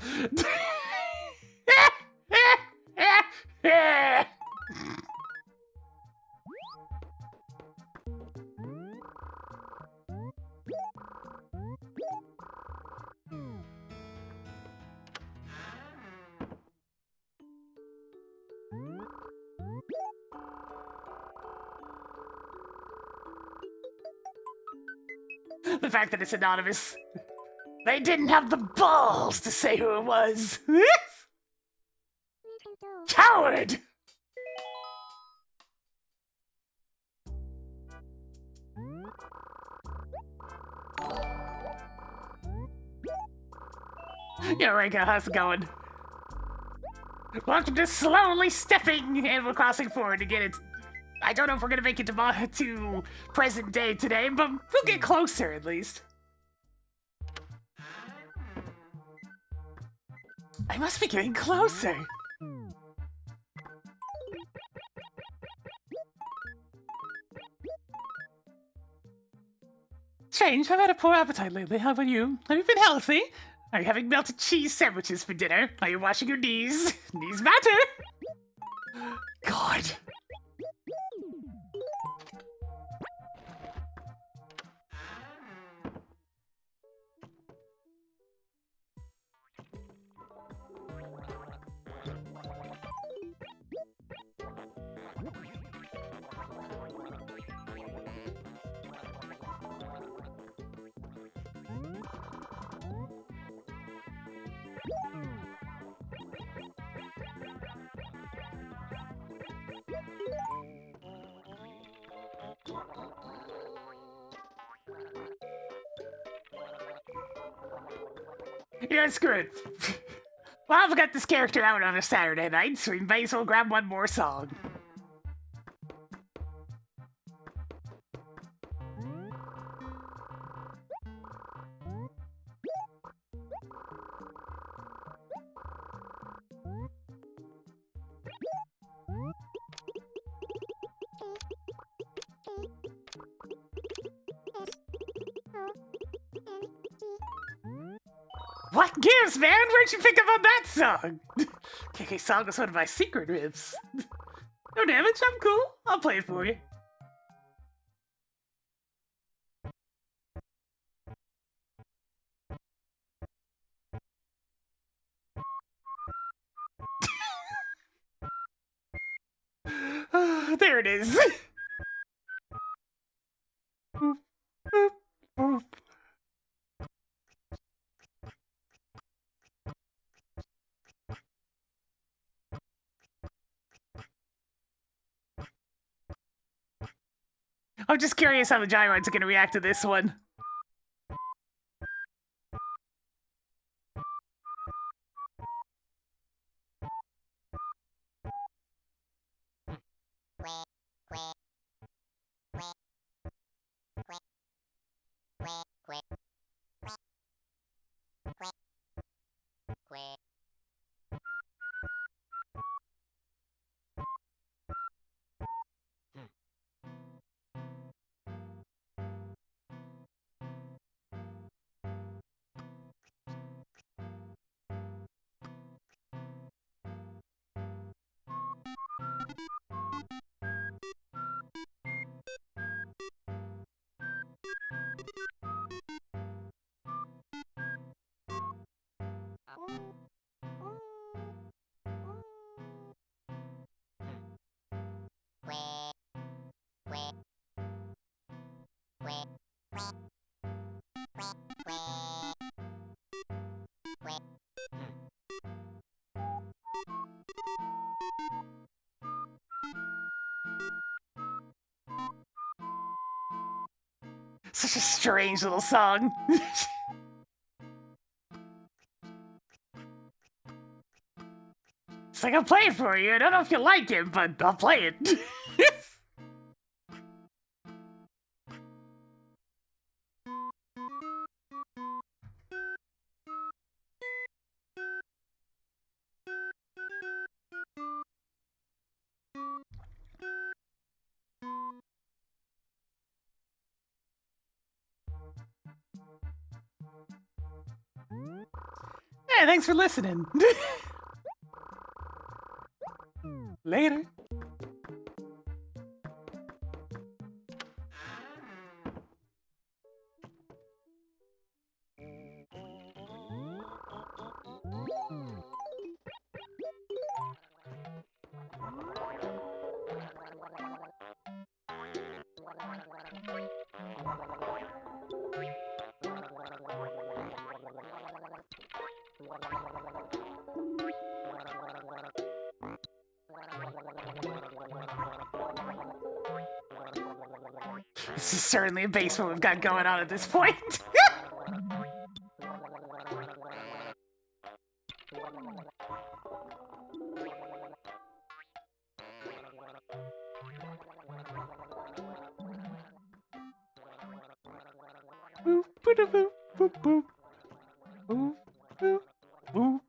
The fact that it's anonymous. They didn't have the balls to say who it was. Nintendo. Coward! Yo, Reiko, how's it going? Welcome to Slowly Stepping Animal Crossing 4 to get it. I don't know if we're gonna make it to present day today, but we'll get closer at least. I must be getting closer. Strange, I've had a poor appetite lately. How about you? Have you been healthy? Are you having melted cheese sandwiches for dinner? Are you washing your knees? Knees matter! God. Yeah, screw it. Well, I've got this character out on a Saturday night, so we may as well grab one more song. What gives, man? Where'd you pick up on that song? KK song is one of my secret riffs. No damage, I'm cool. I'll play it for you. There it is. I'm just curious how the gyroids are going to react to this one. Such a strange little song. It's like, I'll play it for you. I don't know if you like it, but I'll play it. Hey, thanks for listening. Later. This is certainly a basement we've got going on at this point. Boop, boop, boop, boop, boop. Boop, boop, boop.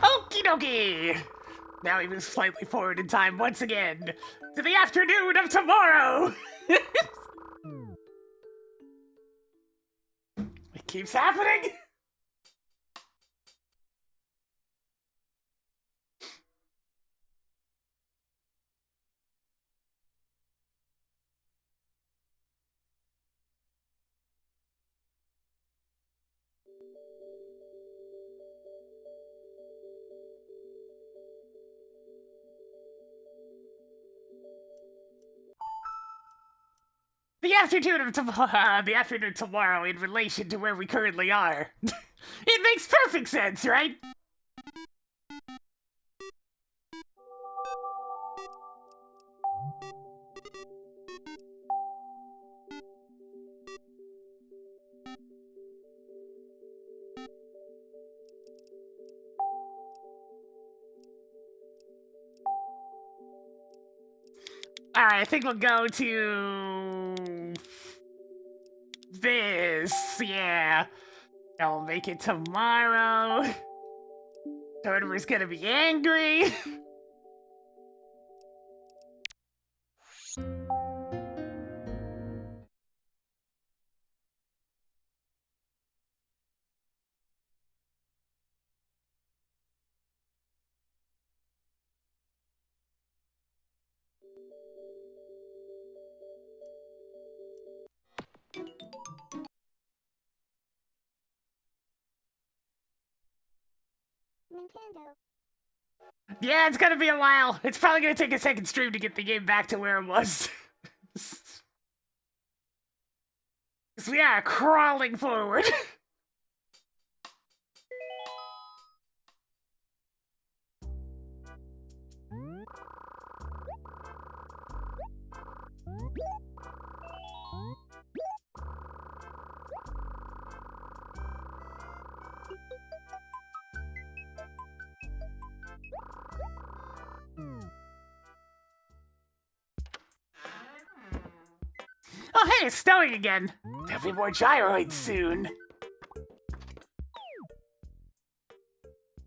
Okie dokie! Now he moves slightly forward in time once again to the afternoon of tomorrow! It keeps happening! The afternoon tomorrow in relation to where we currently are. It makes perfect sense, right? Alright, I think we'll go to this, yeah. I'll make it tomorrow. Totemer's gonna be angry. Nintendo. Yeah, it's gonna be a while. It's probably gonna take a second stream to get the game back to where it was. 'Cause we are crawling forward. Oh, hey, it's snowing again. There'll be more gyroids soon.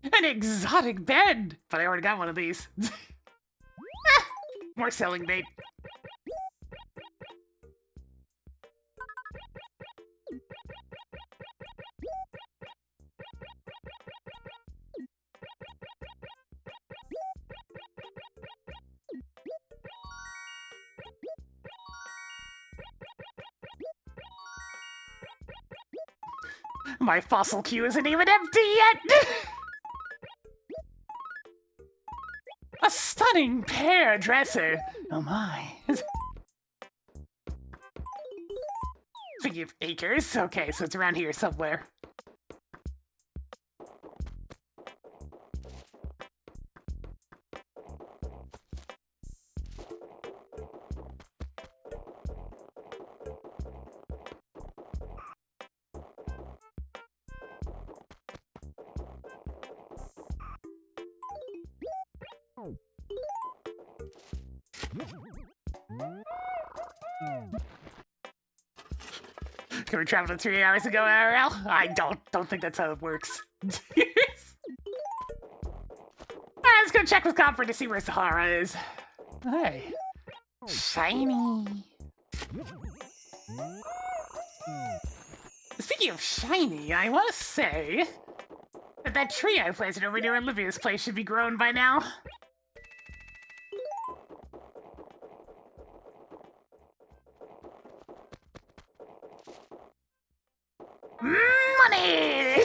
An exotic bed! But I already got one of these. Ah, more selling bait. My fossil queue isn't even empty yet! A stunning pear dresser! Oh my. Speaking of acres, okay, so it's around here somewhere. Can we travel 3 hours ago, RL? I don't think that's how it works. Alright, let's go check with Copper to see where Sahara is. Hey. Shiny. Speaking of shiny, I want to say that tree I planted over near Olivia's place should be grown by now. Money!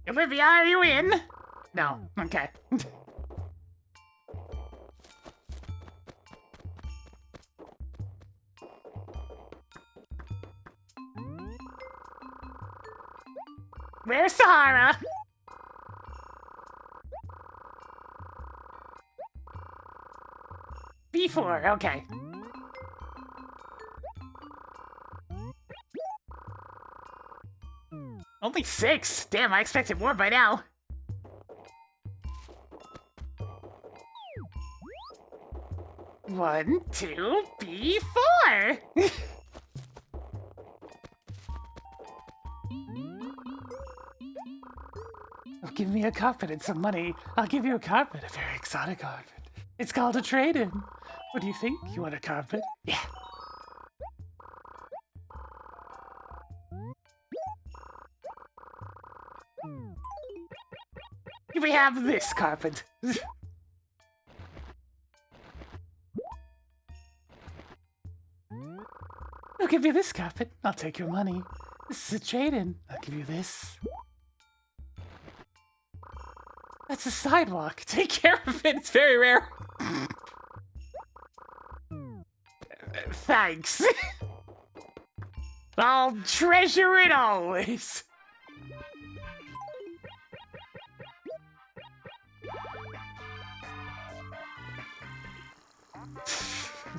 Olivia, are you in? No. Okay. Where's Sahara? B4, okay. Only 6? Damn, I expected more by now. One, two, B4! Give me a carpet and some money. I'll give you a carpet, a very exotic carpet. It's called a trade-in. What do you think? You want a carpet? Yeah. We have this carpet. I'll give you this carpet. I'll take your money. This is a trade-in. I'll give you this. That's a sidewalk. Take care of it. It's very rare. Thanks. I'll treasure it always.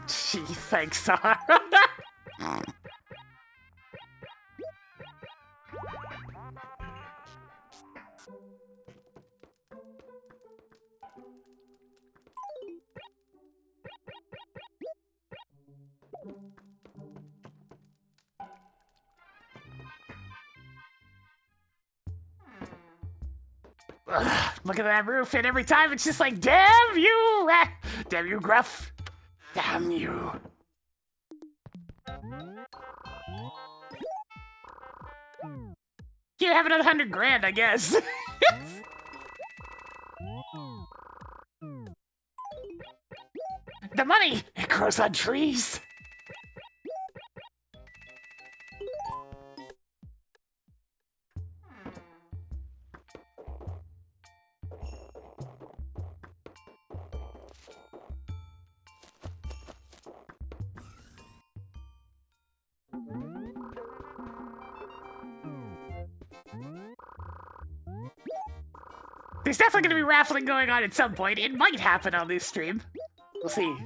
Gee, thanks, Sahara. Ugh, look at that roof, and every time it's just like, damn you! Damn you, Gruff! Damn you! You have another 100 grand, I guess. The money! It grows on trees! There's definitely going to be raffling going on at some point. It might happen on this stream. We'll see.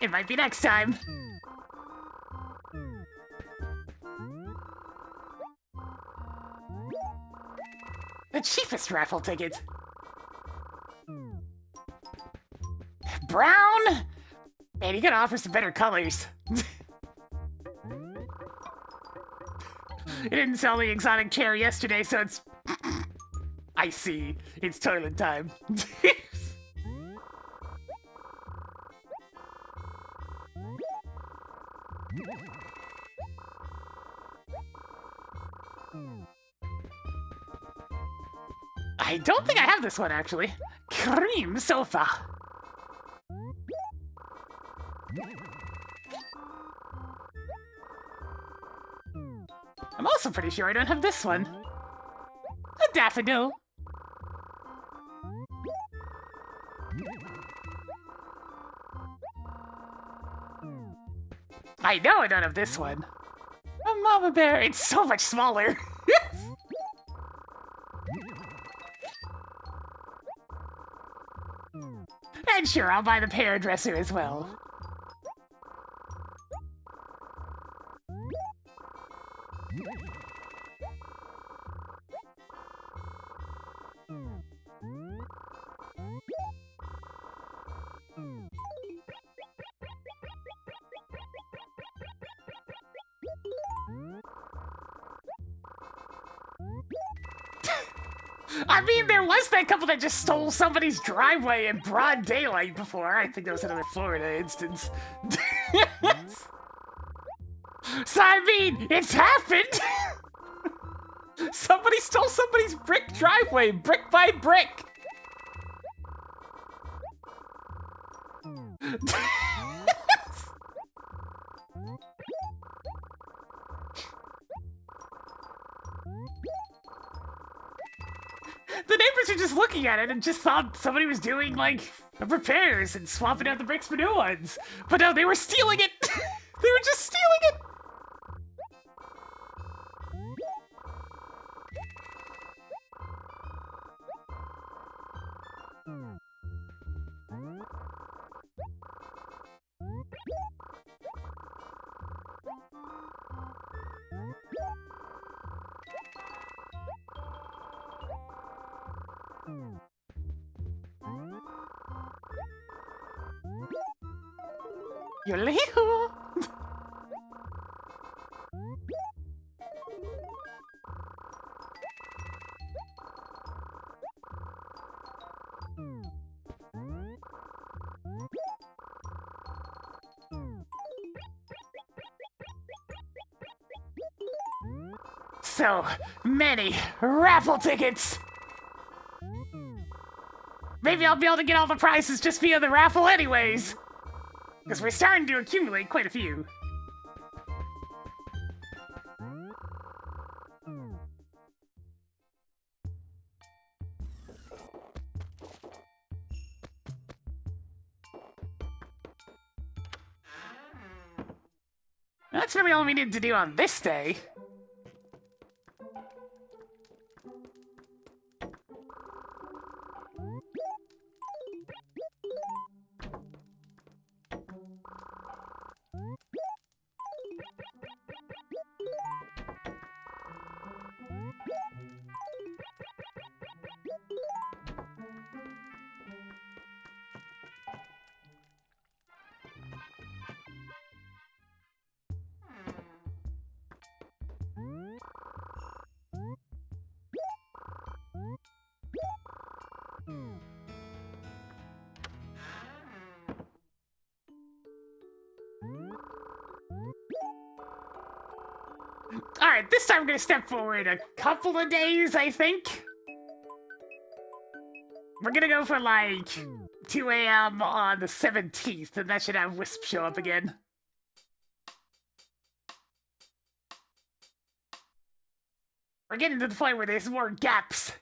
It might be next time. The cheapest raffle ticket. Brown? Man, you gotta offer some better colors. It didn't sell the exotic chair yesterday, so it's... I see. It's toilet time. I don't think I have this one, actually. Cream sofa. I'm also pretty sure I don't have this one. A daffodil. I know I don't have this one. A mama bear. It's so much smaller. And sure, I'll buy the hairdresser as well. I mean, there was that couple that just stole somebody's driveway in broad daylight before. I think that was another Florida instance. So, I mean, it's happened! Somebody stole somebody's brick driveway, brick by brick. The neighbors are just looking at it and just thought somebody was doing, like, repairs and swapping out the bricks for new ones. But no, they were stealing it! They were just stealing it! Yole-hoo! So many raffle tickets! Maybe I'll be able to get all the prizes just via the raffle anyways! Because we're starting to accumulate quite a few. That's really all we need to do on this day. Alright, this time I'm gonna step forward a couple of days, I think. We're gonna go for like 2 a.m. on the 17th, and that should have Wisp show up again. We're getting to the point where there's more gaps.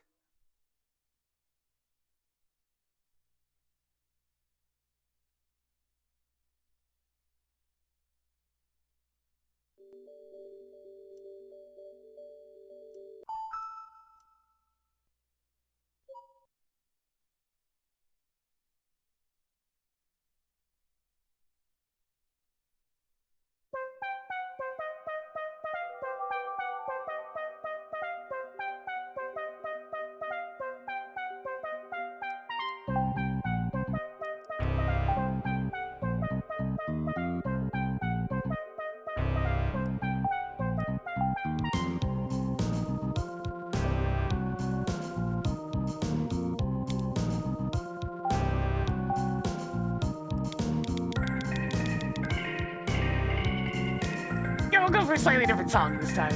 Yeah, we'll go for a slightly different song this time.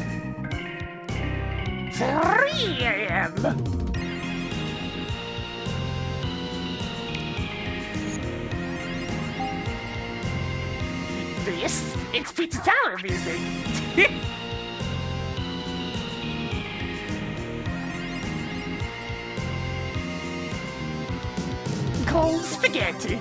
3 a.m. This? It's Pizza Tower music. Cold spaghetti.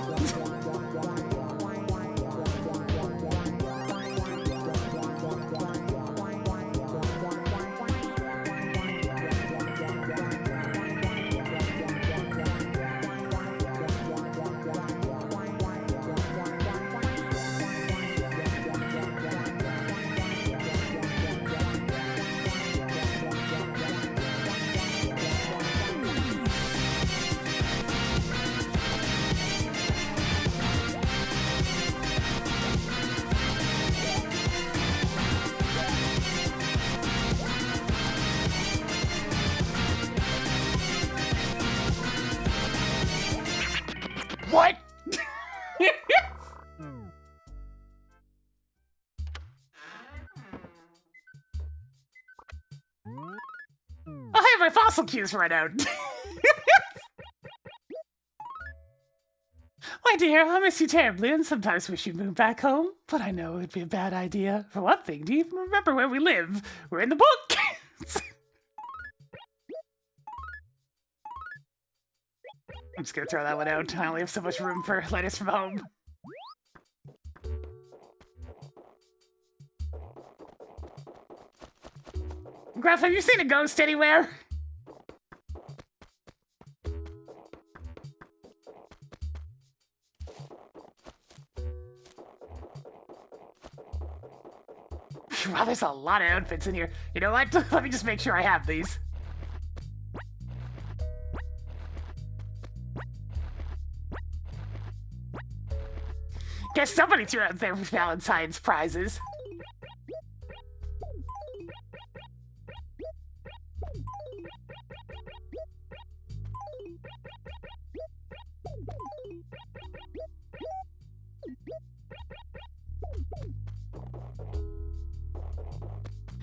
What? I'll have my fossil cues run out. My dear, I miss you terribly and sometimes wish you'd move back home, but I know it'd be a bad idea. For one thing, do you even remember where we live? We're in the book. I'm just gonna throw that one out. I only have so much room for letters from home. Gruff, have you seen a ghost anywhere? Wow, there's a lot of outfits in here. You know what? Let me just make sure I have these. Guess somebody threw out their Valentine's prizes.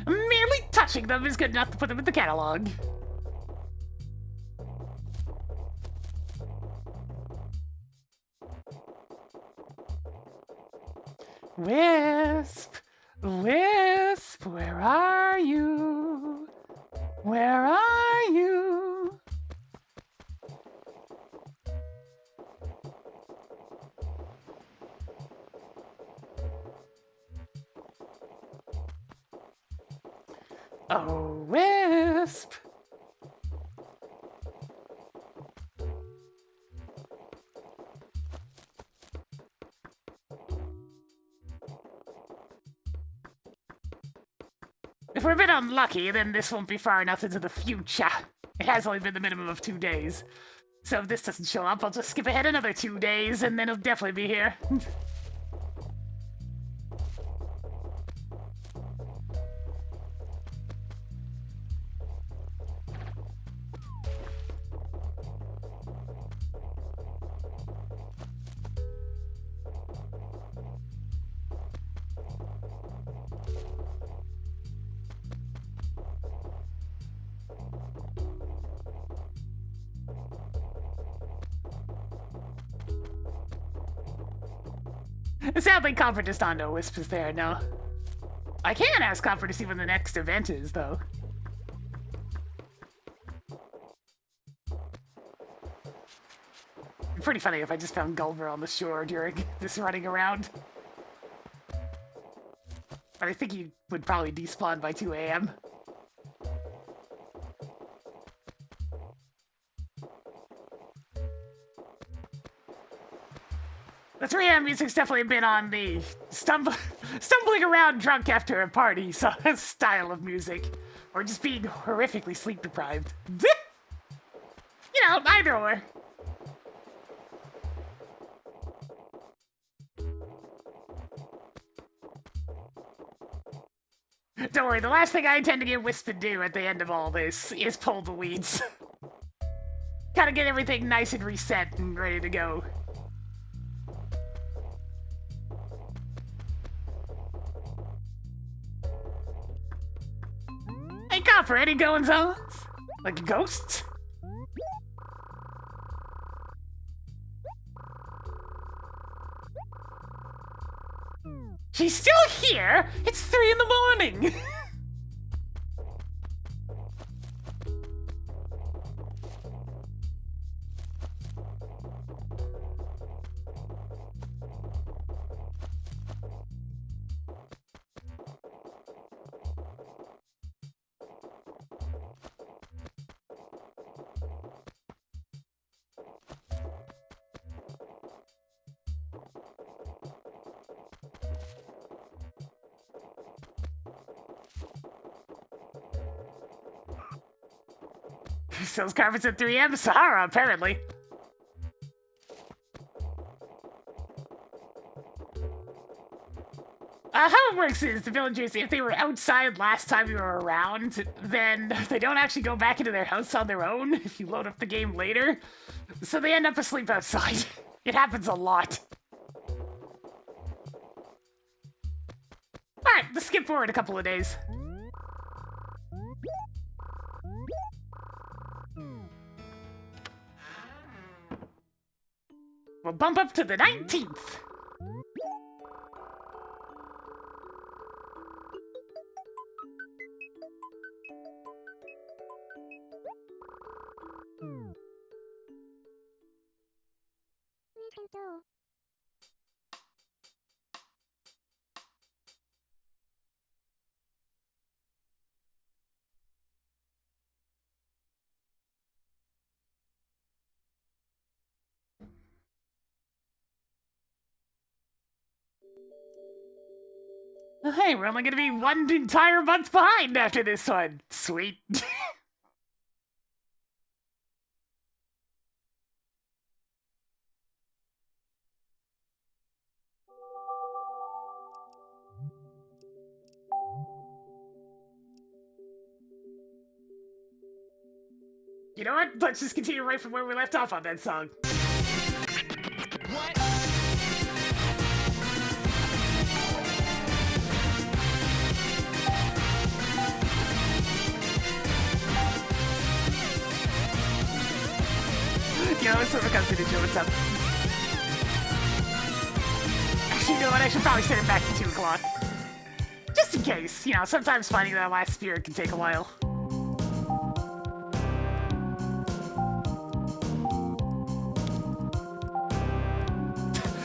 Merely touching them is good enough to put them in the catalog. Wisp, Wisp, where are you? Where are you? Oh, Wisp. If we're a bit unlucky, then this won't be far enough into the future. It has only been the minimum of 2 days. So if this doesn't show up, I'll just skip ahead another 2 days, and then it'll definitely be here. Sadly, Comfort does not know Wisp is there, no. I can ask Comfort to see when the next event is, though. Pretty funny if I just found Gulliver on the shore during this running around. But I think he would probably despawn by 2 a.m. The 3 a.m. music's definitely been on the stumbling around drunk after a party style of music. Or just being horrifically sleep deprived. You know, either or. Don't worry, the last thing I intend to get Wisp to do at the end of all this is pull the weeds. Gotta get everything nice and reset and ready to go. out for any goings-ons? Like ghosts? She's still here? It's 3 in the morning! Sells carpets at 3M, Sahara, apparently. How it works is the villagers, if they were outside last time you were around, then they don't actually go back into their house on their own if you load up the game later. So they end up asleep outside. It happens a lot. Alright, let's skip forward a couple of days. We'll bump up to the 19th. Nintendo. Hey, we're only gonna be 1 entire month behind after this one. Sweet. You know what? Let's just continue right from where we left off on that song. You know, it's sort of comes to the show, what's up? Actually, you know what? I should probably set it back to 2 o'clock. Just in case, you know, sometimes finding that last spirit can take a while.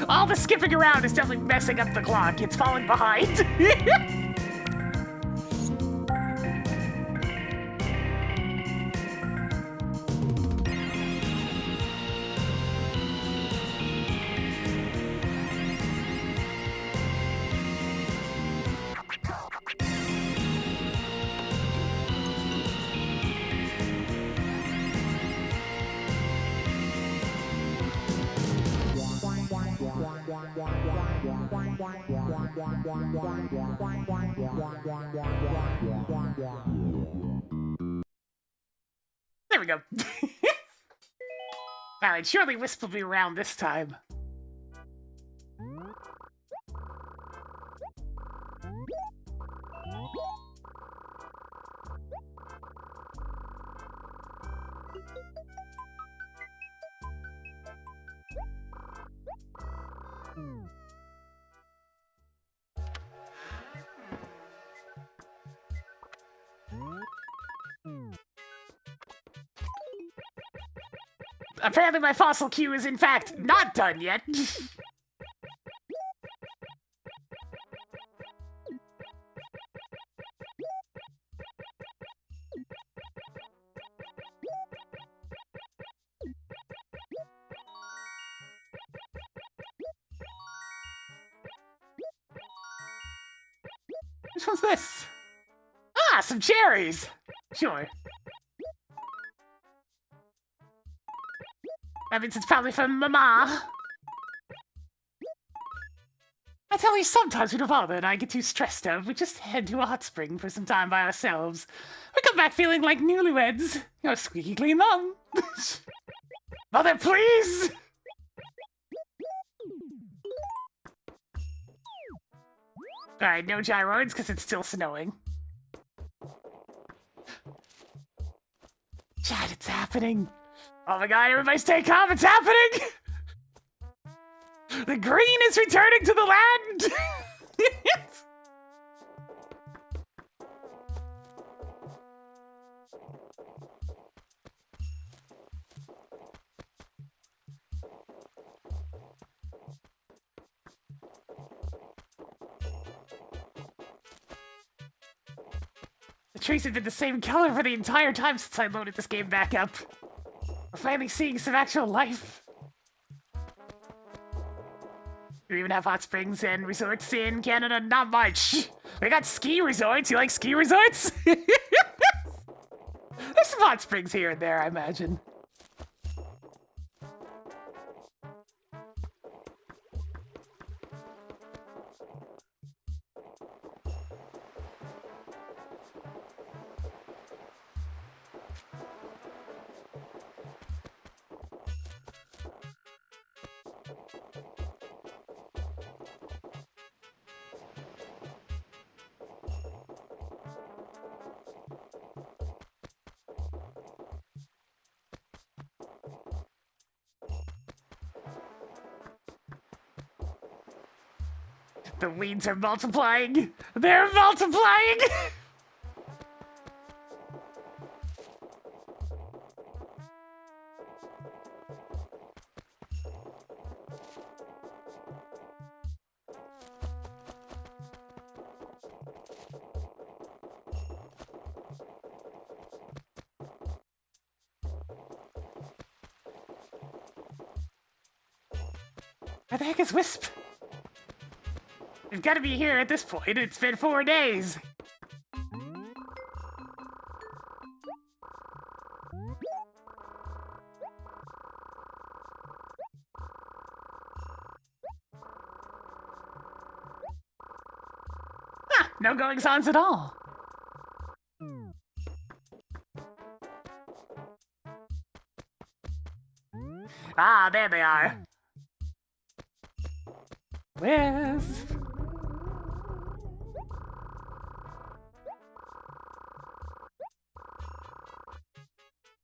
All the skipping around is definitely messing up the clock. It's falling behind. There we go. Alright, surely Wisp will be around this time. Apparently my fossil queue is in fact not done yet. Which one's this? Ah, some cherries! Sure. That means it's probably from Mama. I tell you, sometimes when your father and I get too stressed out, we just head to a hot spring for some time by ourselves. We come back feeling like newlyweds. You're squeaky clean mom. Mother, please! Alright, no gyroids because it's still snowing. happening? Oh my god, everybody stay calm, it's happening! The green is returning to the land! The trees have been the same color for the entire time since I loaded this game back up. We're finally seeing some actual life. We even have hot springs and resorts in Canada. Not much. We got ski resorts. You like ski resorts? There's some hot springs here and there, I imagine. The weeds are multiplying! They're multiplying! Where the heck is Wisp? We've got to be here at this point. It's been 4 days. Ah, no goings-ons at all. Ah, there they are. Wisp.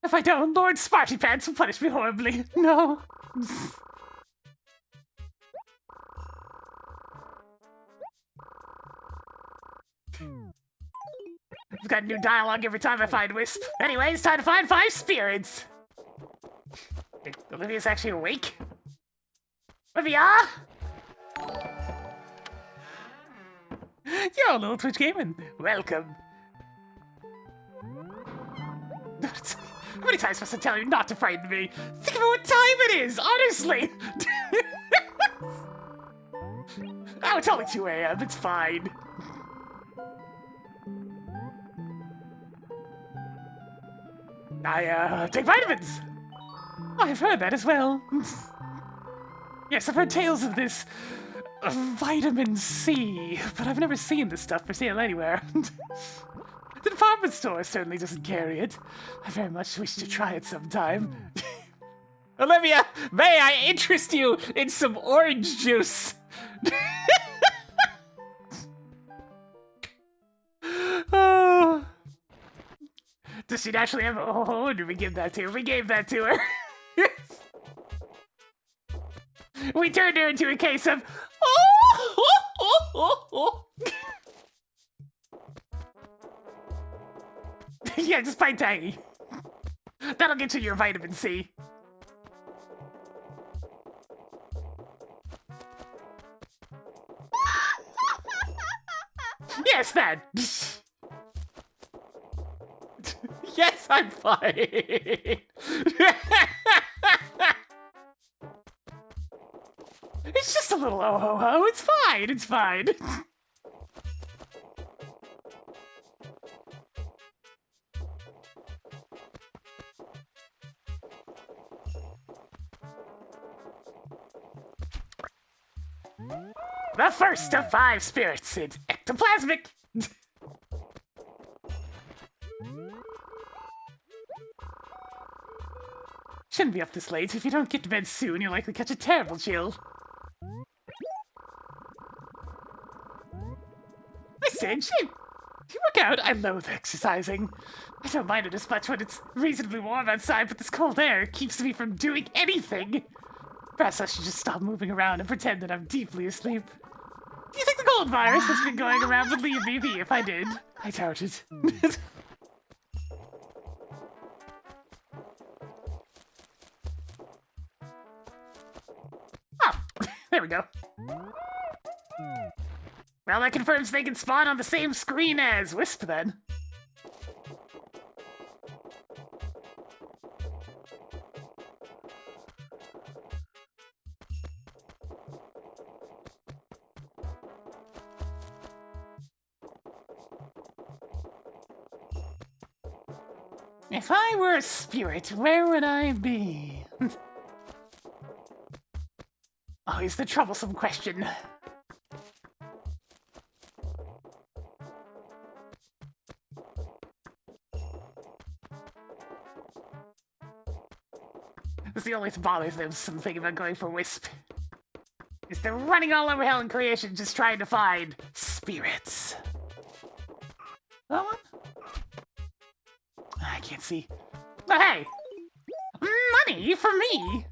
If I don't, Lord Smarty Pants will punish me horribly. No. I've got new dialogue every time I find Wisp. Anyway, it's time to find 5 spirits. Olivia's actually awake? Olivia? You're a little Twitch Gaming. Welcome. How many times must I tell you not to frighten me? Think about what time it is, honestly! Oh, it's only 2 a.m., it's fine. I, take vitamins! I've heard that as well. Yes, I've heard tales of this vitamin C, but I've never seen this stuff for sale anywhere. The department store certainly doesn't carry it. I very much wish to try it sometime. Olivia, may I interest you in some orange juice? Oh. Does she actually have? Oh, did we give that to her? We gave that to her. We turned her into a case of. Yeah, just bite tiny. That'll get you your vitamin C. Yes, that. Yes, I'm fine. It's just a little oh ho ho. It's fine. It's fine. The first of 5 spirits. It's ectoplasmic. Shouldn't be up this late. If you don't get to bed soon, you'll likely catch a terrible chill. I said shit. You work out? I loathe exercising. I don't mind it as much when it's reasonably warm outside, but this cold air keeps me from doing anything. Perhaps I should just stop moving around and pretend that I'm deeply asleep. Do you think the cold virus that's been going around would leave me be if I did? I doubt it. Oh, there we go. Well, that confirms they can spawn on the same screen as Wisp, then. If I were a spirit, where would I be? Always the troublesome question. That's the only thing that bothers them something about going for Wisp. Is they're running all over hell in creation just trying to find spirits. That one? I can't see. But hey! Money for me!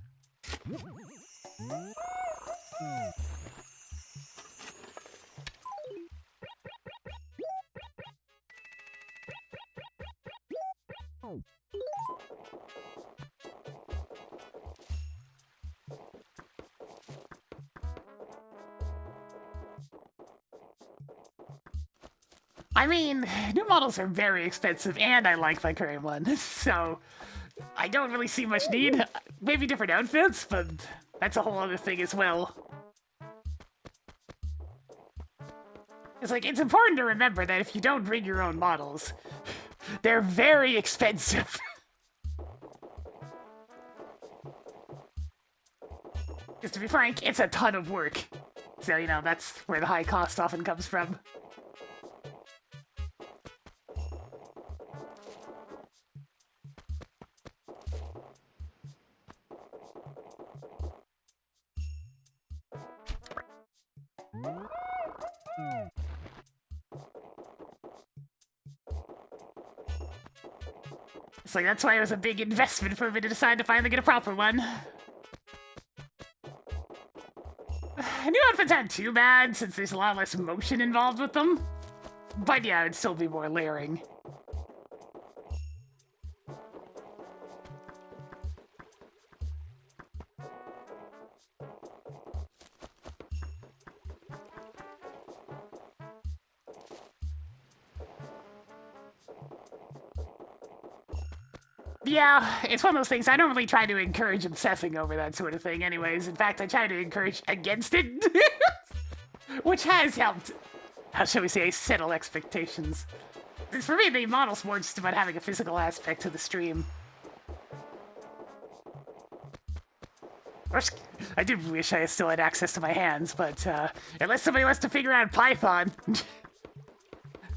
I mean, new models are very expensive, and I like my current one, so I don't really see much need. Maybe different outfits, but that's a whole other thing as well. It's like, it's important to remember that if you don't bring your own models, they're very expensive. Because to be frank, it's a ton of work. So, you know, that's where the high cost often comes from. It's like, that's why it was a big investment for me to decide to finally get a proper one. New outfits aren't too bad, since there's a lot less motion involved with them. But yeah, it'd still be more layering. Yeah, it's one of those things. I don't really try to encourage obsessing over that sort of thing anyways. In fact, I try to encourage against it. Which has helped, how shall we say, settle expectations. For me, the model's more just about having a physical aspect to the stream. I do wish I still had access to my hands, but unless somebody wants to figure out Python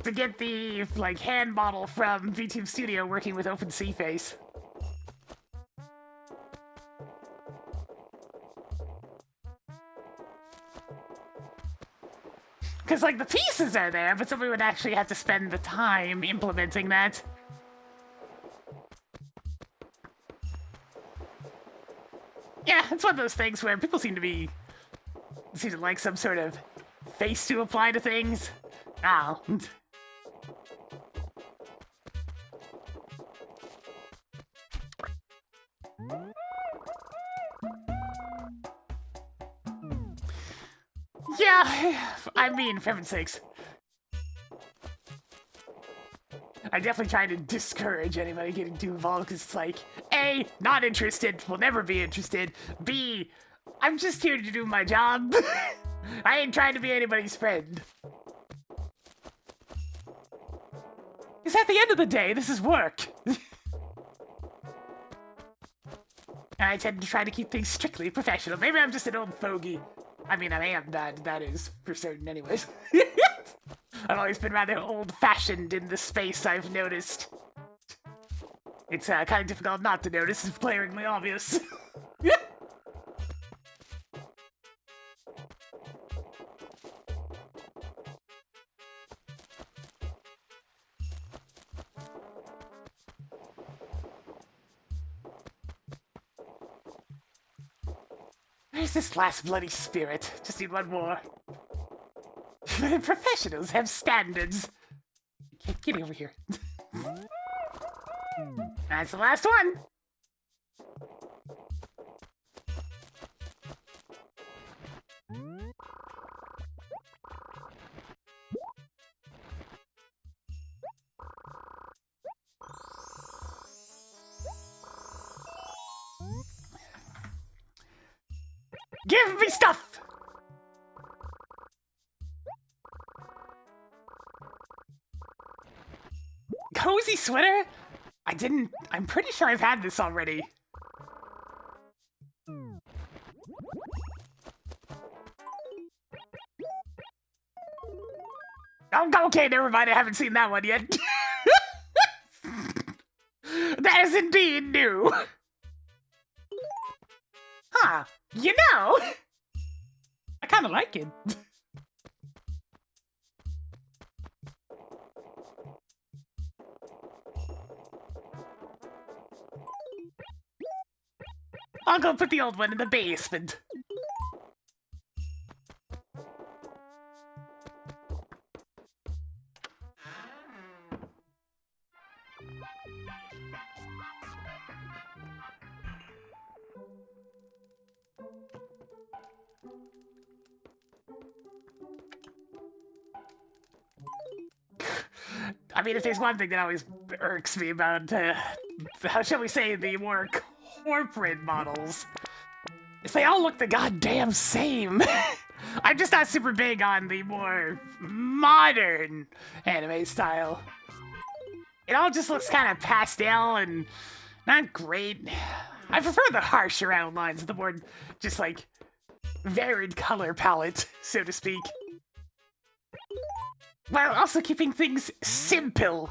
to get the like hand model from VTube Studio working with OpenCFace. Because, like, the pieces are there, but somebody would actually have to spend the time implementing that. Yeah, it's one of those things where people seem to like some sort of face to apply to things. Oh. Yeah, I mean, for heaven's sakes. I definitely try to discourage anybody getting too involved because it's like, A, not interested, will never be interested. B, I'm just here to do my job. I ain't trying to be anybody's friend. Because at the end of the day, this is work. And I tend to try to keep things strictly professional. Maybe I'm just an old fogey. I mean, I am that is for certain anyways. I've always been rather old-fashioned in this space, I've noticed. It's kind of difficult not to notice, it's glaringly obvious. Where's this last bloody spirit? Just need one more. The professionals have standards. Get over here. That's the last one. Give me stuff! Cozy sweater? I'm pretty sure I've had this already. Oh, okay, never mind, I haven't seen that one yet. That is indeed new. Huh, you know. I kind of like it. I'll go put the old one in the basement. I mean, if there's one thing that always irks me about, how shall we say, the more corporate models, is they all look the goddamn same. I'm just not super big on the more modern anime style. It all just looks kind of pastel and not great. I prefer the harsher outlines, the more just like varied color palette, so to speak. While also keeping things simple.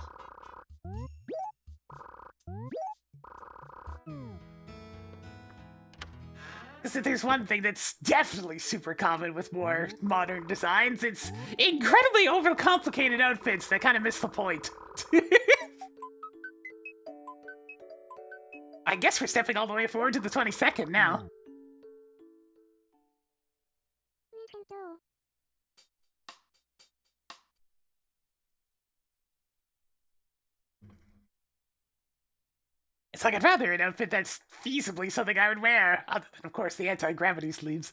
Because if there's one thing that's definitely super common with more modern designs, it's incredibly overcomplicated outfits that kind of miss the point. I guess we're stepping all the way forward to the 22nd now. Nintendo. It's like I'd rather an outfit that's feasibly something I would wear, other than, of course, the anti-gravity sleeves.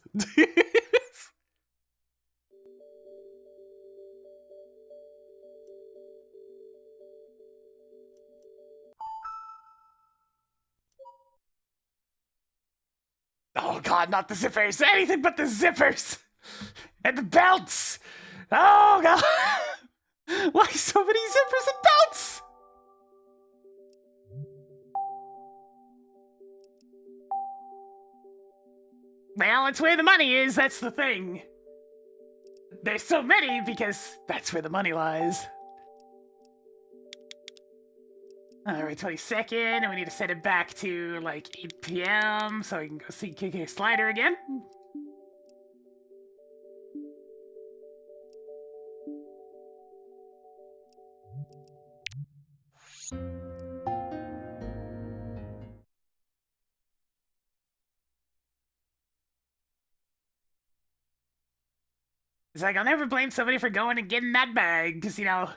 Oh god, not the zippers! Anything but the zippers! And the belts! Oh god! Why so many zippers and belts? Well, it's where the money is, that's the thing. There's so many because that's where the money lies. Alright, 22nd, and we need to set it back to like 8 PM so we can go see KK Slider again. It's like, I'll never blame somebody for going and getting that bag, because, you know,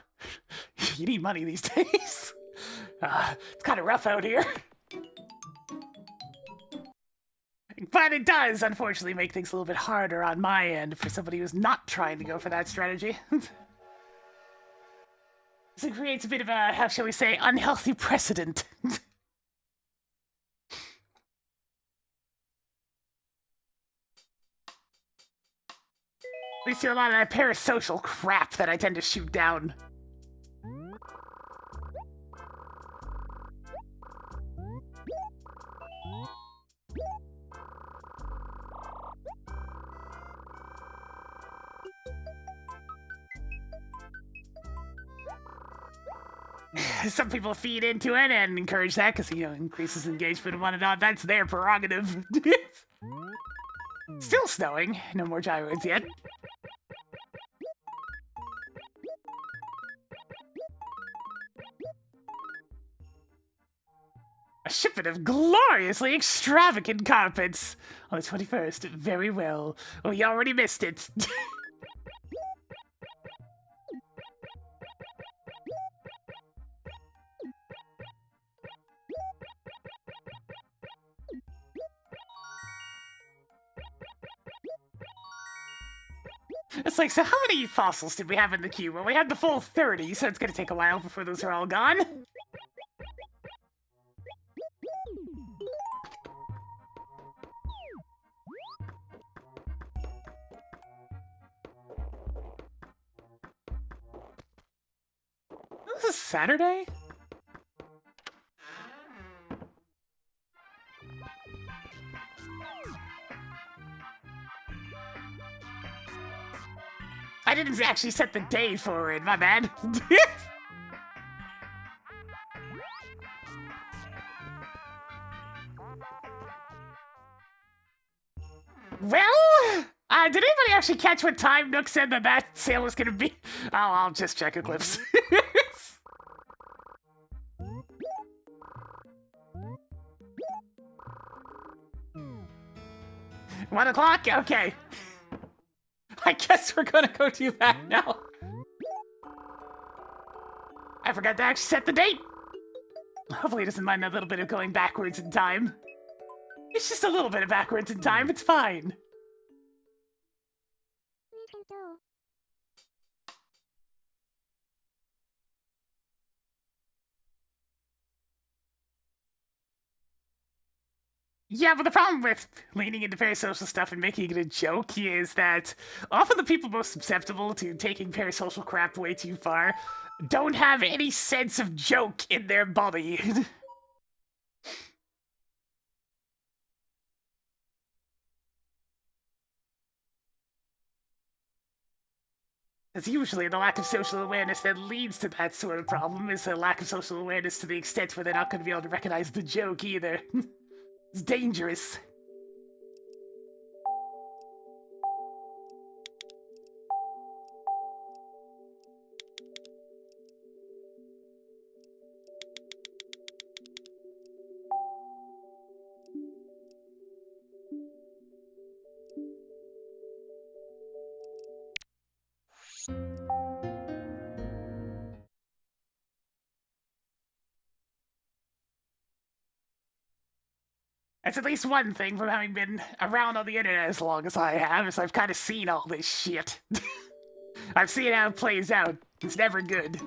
you need money these days. It's kind of rough out here. But it does, unfortunately, make things a little bit harder on my end for somebody who's not trying to go for that strategy. So it creates a bit of a, how shall we say, unhealthy precedent. At least you're a lot of that parasocial crap that I tend to shoot down. Some people feed into it and encourage that because, you know, increases engagement and whatnot. That's their prerogative. Still snowing. No more gyroids yet. A shipment of gloriously extravagant carpets on the 21st. Very well. Oh, you already missed it. It's like, so how many fossils did we have in the queue? Well, we had the full 30, so it's gonna take a while before those are all gone. This is Saturday? I didn't actually set the day for it, my bad. Well, did anybody actually catch what time Nook said that sale was gonna be? Oh, I'll just check Eclipse. 1 o'clock? Okay. I guess we're gonna go do that now. I forgot to actually set the date. Hopefully he doesn't mind that little bit of going backwards in time. It's just a little bit of backwards in time, it's fine. Nintendo. Yeah, but the problem with leaning into parasocial stuff and making it a joke is that often the people most susceptible to taking parasocial crap way too far don't have any sense of joke in their body. It's usually the lack of social awareness that leads to that sort of problem, is a lack of social awareness to the extent where they're not going to be able to recognize the joke either. It's dangerous. That's at least one thing from having been around on the internet as long as I have, is I've kind of seen all this shit. I've seen how it plays out. It's never good.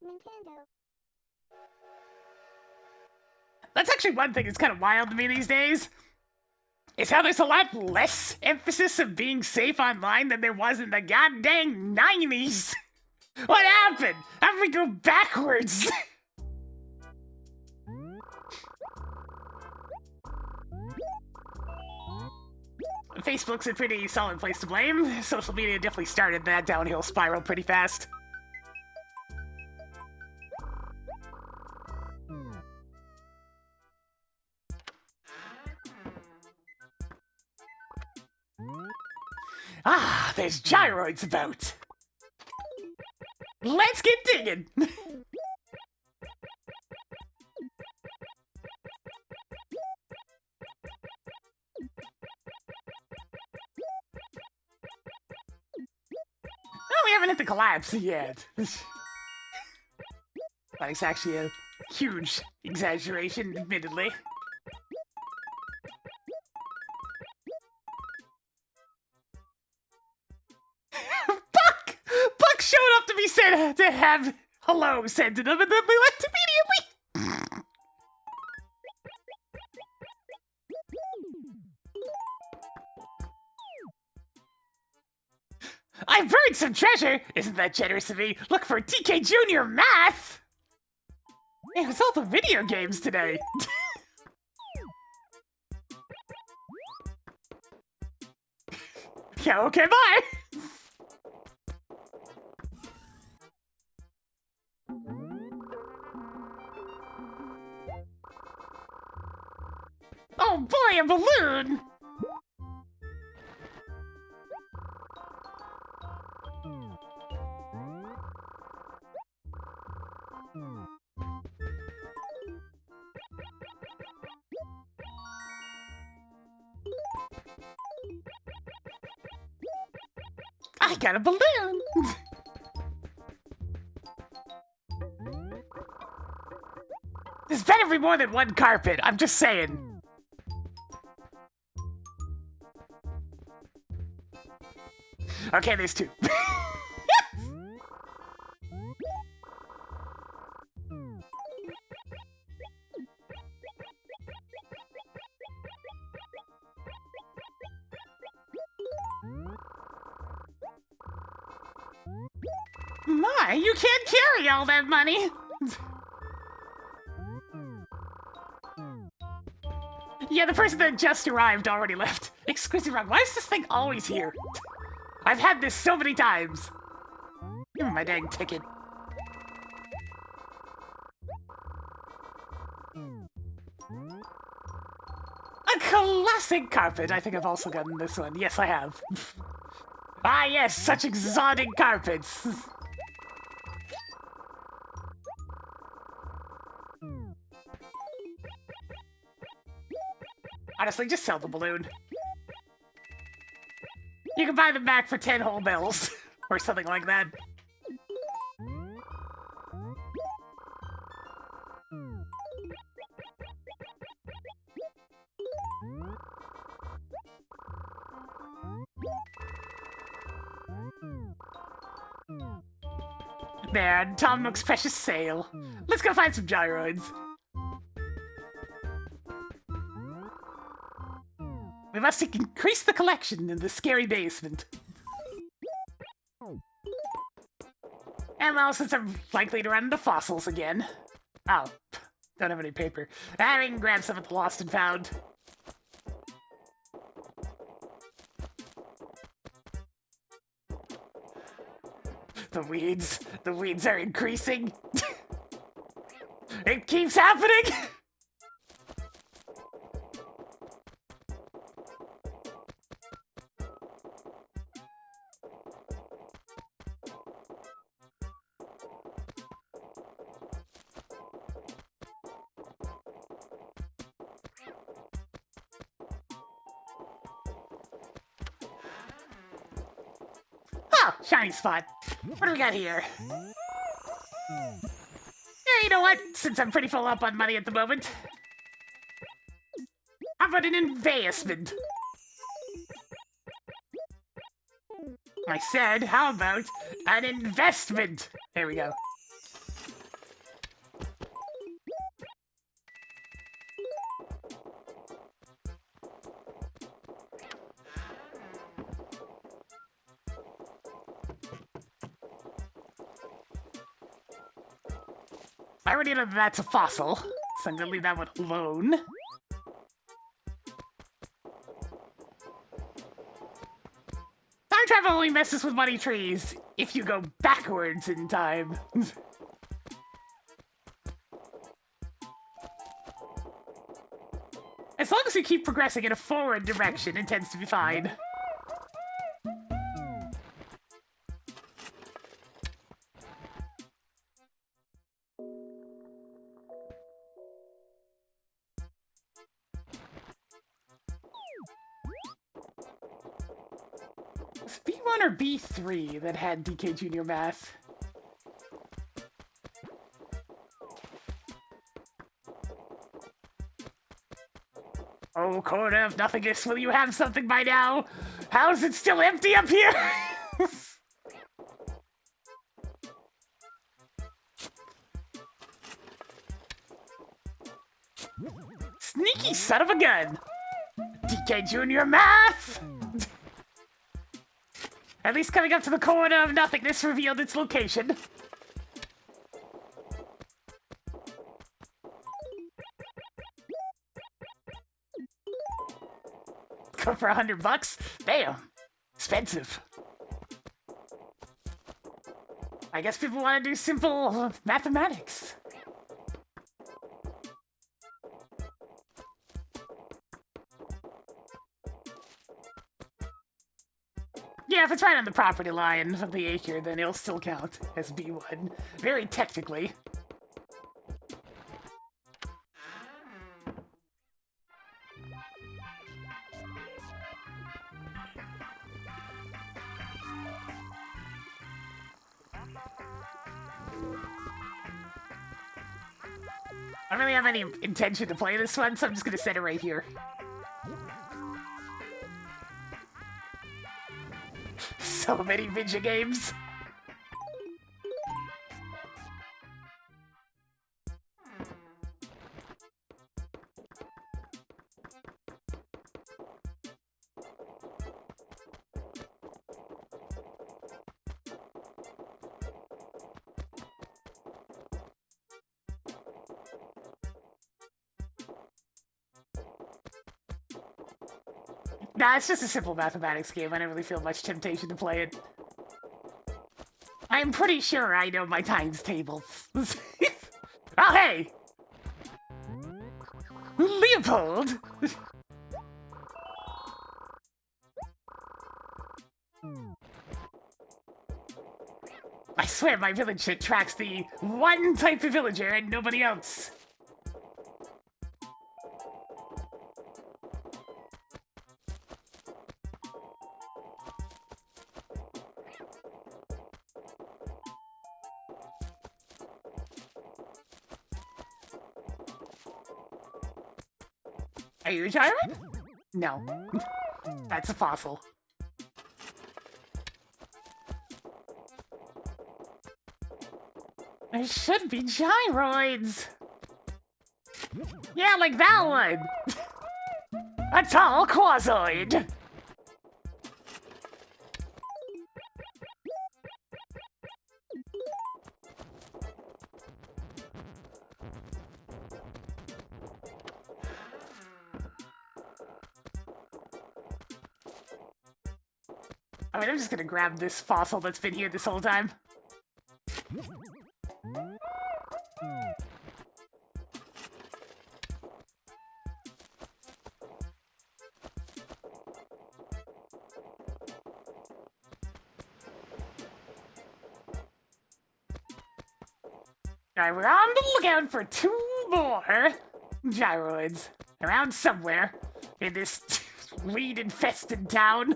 Nintendo. That's actually one thing that's kind of wild to me these days. Is how there's a lot less emphasis of being safe online than there was in the goddamn 90s. What happened? How did we go backwards? Facebook's a pretty solid place to blame. Social media definitely started that downhill spiral pretty fast. Ah, there's gyroids about. Let's get digging! Oh, we haven't hit the collapse yet. That's actually a huge exaggeration, admittedly. Buck showed up to be said to have hello said to them, and then we left immediately. I've buried some treasure. Isn't that generous of me? Look for TK Junior Math. It was all the video games today. Yeah, okay, bye. Oh boy, a balloon! I got a balloon! There's better be more than one carpet, I'm just saying. Okay, there's two. My, you can't carry all that money! Yeah, the person that just arrived already left. Exquisite Rock, why is this thing always here? I've had this so many times. Give me my dang ticket. A classic carpet. I think I've also gotten this one. Yes, I have. Ah, yes, such exotic carpets. Honestly, just sell the balloon. You can buy them back for 10 whole bells. Or something like that. There, Tom Nook's precious sale. Let's go find some gyroids. We must increase the collection in the scary basement. And well, since I'm likely to run into fossils again. Oh, don't have any paper. I can grab some at the Lost and Found. The weeds are increasing. It keeps happening! Oh, shiny spot. What do we got here? Yeah, you know what? Since I'm pretty full up on money at the moment, how about an investment? I said, how about an investment? There we go. I already know that's a fossil, so I'm gonna leave that one alone. Time travel only messes with money trees if you go backwards in time. As long as you keep progressing in a forward direction, it tends to be fine. Was it B1 or B3 that had DK Junior Math? Oh, corner of nothingness, will you have something by now? How is it still empty up here? Sneaky son of a gun! DK Junior Math! At least coming up to the corner of nothingness revealed its location. Go for $100? Damn. Expensive. I guess people want to do simple mathematics. Yeah, if it's right on the property line of the acre, then it'll still count as B1. Very technically. I don't really have any intention to play this one, so I'm just gonna set it right here. So many video games. Nah, it's just a simple mathematics game. I don't really feel much temptation to play it. I'm pretty sure I know my times tables. Oh, hey! Leopold! I swear my village attracts the one type of villager and nobody else. Are you a gyro? No. That's a fossil. There should be gyroids. Yeah, like that one. A tall quasoid. I mean, I'm just gonna grab this fossil that's been here this whole time. Alright, we're on the lookout for 2 more gyroids around somewhere in this weed-infested town.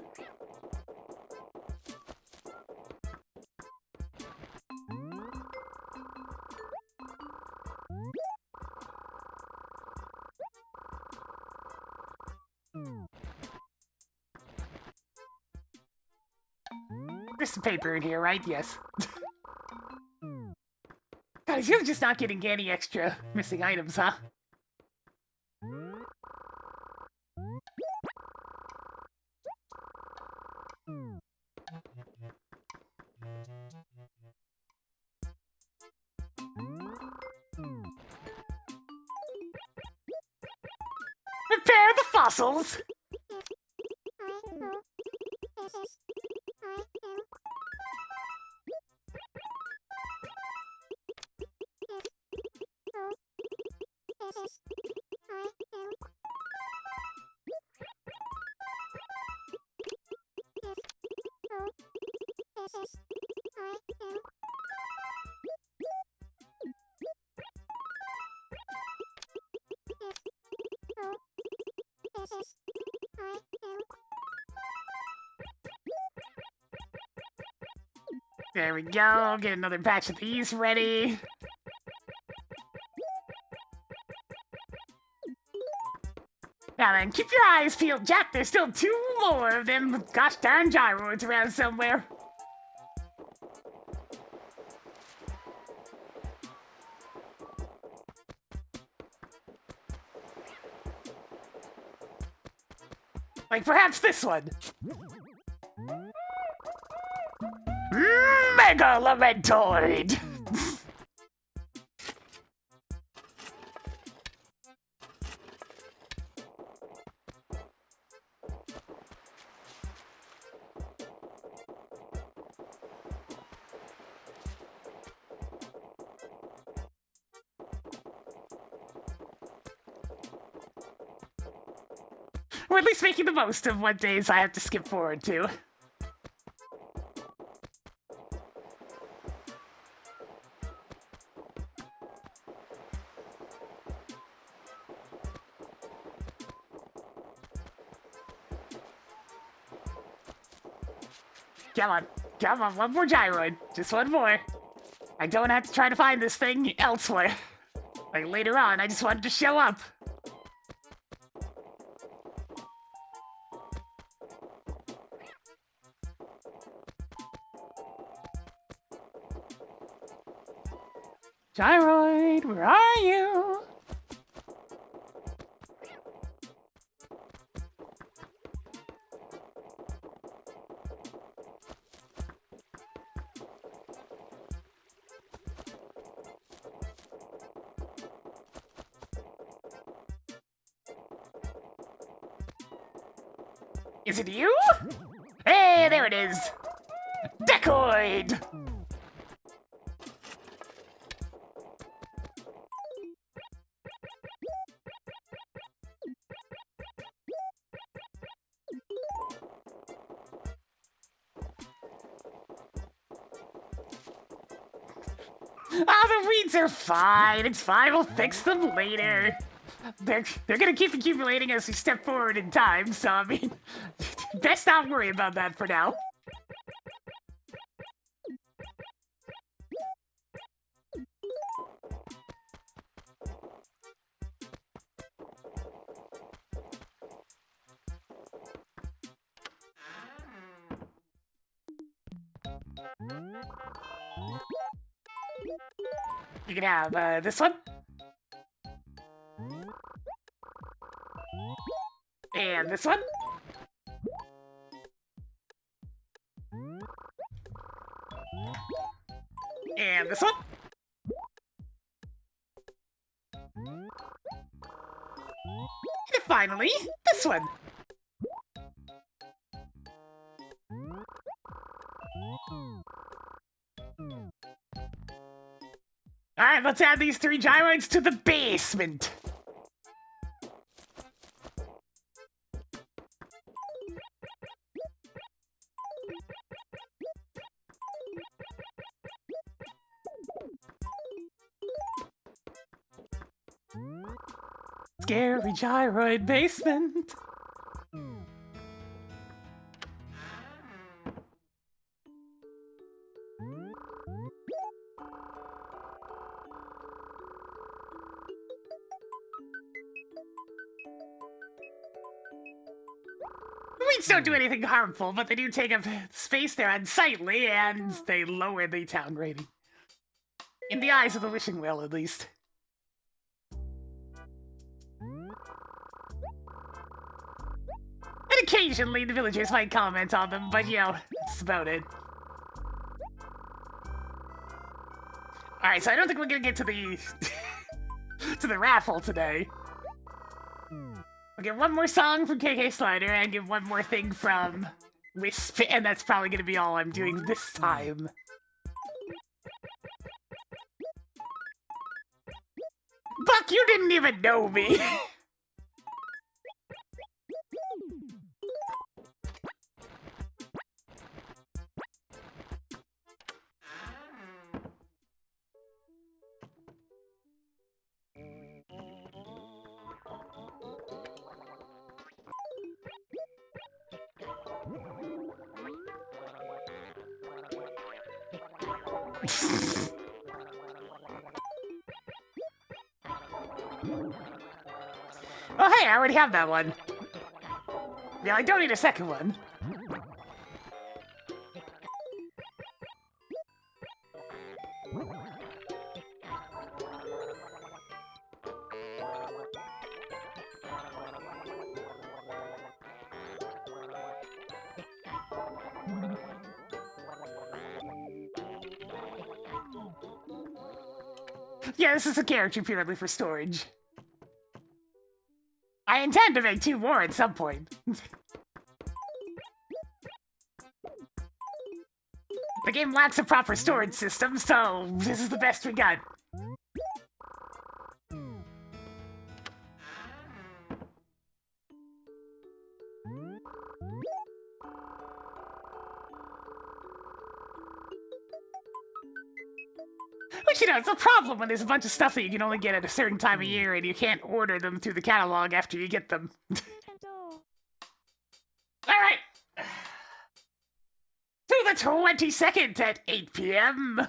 There's some paper in here, right? Yes. God, you're just not getting any extra missing items, huh? Prepare the fossils! There we go, get another batch of these ready. Now then, keep your eyes peeled, Jack. There's still 2 more of them gosh darn gyroids around somewhere. Like perhaps this one. Mega Lamentoid! We're at least making the most of what days I have to skip forward to. Come on, one more gyroid. Just one more. I don't have to try to find this thing elsewhere. Like later on, I just wanted to show up. Gyroid, where are you? Is it you? Hey, there it is. Decoid! Oh, the weeds are fine. It's fine. We'll fix them later. They're gonna keep accumulating as we step forward in time, so I mean, best not worry about that for now. You can have this one. And this one. And this one. And finally, this one. Alright, let's add these 3 gyroids to the basement. Scary gyroid basement. Weeds don't do anything harmful, but they do take up space there unsightly, and they lower the town rating. In the eyes of the wishing well, at least. And occasionally the villagers might comment on them, but you know, that's about it. Alright, so I don't think we're gonna get to the to the raffle today. We'll get one more song from KK Slider and get one more thing from Wisp, and that's probably gonna be all I'm doing this time. Buck, you didn't even know me! Oh hey, I already have that one. Yeah, I don't need a second one. Yeah, this is a character purely for storage. I intend to make 2 more at some point. The game lacks a proper storage system, so this is the best we got. Which, you know, it's a problem when there's a bunch of stuff that you can only get at a certain time of year and you can't order them through the catalog after you get them. Alright! To the 22nd at 8 p.m.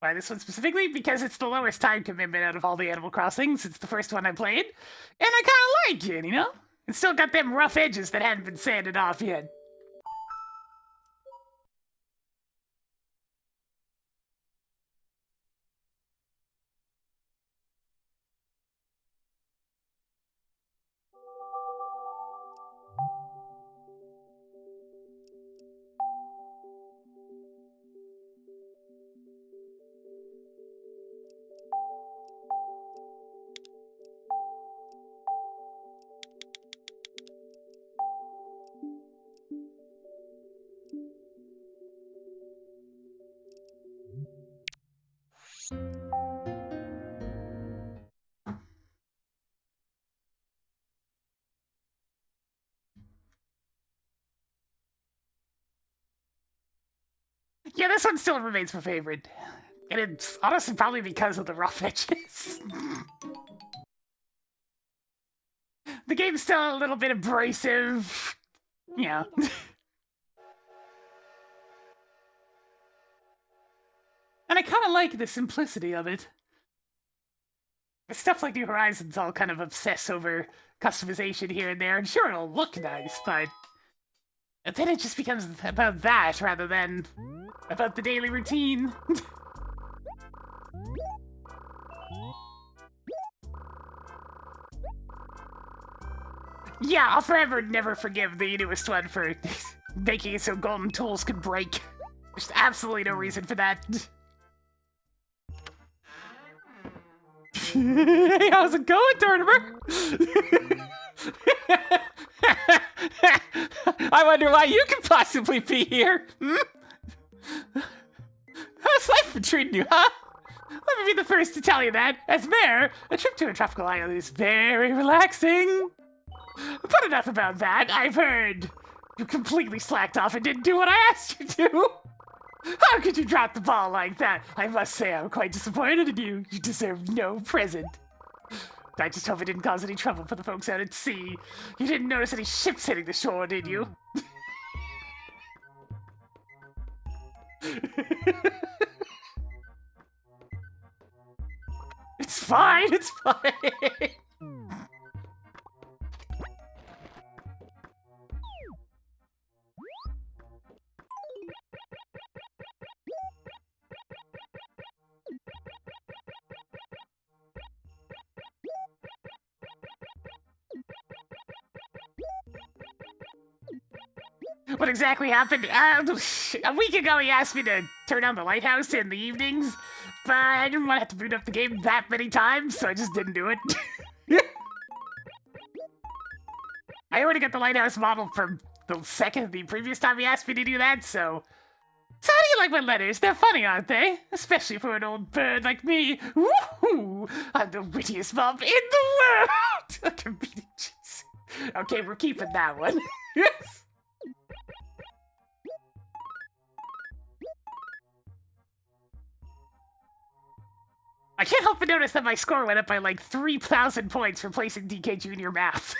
Why this one specifically? Because it's the lowest time commitment out of all the Animal Crossings. It's the first one I played, and I kind of like it, you know? It's still got them rough edges that hadn't been sanded off yet. Yeah, this one still remains my favorite. And it's honestly probably because of the rough edges. The game's still a little bit abrasive. Yeah. And I kind of like the simplicity of it. Stuff like New Horizons all kind of obsess over customization here and there, and sure, it'll look nice, but then it just becomes about that rather than about the daily routine. Yeah, I'll forever never forgive the newest one for making it so golden tools could break. There's absolutely no reason for that. Hey, how's it going, Turniper? I wonder why you could possibly be here. How's life been treating you, huh? Let me be the first to tell you that, as mayor, a trip to a tropical island is very relaxing. But enough about that, I've heard. You completely slacked off and didn't do what I asked you to. How could you drop the ball like that? I must say I'm quite disappointed in you. You deserve no present. I just hope it didn't cause any trouble for the folks out at sea. You didn't notice any ships hitting the shore, did you? It's fine, it's fine. What exactly happened? A week ago he asked me to turn on the lighthouse in the evenings, but I didn't want to have to boot up the game that many times, so I just didn't do it. I already got the lighthouse model from the previous time he asked me to do that, so... So how do you like my letters? They're funny, aren't they? Especially for an old bird like me. Woohoo! I'm the wittiest mom in the world! A comedic genius. Okay, we're keeping that one. Yes. I can't help but notice that my score went up by like 3,000 points for placing DK Junior Math.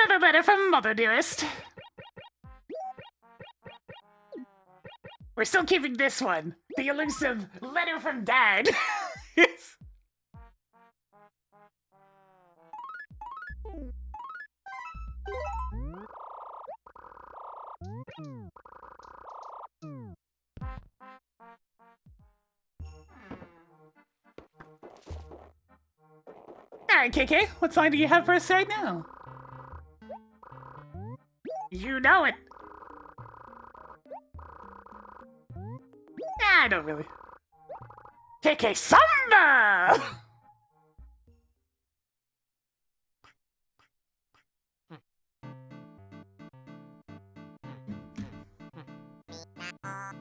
Another letter from Mother, dearest. We're still keeping this one. The elusive letter from Dad. Yes. Alright, KK, what sign do you have for us right now? You know it. I don't really. KK Samba!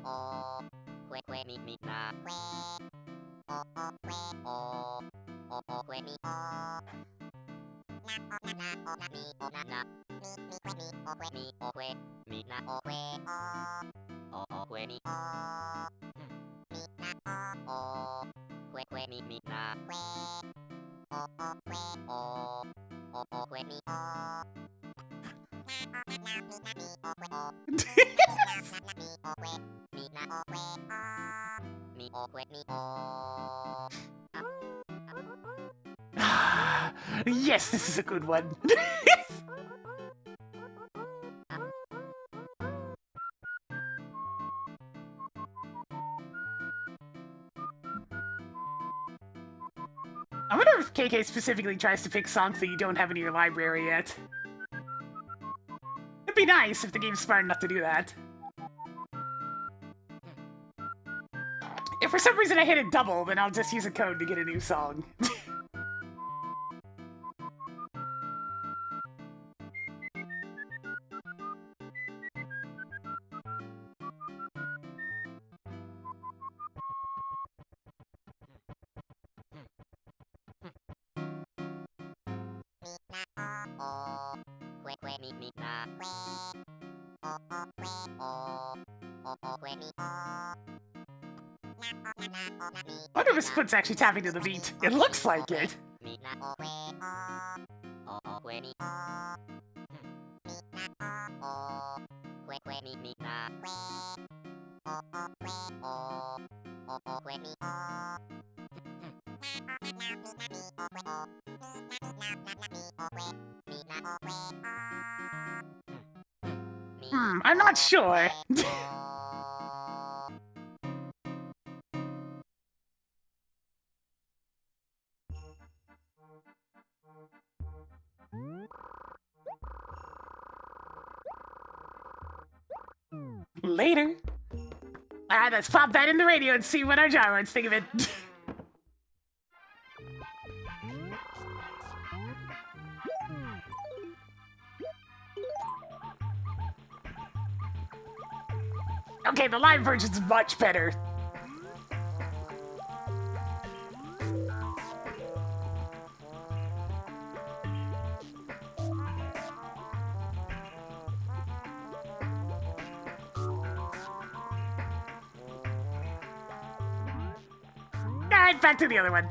Oh, me na. Oh, me. Oh. Yes, this is a good one. I wonder if KK specifically tries to pick songs that you don't have in your library yet. It'd be nice if the game's smart enough to do that. If for some reason I hit it double, then I'll just use a code to get a new song. I wonder if this foot's actually tapping to the beat. It looks like it. I'm not sure. Later. Alright, let's pop that in the radio and see what our gyroids think of it. Okay, the live version's much better. Alright, back to the other one.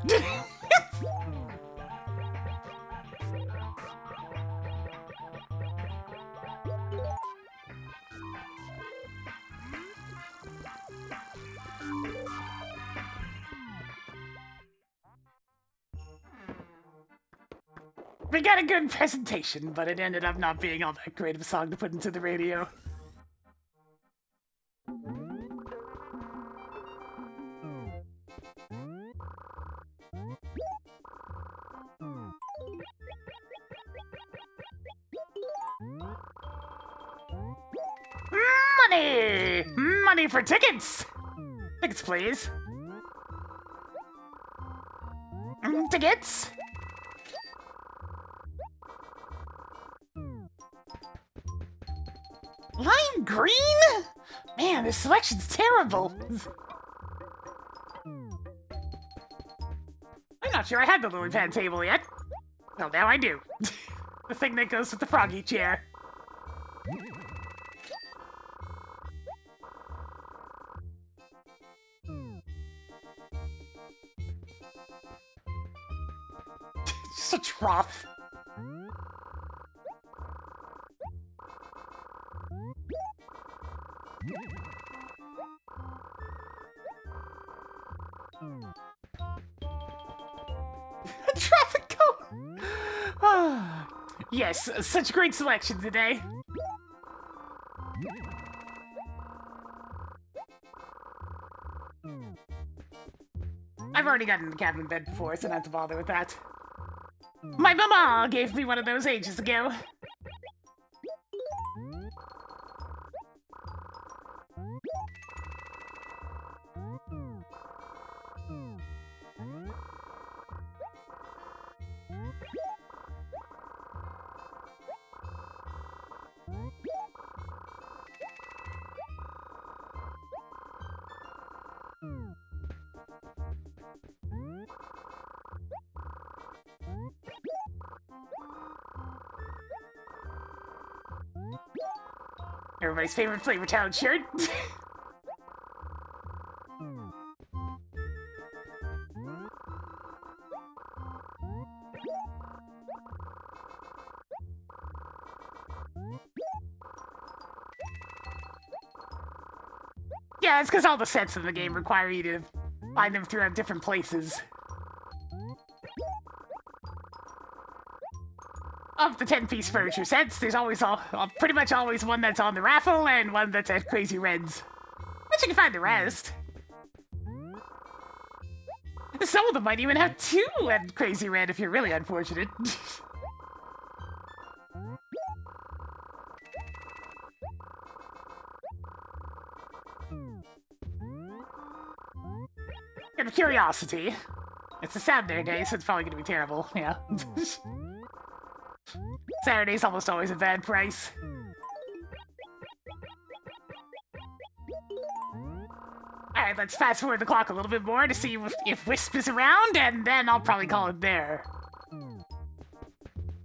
We got a good presentation, but it ended up not being all that great of a song to put into the radio. Money! Money for tickets! Tickets, please. Tickets? Lime green? Man, this selection's terrible. I'm not sure I had the lily pad table yet. Well, now I do. The thing that goes with the froggy chair. Such rough. Traffic cone! Yes, such great selection today. I've already gotten the cabin bed before, so not to bother with that. My mama gave me one of those ages ago. Everybody's favorite Flavor Town shirt. Yeah, it's because all the sets in the game require you to find them throughout different places. Of the 10-piece furniture sets, there's always pretty much always one that's on the raffle and one that's at Crazy Red's. But you can find the rest. Some of them might even have two at Crazy Red if you're really unfortunate. Out of curiosity, it's a Saturday day, so it's probably gonna be terrible. Yeah. Saturday's almost always a bad price. Alright, let's fast forward the clock a little bit more to see if Wisp is around, and then I'll probably call it there.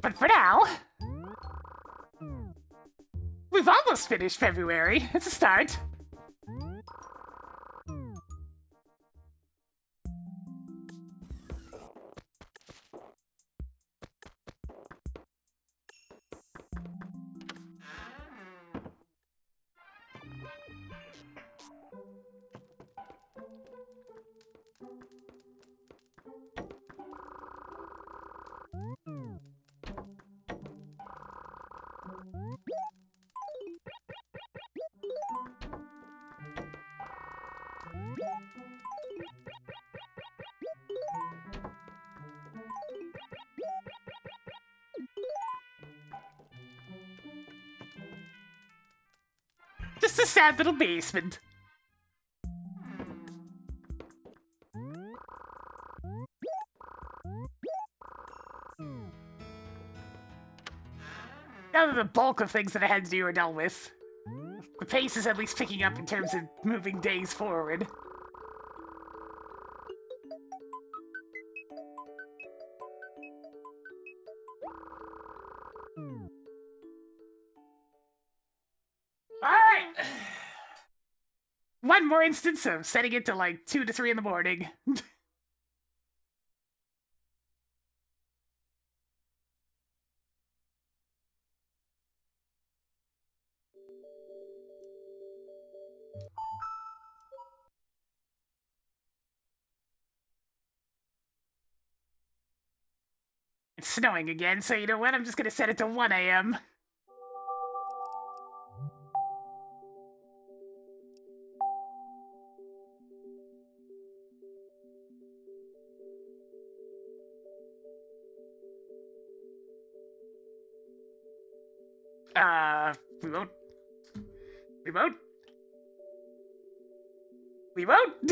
But for now, we've almost finished February. It's a start. Just a sad little basement. Now that the bulk of things that I had to do are dealt with, the pace is at least picking up in terms of moving days forward. Alright! One more instance of setting it to like 2 to 3 in the morning. It's snowing again, so you know what? I'm just gonna set it to 1 a.m. Remote. Remote? Remote?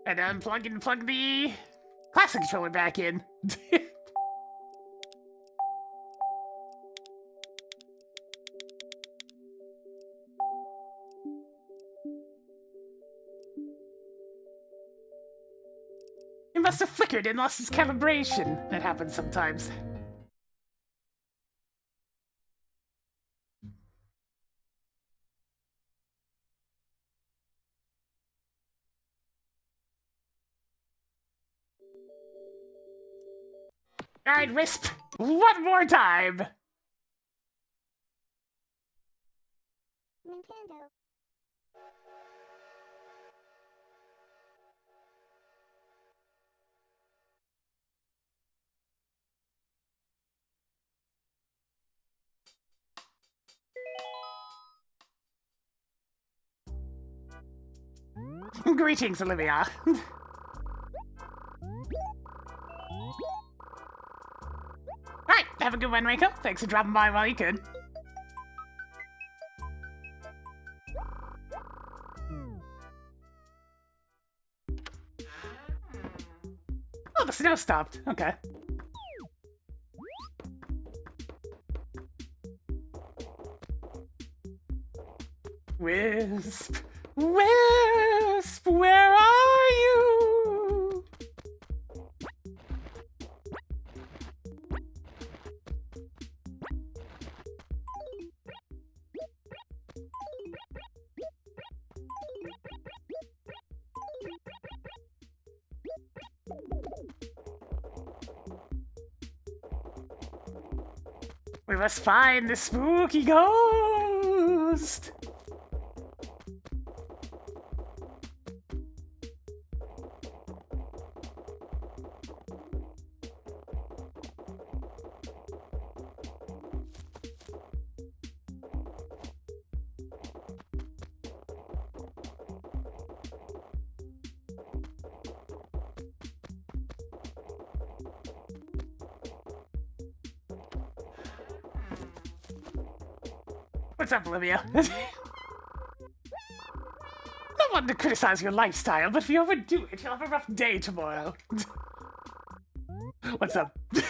And unplug and plug the classic controller back in. It must have flickered and lost its calibration. That happens sometimes. Alright, Wisp, one more time! Nintendo. Greetings, Olivia. Alright, have a good one, Reiko. Thanks for dropping by while you could. Oh, the snow stopped. Okay. Wisp, Wisp, where are you? We must find the spooky ghost. What's up, Olivia? Not wanting to criticize your lifestyle, but if you overdo it, you'll have a rough day tomorrow. What's up? This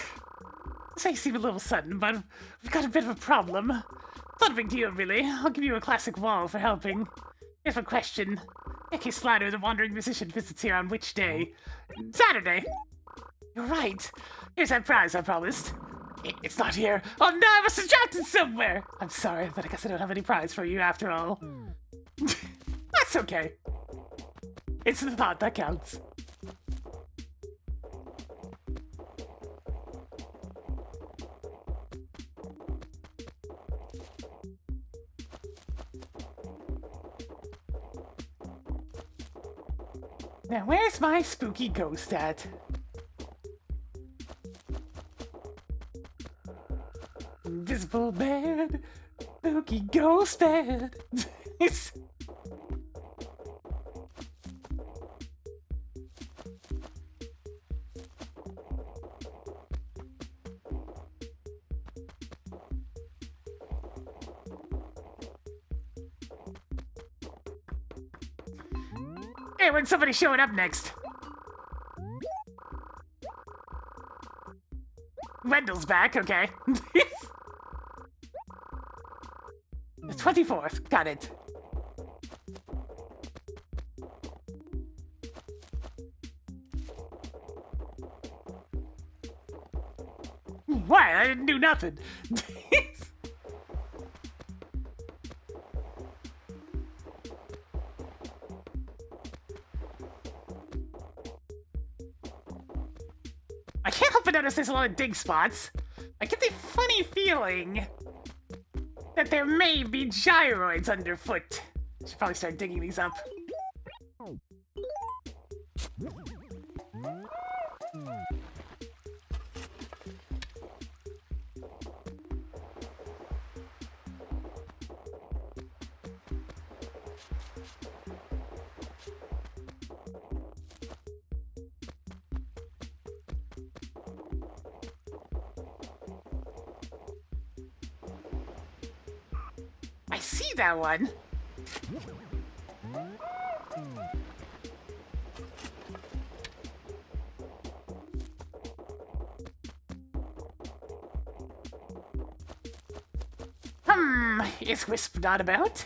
may seem a little sudden, but we've got a bit of a problem. Not a big deal, really. I'll give you a classic wall for helping. Here's a question. Nicky Slider, the wandering musician, visits here on which day? Saturday. You're right. Here's that prize I promised. It's not here. Oh no, I must have dropped it somewhere. I'm sorry, but I guess I don't have any prize for you after all. That's okay. It's the thought that counts. Now, where's my spooky ghost at? Invisible bed, spooky ghost bed. Hey, when's somebody showing up next? Wendell's back, okay. The 24th, got it. Why? I didn't do nothing. I can't help but notice there's a lot of dig spots. I get the funny feeling that there may be gyroids underfoot. Should probably start digging these up. I see that one. Is Wisp not about?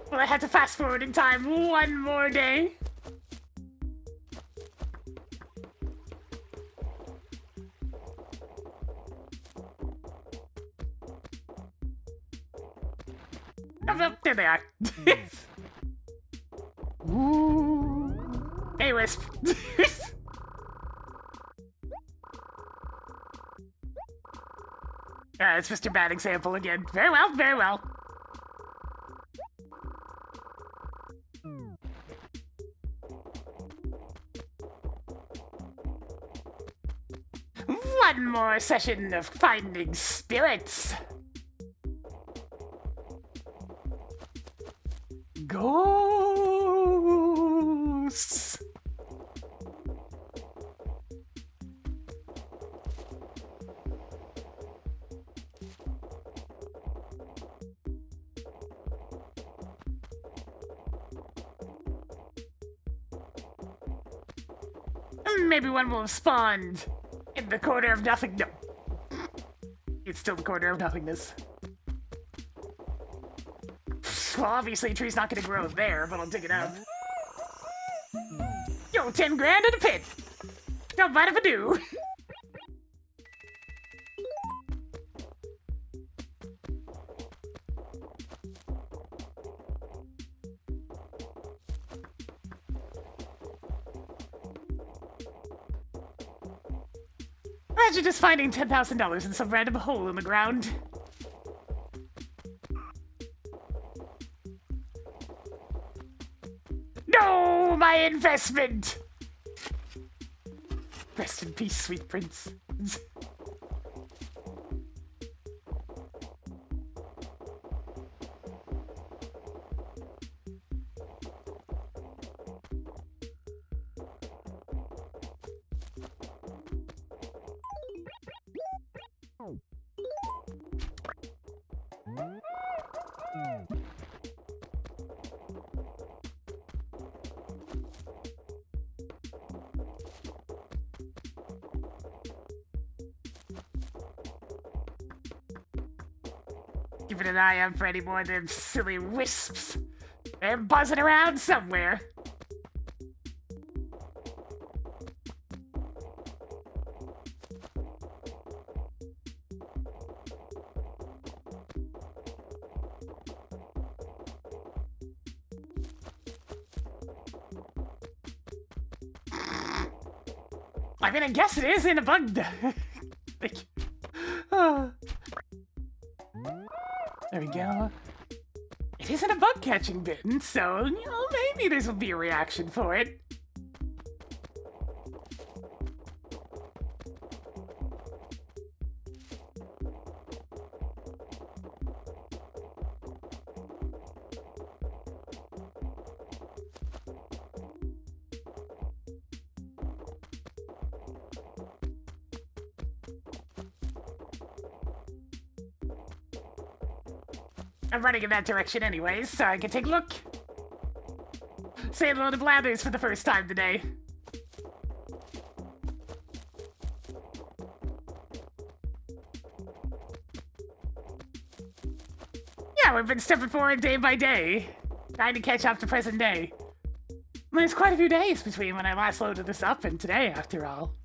Well, I had to fast forward in time one more day. Oh, well, there they are. Ooh. Hey, Wisp. It's Mr. Bad Example again. Very well, very well. One more session of finding spirits. Ghosts. Maybe one will have spawned in the corner of nothing. No. It's still the corner of nothingness. Well, obviously, a tree's not gonna grow there, but I'll dig it up. Yo, 10 grand in a pit! Don't mind if I do. Imagine just finding $10,000 in some random hole in the ground. No, my investment! Rest in peace, sweet prince. Keeping an eye out for any more of them silly wisps. They're buzzing around somewhere. I mean, I guess it is in a bug. Like, there we go. It isn't a bug catching bin, so, you know, maybe this will be a reaction for it. I'm running in that direction anyways, so I can take a look. Say hello to Blathers for the first time today. Yeah, we've been stepping forward day by day, trying to catch up to present day. There's quite a few days between when I last loaded this up and today, after all.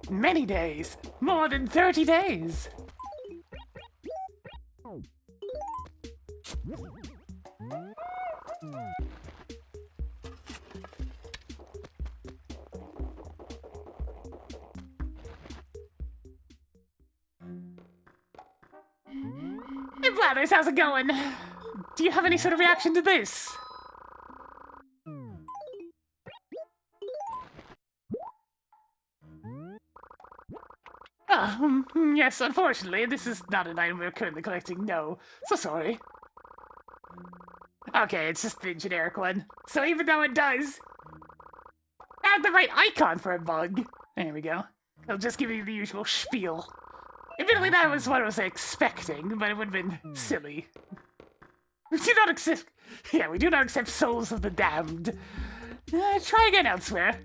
Many days. More than 30 days. Hey Blathers, how's it going? Do you have any sort of reaction to this? Yes, unfortunately, this is not an item we're currently collecting, no. So sorry. Okay, it's just the generic one. So even though it does have the right icon for a bug, there we go. It'll just give you the usual spiel. Admittedly, that was what I was expecting, but it would have been silly. We do not accept... Yeah, we do not accept souls of the damned. Try again elsewhere.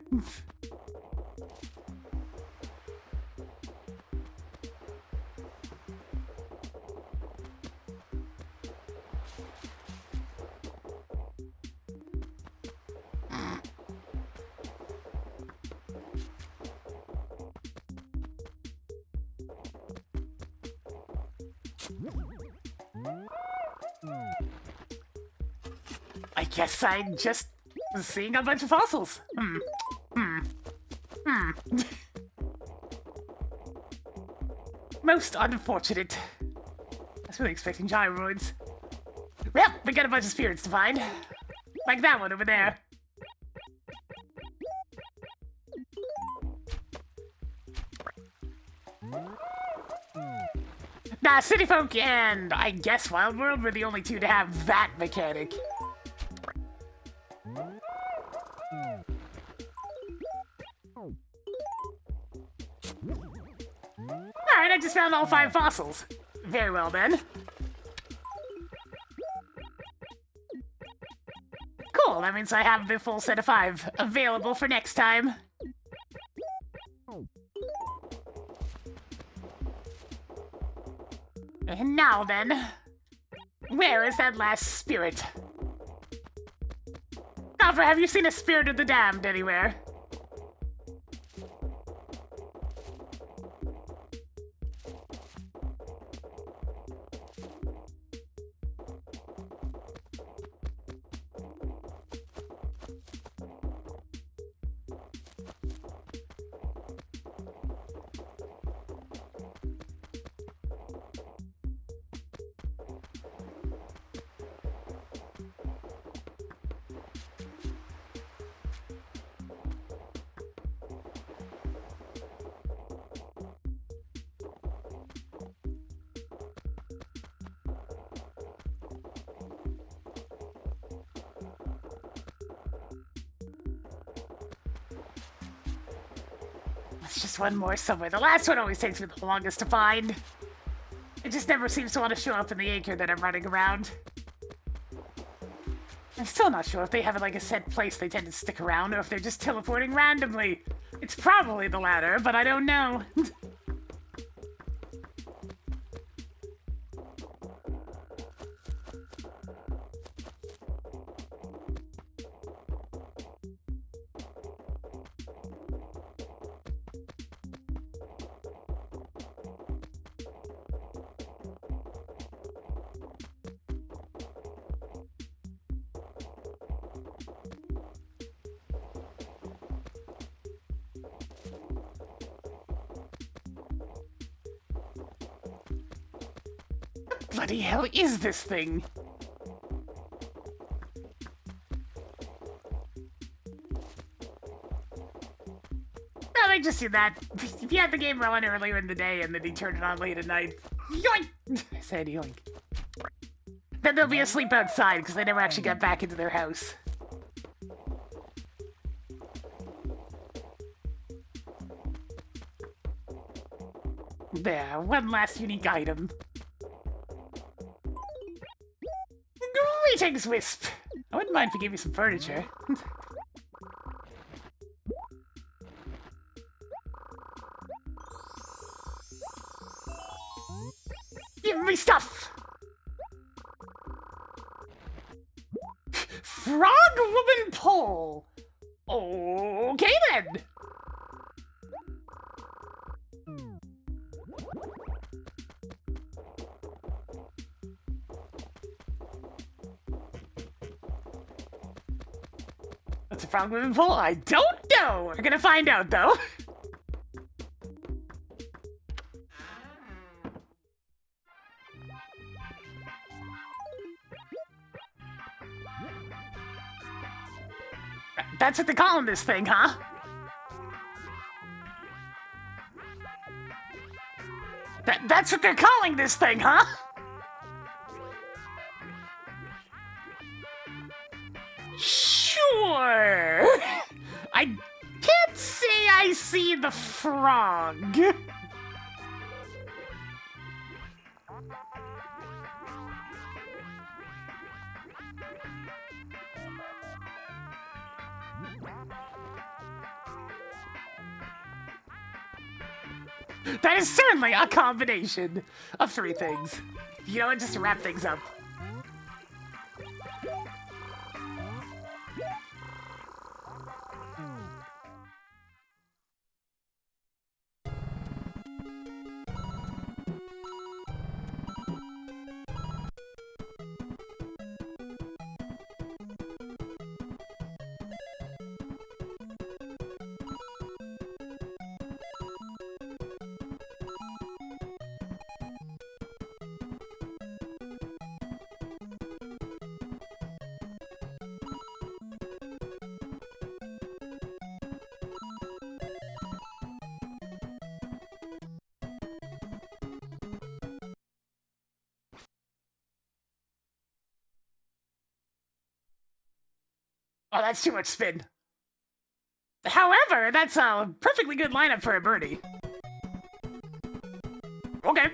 I guess I just was seeing a bunch of fossils. Most unfortunate. I was really expecting gyroids. Well, we got a bunch of spirits to find. Like that one over there. Nah, City Folk and I guess Wild World were the only two to have that mechanic. Alright, I just found all 5 fossils. Very well then. Cool, that means I have the full set of 5 available for next time. And now then, where is that last spirit? Alpha, have you seen a spirit of the damned anywhere? There's just one more somewhere. The last one always takes me the longest to find. It just never seems to want to show up in the acre that I'm running around. I'm still not sure if they have like a set place they tend to stick around or if they're just teleporting randomly. It's probably the latter, but I don't know. Bloody hell is this thing? Well, I just see that. If you had the game rolling earlier in the day and then you turn it on late at night, yoink! I said yoink. Then they'll be asleep outside because they never actually got back into their house. There, one last unique item. Greetings, Wisp! I wouldn't mind if you gave me some furniture. Give me stuff! Frog woman pole! Okay then! What's a frog woman pole? I don't know! We're gonna find out though. That's what they're calling this thing, huh? That's what they're calling this thing, huh? Sure. I can't say I see the frog. That is certainly a combination of three things. You know what, just to wrap things up. Oh, that's too much spin. However, that's a perfectly good lineup for a birdie. Okay.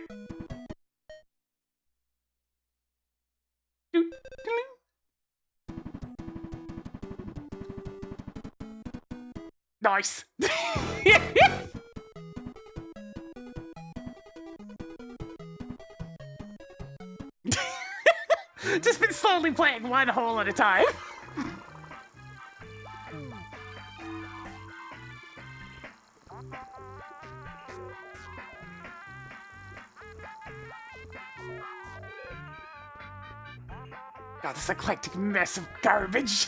Nice. Just been slowly playing one hole at a time. God, this eclectic mess of garbage.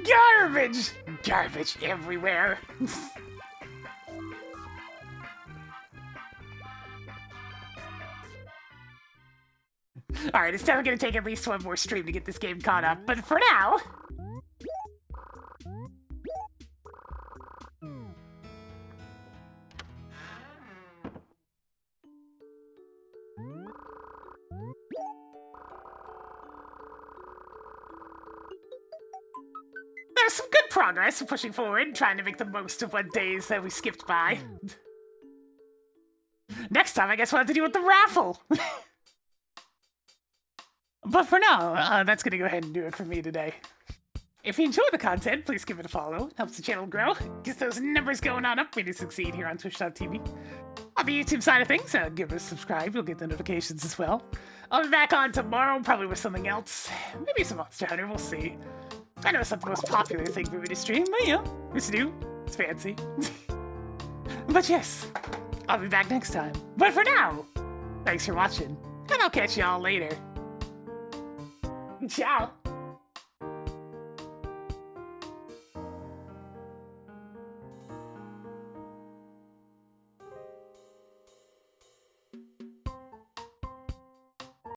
Garbage! Garbage everywhere. Alright, it's definitely gonna take at least one more stream to get this game caught up, but for now... there's some good progress pushing forward, trying to make the most of what days that we skipped by. Next time, I guess we'll have to deal with the raffle. But for now, that's gonna go ahead and do it for me today. If you enjoy the content, please give it a follow. It helps the channel grow. Gets those numbers going on up when you succeed here on Twitch.tv. On the YouTube side of things, give it a subscribe. You'll get the notifications as well. I'll be back on tomorrow, probably with something else. Maybe some Monster Hunter, we'll see. I know it's not the most popular thing for me to stream, but yeah, it's new. It's fancy. But yes, I'll be back next time. But for now, thanks for watching, and I'll catch y'all later. Ciao.